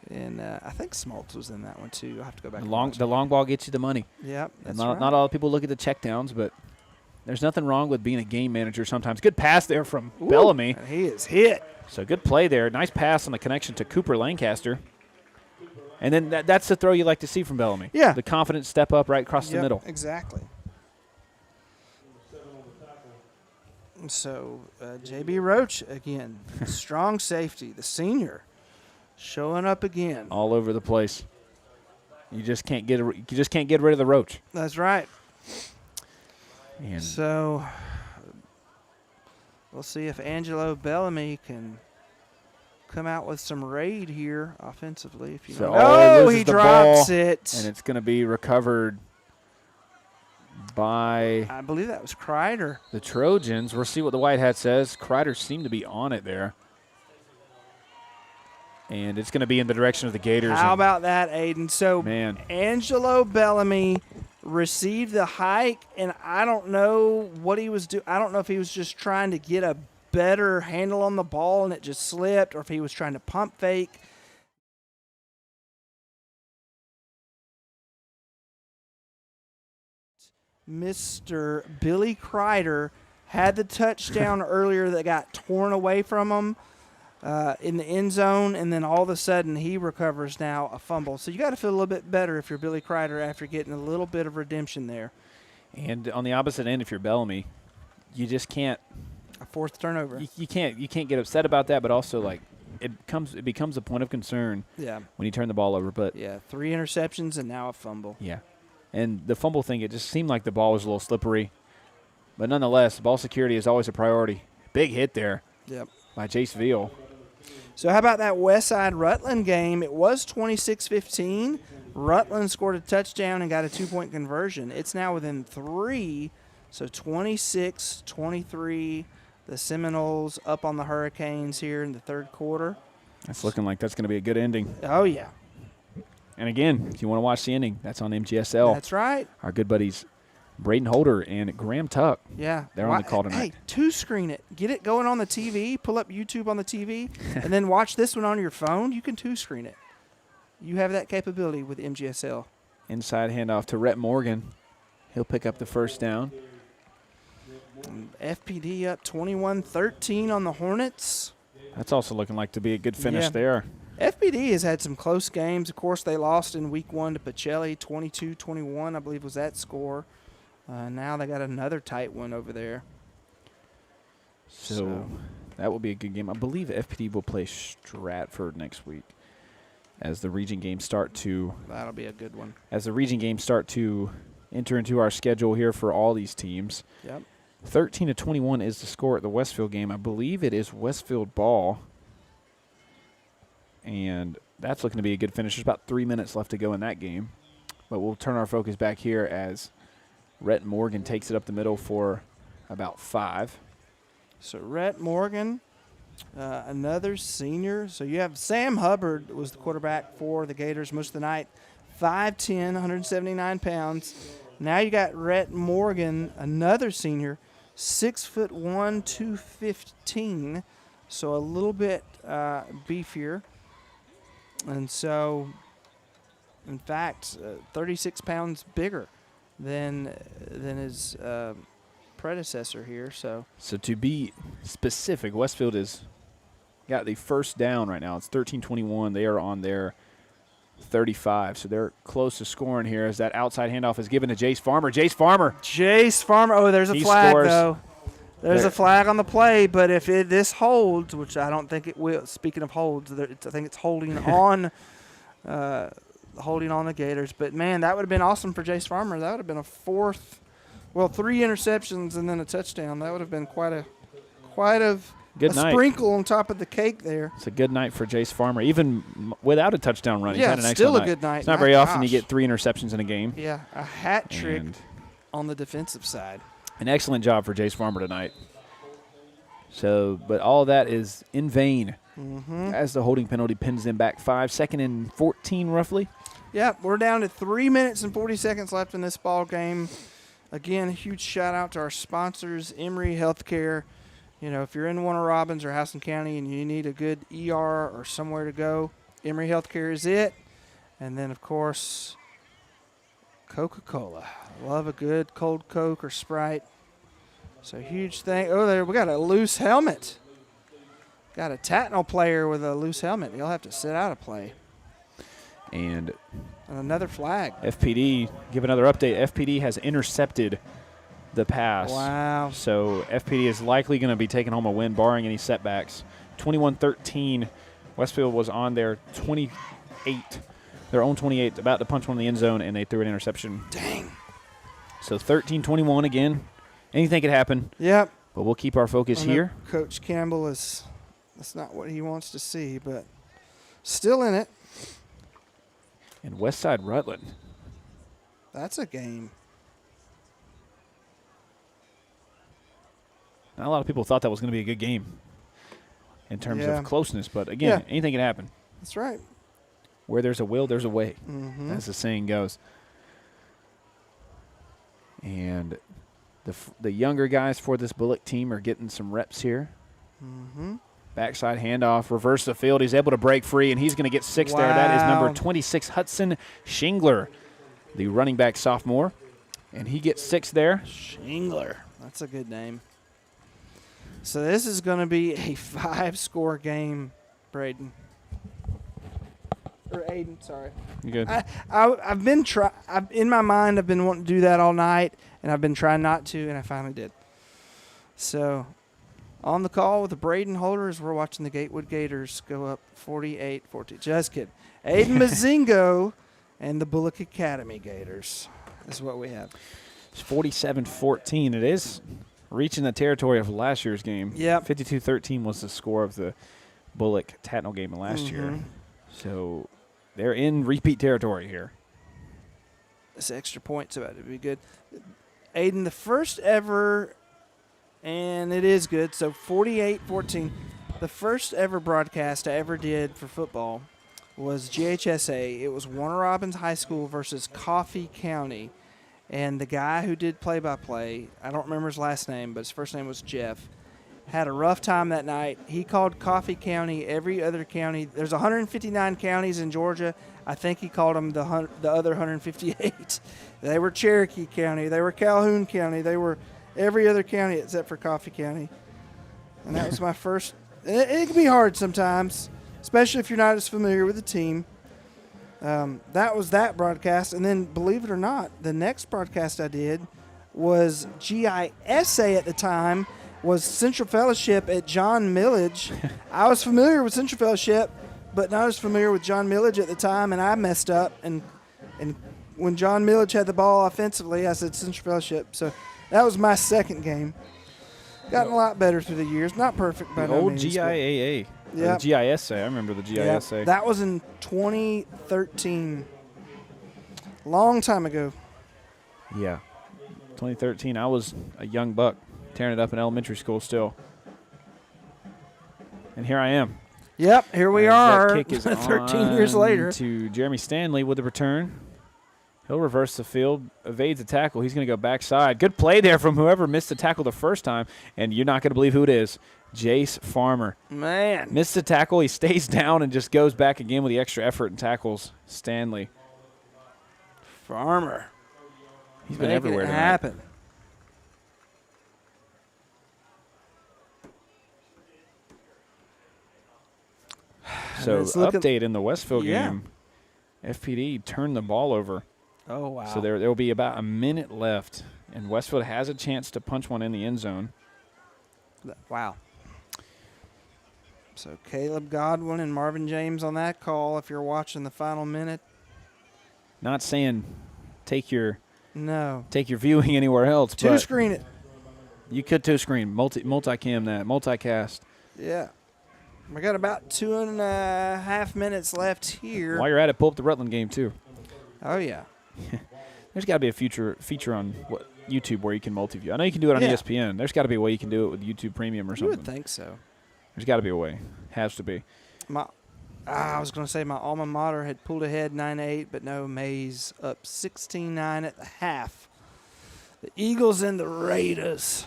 and I think Smoltz was in that one too. I'll have to go back. The long ball gets you the money. Yep, that's not, right. Not all people look at the checkdowns, but there's nothing wrong with being a game manager sometimes. Good pass there from Bellamy. He is hit. So good play there. Nice pass on the connection to Cooper Lancaster. And then that's the throw you like to see from Bellamy. Yeah. The confident step up right across the middle. Exactly. So J.B. Roach again, strong safety, the senior, showing up again. All over the place. You just can't get rid of the Roach. That's right. And so we'll see if Angelo Bellamy can come out with some raid here offensively. If you know. He drops it, and it's going to be recovered by, I believe that was Kreider. The Trojans. We'll see what the white hat says. Kreider seemed to be on it there. And it's going to be in the direction of the Gators. How about that, Aiden? So, Angelo Bellamy received the hike, and I don't know what he was doing. I don't know if he was just trying to get a better handle on the ball and it just slipped, or if he was trying to pump fake. Mr. Billy Kreider had the touchdown earlier that got torn away from him in the end zone, and then all of a sudden he recovers now a fumble. So you got to feel a little bit better if you're Billy Kreider after getting a little bit of redemption there. And on the opposite end, if you're Bellamy, you just can't. A fourth turnover. You can't get upset about that, but also like it becomes a point of concern. Yeah. When you turn the ball over, but 3 interceptions and now a fumble. Yeah. And the fumble thing, it just seemed like the ball was a little slippery. But nonetheless, ball security is always a priority. Big hit there by Jace Veal. So how about that Westside Rutland game? It was 26-15. Rutland scored a touchdown and got a 2-point conversion. It's now within 3, so 26-23. The Seminoles up on the Hurricanes here in the third quarter. That's looking like that's going to be a good ending. Oh, yeah. And again, if you want to watch the ending, that's on MGSL. That's right. Our good buddies Braden Holder and Graham Tuck. Yeah. They're on the call tonight. Hey, two-screen it. Get it going on the TV. Pull up YouTube on the TV, and then watch this one on your phone. You can two-screen it. you have that capability with MGSL. Inside handoff to Rhett Morgan. He'll pick up the first down. FPD up 21-13 on the Hornets. That's also looking like to be a good finish Yeah. there. FPD has had some close games. Of course, they lost in week 1 to Pacelli, 22-21, I believe was that score. Now they got another tight one over there. So that will be a good game. I believe FPD will play Stratford next week as the region games start to That'll be a good one. as the region games start to enter into our schedule here for all these teams. Yep. 13-21 is the score at the Westfield game. I believe it is Westfield ball. And that's looking to be a good finish. There's about 3 minutes left to go in that game. But we'll turn our focus back here as Rhett Morgan takes it up the middle for about 5. So Rhett Morgan, another senior. So you have Sam Hubbard was the quarterback for the Gators most of the night. 5'10", 179 pounds. Now you got Rhett Morgan, another senior, 6'1", 215. So a little bit beefier. And so, in fact, 36 pounds bigger than his predecessor here. So to be specific, Westfield has got the first down right now. It's 13-21. They are on their 35, so they're close to scoring here as that outside handoff is given to Jace Farmer. Jace Farmer. Oh, there's a He flag, scores. though. There's There. a flag on the play, but if this holds, which I don't think it will. Speaking of holds, I think it's holding on, holding on the Gators. But man, that would have been awesome for Jace Farmer. That would have been a 3 interceptions and then a touchdown. That would have been quite a Good night. sprinkle on top of the cake there. It's a good night for Jace Farmer, even without a touchdown run. He's Yeah, had an still excellent a good night. It's not My very often you gosh. get 3 interceptions in a game. Yeah, a hat trick And on the defensive side. an excellent job for Jace Farmer tonight. So, but all that is in vain as the holding penalty pins them back 5. 2nd and 14 roughly. Yeah, we're down to 3 minutes and 40 seconds left in this ball game. Again, a huge shout out to our sponsors, Emory Healthcare. You know, if you're in Warner Robins or Houston County and you need a good ER or somewhere to go, Emory Healthcare is it. And then, of course, Coca-Cola. Love a good cold Coke or Sprite. So huge thing. Oh, there we got a loose helmet. Got a Tattnall player with a loose helmet. He'll have to sit out a play. And another flag. FPD, give another update. FPD has intercepted the pass. Wow. So FPD is likely going to be taking home a win, barring any setbacks. 21-13. Westfield was on their 28, their own 28, about to punch one in the end zone, and they threw an interception. Dang. So 13-21 again. Anything could happen. Yep. But we'll keep our focus I know here. Coach Campbell that's not what he wants to see, but still in it. And Westside Rutland. That's a game. Not a lot of people thought that was going to be a good game in terms Yeah. of closeness, but again, anything can happen. That's right. Where there's a will, there's a way, Mm-hmm. as the saying goes. And the younger guys for this Bulloch team are getting some reps here. Mm-hmm. Backside handoff, reverse the field. He's able to break free, and he's going to get 6 there. That is number 26, Hudson Shingler, the running back sophomore. And he gets 6 there. Shingler. That's a good name. So this is going to be a 5-score game, Braden. Or Aiden, sorry. You good? I've been in my mind, I've been wanting to do that all night, and I've been trying not to, and I finally did. So on the call with the Braden holders, we're watching the Gatewood Gators go up 48-14. Just kidding. Aiden Mazingo and the Bulloch Academy Gators is what we have. It's 47-14. It is reaching the territory of last year's game. Yep. 52-13 was the score of the Bulloch Tattnall game last year. So they're in repeat territory here. This extra point's about to be good. Aiden, the first ever, and it is good, so 48-14. The first ever broadcast I ever did for football was GHSA. It was Warner Robins High School versus Coffee County. And the guy who did play-by-play, I don't remember his last name, but his first name was Jeff, had a rough time that night. He called Coffee County every other county. There's 159 counties in Georgia. I think he called them the other 158. They were Cherokee County. They were Calhoun County. They were every other county except for Coffee County. And that was my first. It can be hard sometimes, especially if you're not as familiar with the team. That was that broadcast. And then, believe it or not, the next broadcast I did was GISA at the time, was Central Fellowship at John Millage. I was familiar with Central Fellowship, but not as familiar with John Millage at the time, and I messed up. And when John Millage had the ball offensively, I said Central Fellowship. So that was my second game. Gotten a lot better through the years. Not perfect by the no old means. GIAA. Yeah. The GISA. I remember the GISA. Yep. That was in 2013. Long time ago. Yeah. 2013. I was a young buck tearing it up in elementary school still. And here I am. Yep, here we are. That kick is 13 years later. To Jeremy Stanley with the return. He'll reverse the field, evades the tackle. He's going to go backside. Good play there from whoever missed the tackle the first time, and you're not going to believe who it is. Jace Farmer. Man. Missed the tackle. He stays down and just goes back again with the extra effort and tackles Stanley. Farmer. He's been everywhere tonight. Happen. So, update in the Westfield game. FPD turned the ball over. Oh, wow. So there will be about a minute left, and Westfield has a chance to punch one in the end zone. Wow. So Caleb Godwin and Marvin James on that call if you're watching the final minute. Not saying take your viewing anywhere else. Two-screen it. You could two-screen, multi-cam that, multicast. Yeah. We got about 2.5 minutes left here. While you're at it, pull up the Rutland game, too. Oh, yeah. There's got to be a feature on YouTube where you can multi-view. I know you can do it on ESPN. There's got to be a way you can do it with YouTube Premium or something. You would think so. There's got to be a way. Has to be. I was going to say my alma mater had pulled ahead 9-8, but no, Mays up 16-9 at the half. The Eagles and the Raiders.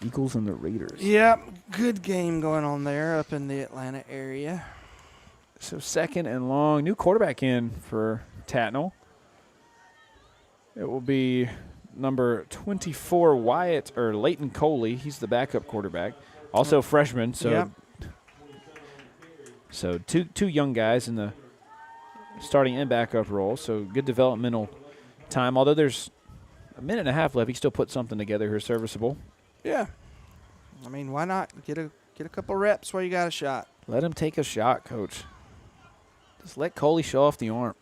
Eagles and the Raiders. Yep, good game going on there up in the Atlanta area. So second and long. New quarterback in for Tattnall. It will be number 24, Leighton Coley. He's the backup quarterback. Also freshman. So, so two young guys in the starting and backup role. So good developmental time. Although there's a minute and a half left, he still put something together here serviceable. Yeah. I mean, why not get a couple reps while you got a shot? Let him take a shot, Coach. Just let Coley show off the arm.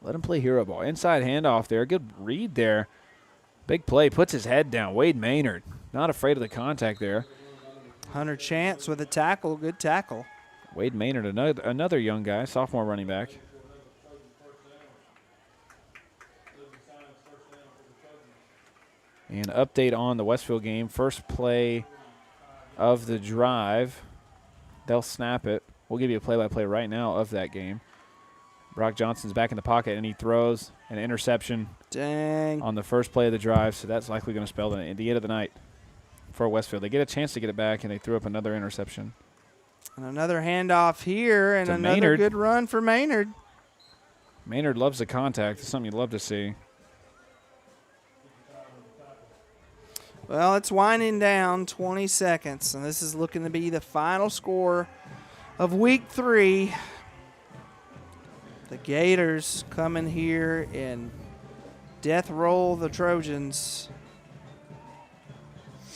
Let him play hero ball. Inside handoff there. Good read there. Big play. Puts his head down. Wade Maynard. Not afraid of the contact there. Hunter Chance with a tackle. Good tackle. Wade Maynard, another young guy, sophomore running back. And update on the Westfield game. First play of the drive. They'll snap it. We'll give you a play-by-play right now of that game. Brock Johnson's back in the pocket, and he throws an interception on the first play of the drive, so that's likely going to spell the end of the night for Westfield. They get a chance to get it back, and they threw up another interception. And another handoff here, and another Maynard. Good run for Maynard. Maynard loves the contact. It's something you'd love to see. Well, it's winding down 20 seconds, and this is looking to be the final score of Week 3. The Gators coming here and death roll the Trojans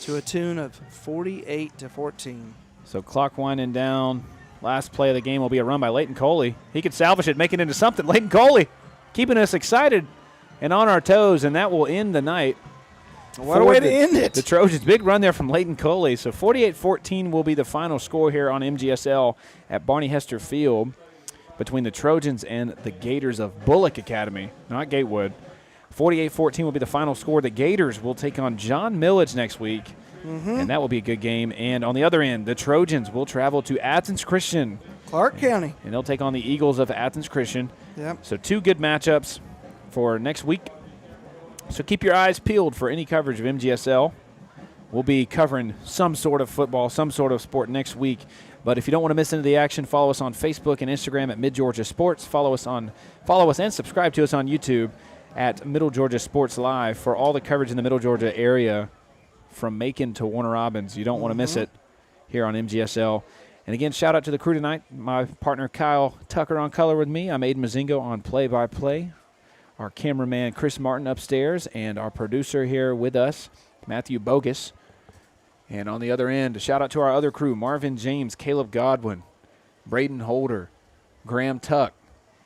to a tune of 48-14. So clock winding down. Last play of the game will be a run by Leighton Coley. He could salvage it, make it into something. Leighton Coley keeping us excited and on our toes, and that will end the night. What a way to end it. The Trojans, big run there from Leighton Coley. So 48-14 will be the final score here on MGSL at Barney Hester Field between the Trojans and the Gators of Bulloch Academy, not Gatewood. 48-14 will be the final score. The Gators will take on John Millage next week, and that will be a good game. And on the other end, the Trojans will travel to Athens Christian. Clark County. And they'll take on the Eagles of Athens Christian. Yep. So two good matchups for next week. So keep your eyes peeled for any coverage of MGSL. We'll be covering some sort of football, some sort of sport next week But if you don't want to miss any of the action, follow us on Facebook and Instagram at Mid Georgia Sports. Follow us and subscribe to us on YouTube at Middle Georgia Sports Live for all the coverage in the Middle Georgia area from Macon to Warner Robins. You don't want to miss it here on MGSL. And again, shout out to the crew tonight. My partner Kyle Tucker on color with me. I'm Aiden Mazingo on play-by-play. Our cameraman Chris Martin upstairs, and our producer here with us, Matthew Bogus. And on the other end, a shout out to our other crew, Marvin James, Caleb Godwin, Braden Holder, Graham Tuck,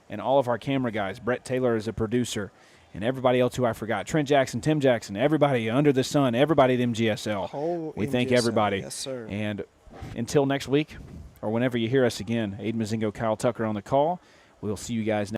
and all of our camera guys. Brett Taylor is a producer, and everybody else who I forgot. Trent Jackson, Tim Jackson, everybody under the sun, everybody at MGSL. We thank everybody. Yes, sir. And until next week, or whenever you hear us again, Aiden Mazingo, Kyle Tucker on the call. We'll see you guys next